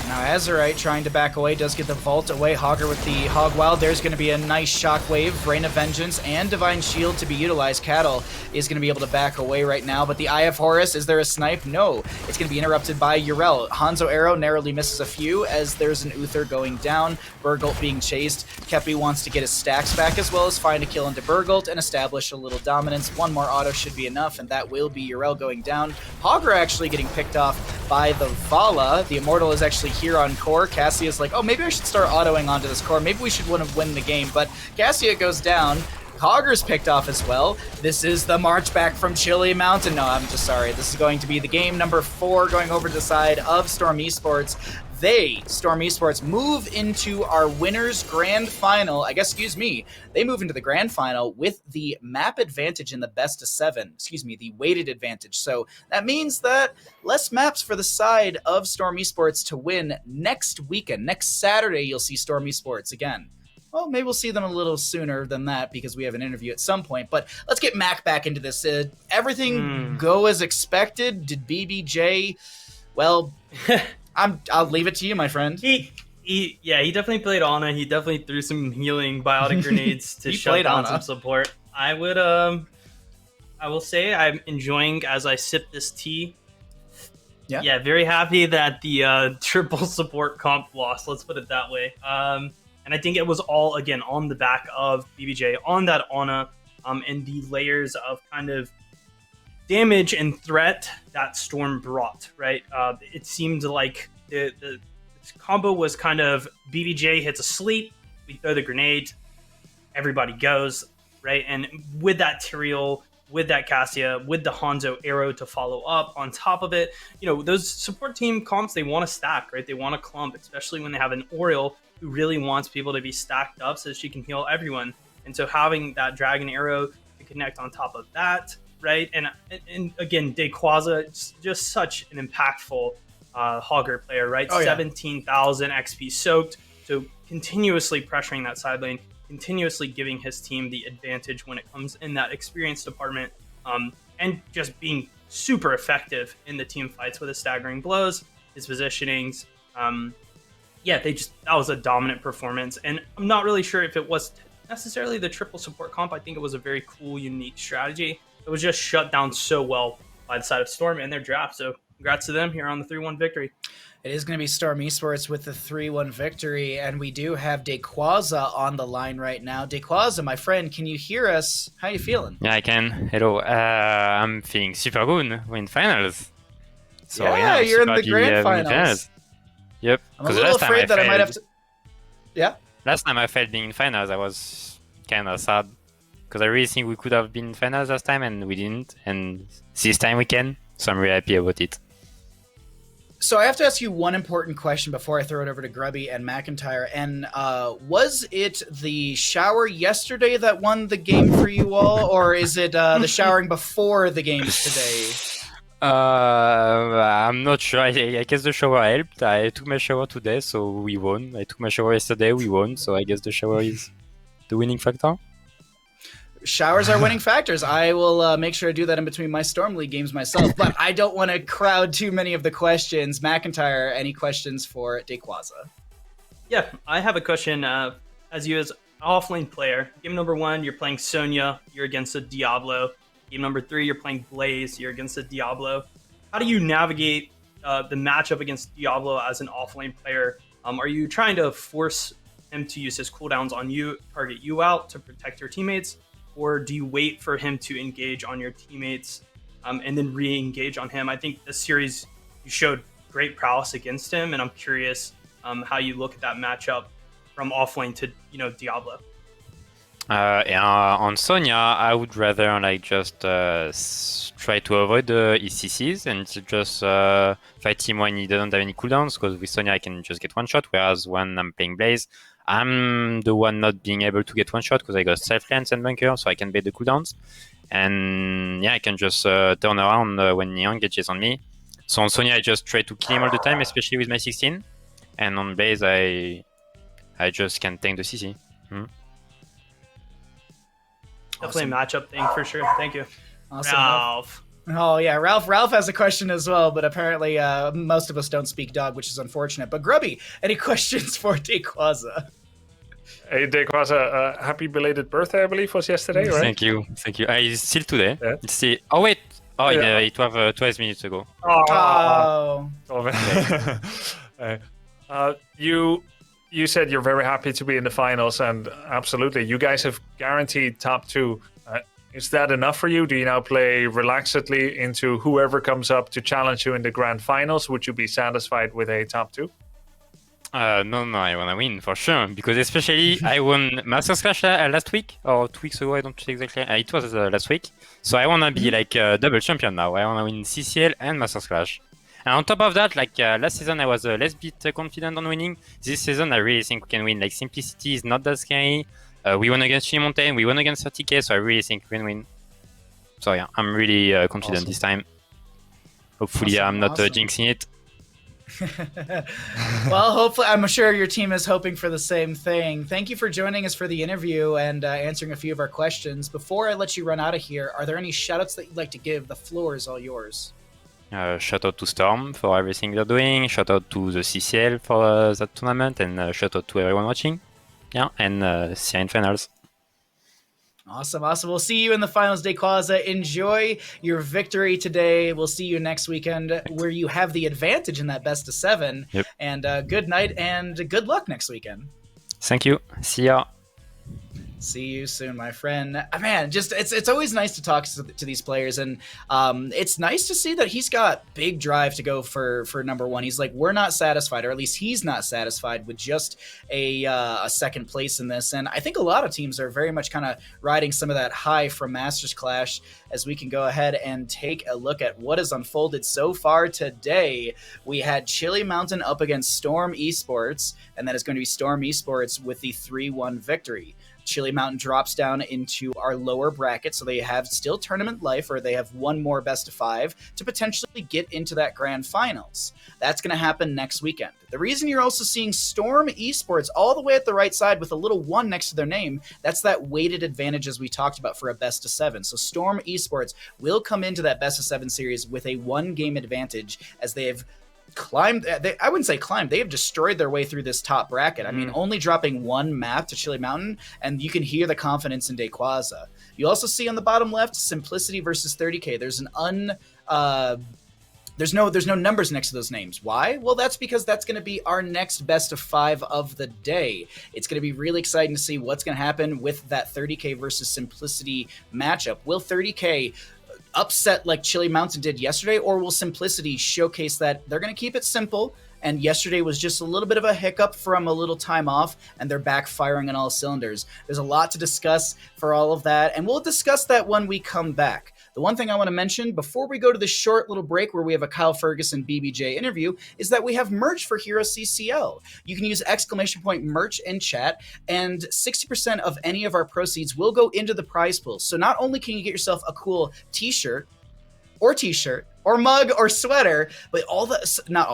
Now Azurite trying to back away, does get the vault away. Hogger with the Hog Wild. There's going to be a nice Shockwave, Rain of Vengeance, and Divine Shield to be utilized. Cattle is going to be able to back away right now, but the Eye of Horus, is there a snipe? No. It's going to be interrupted by Yrel. Hanzo Arrow narrowly misses a few as there's an Uther going down. Burgult being chased. Kepi wants to get his stacks back as well as find a kill into Burgult and establish a little dominance. One more auto should be enough, and that will be Yrel going down. Hogger actually getting picked off by the Vala. The Immortal is actually here on core. Cassia's like, oh, maybe I should start autoing onto this core. Maybe we should win the game, but Cassia goes down. Hogger's picked off as well. This is the march back from Chili Mountain. No, I'm just sorry. This is going to be the game number 4 going over to the side of Storm Esports. They, Storm Esports, move into our winners grand final. They move into the grand final with the map advantage in the best of 7. The weighted advantage. So that means that less maps for the side of Storm Esports to win next weekend. Next Saturday, you'll see Storm Esports again. Well, maybe we'll see them a little sooner than that because we have an interview at some point. But let's get Mac back into this. Everything go as expected? Did BBJ... Well... I'll leave it to you, my friend. He definitely played Ana. He definitely threw some healing biotic grenades to shut down some support. I will say I'm enjoying as I sip this tea. Yeah, very happy that the triple support comp lost. Let's put it that way. And I think it was all again on the back of BBJ on that Ana, and the layers of kind of damage and threat that Storm brought, right? It seemed like the combo was kind of BBJ hits a sleep, we throw the grenade, everybody goes, right? And with that Tyrael, with that Cassia, with the Hanzo arrow to follow up on top of it, those support team comps, they want to stack, right? They want to clump, especially when they have an Oriole who really wants people to be stacked up so she can heal everyone. And so having that Dragon Arrow to connect on top of that, right? And again, Dayquaza, just such an impactful Hogger player, right? 17,000 XP soaked. So continuously pressuring that side lane, continuously giving his team the advantage when it comes in that experience department, and just being super effective in the team fights with his staggering blows, his positionings. That was a dominant performance. And I'm not really sure if it was necessarily the triple support comp. I think it was a very cool, unique strategy. It was just shut down so well by the side of Storm and their draft. So congrats to them here on the 3-1 victory. It is going to be Storm Esports with the 3-1 victory, and we do have Dayquaza on the line right now. Dayquaza, my friend, can you hear us? How are you feeling? Yeah, I can. Hello. I'm feeling super good. We're in finals. So, yeah, you're in the grand finals. Yep. I'm a little afraid that I might have to... Yeah? Last time I failed being in finals, I was kind of sad. Because I really think we could have been in finals last time, and we didn't. And this time we can. So I'm really happy about it. So I have to ask you one important question before I throw it over to Grubby and McIntyre. And was it the shower yesterday that won the game for you all? Or is it the showering before the games today? I'm not sure. I guess the shower helped. I took my shower today, so we won. I took my shower yesterday, we won. So I guess the shower is the winning factor. Showers are winning factors. I will make sure I do that in between my Storm League games myself, but I don't want to crowd too many of the questions. McIntyre, any questions for Dayquaza? Yeah, I have a question. As you as offlane player, game number 1, you're playing Sonya, you're against a Diablo. Game number 3, you're playing Blaze, you're against a Diablo. How do you navigate the matchup against Diablo as an offlane player? Are you trying to force him to use his cooldowns on you, target you out to protect your teammates? Or do you wait for him to engage on your teammates and then re-engage on him? I think this series, you showed great prowess against him, and I'm curious how you look at that matchup from offlane to Diablo. On Sonya, I would rather just try to avoid the ECCs and just fight him when he doesn't have any cooldowns, because with Sonya I can just get one shot, whereas when I'm playing Blaze, I'm the one not being able to get one shot because I got self-lance and bunker, so I can bait the cooldowns. And yeah, I can just turn around when he engages on me. So on Sonya, I just try to kill him all the time, especially with my 16. And on Blaze, I just can tank the CC. Definitely a matchup thing for sure. Thank you. Awesome. Ralph. Oh yeah, Ralph has a question as well, but apparently most of us don't speak dog, which is unfortunate. But Grubby, any questions for Dayquaza? Hey Dayquaza, happy belated birthday, I believe was yesterday, right? Thank you. It's still today. Yeah. It's still... Oh wait, yeah. It was 12 minutes ago. Oh. Man. You said you're very happy to be in the finals, and absolutely, you guys have guaranteed top 2. Is that enough for you? Do you now play relaxedly into whoever comes up to challenge you in the grand finals? Would you be satisfied with a top 2? No, I want to win for sure. Because especially I won Masters Clash last week, or 2 weeks ago, I don't know exactly. It was last week. So I want to be like double champion now. I want to win CCL and Masters Clash. And on top of that, like last season, I was less bit confident on winning. This season, I really think we can win. Like Simplicity is not that scary. We won against Chili Mountain, we won against 30k, so I really think we can win. So yeah, I'm really confident this time. Hopefully I'm not jinxing it. Well, hopefully, I'm sure your team is hoping for the same thing. Thank you for joining us for the interview and answering a few of our questions. Before I let you run out of here, are there any shoutouts that you'd like to give? The floor is all yours. Shout out to Storm for everything they're doing. Shout out to the CCL for that tournament, and shout out to everyone watching. Yeah, and see you in finals. Awesome. We'll see you in the finals, Dayquaza. Enjoy your victory today. We'll see you next weekend where you have the advantage in that best of 7. Yep. And good night and good luck next weekend. Thank you. See ya. See you soon, my friend. Man, just it's always nice to talk to these players, and it's nice to see that he's got big drive to go for number 1. He's like, we're not satisfied, or at least he's not satisfied with just a second place in this. And I think a lot of teams are very much kind of riding some of that high from Masters Clash, as we can go ahead and take a look at what has unfolded so far today. We had Chili Mountain up against Storm Esports, and that is going to be Storm Esports with the 3-1 victory. Chili Mountain drops down into our lower bracket, so they have still tournament life, or they have one more best of 5 to potentially get into that grand finals. That's going to happen next weekend. The reason you're also seeing Storm Esports all the way at the right side with a little 1 next to their name, that's that weighted advantage as we talked about for a best of 7. So Storm Esports will come into that best of 7 series with a 1-game advantage, as they have climbed. I wouldn't say climbed. They have destroyed their way through this top bracket. I mean, only dropping 1 map to Chili Mountain, and you can hear the confidence in Dayquaza. You also see on the bottom left, Simplicity versus 30k. There's there's no numbers next to those names. Why? Well, that's because that's going to be our next best of 5 of the day. It's going to be really exciting to see what's going to happen with that 30k versus Simplicity matchup. Will 30k upset like Chili Mountain did yesterday, or will Simplicity showcase that they're going to keep it simple, and yesterday was just a little bit of a hiccup from a little time off, and they're back firing on all cylinders? There's a lot to discuss for all of that, and we'll discuss that when we come back. The one thing I want to mention before we go to this short little break where we have a Kyle Ferguson BBJ interview is that we have merch for HeroesCCL. You can use !merch in chat, and 60% of any of our proceeds will go into the prize pool. So not only can you get yourself a cool t-shirt, or mug or sweater, but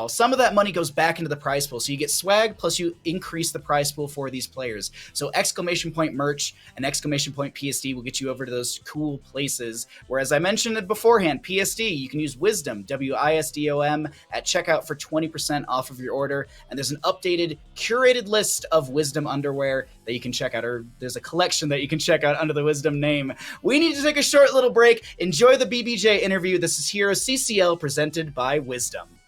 some of that money goes back into the prize pool. So you get swag plus you increase the prize pool for these players. So exclamation point merch and exclamation point PSD will get you over to those cool places. Where, as I mentioned it beforehand, PSD, you can use Wisdom, WISDOM, at checkout for 20% off of your order. And there's an updated, curated list of Wisdom underwear that you can check out, or there's a collection that you can check out under the Wisdom name. We need to take a short little break. Enjoy the BBJ interview. This is HeroesCCL presented by Wisdom.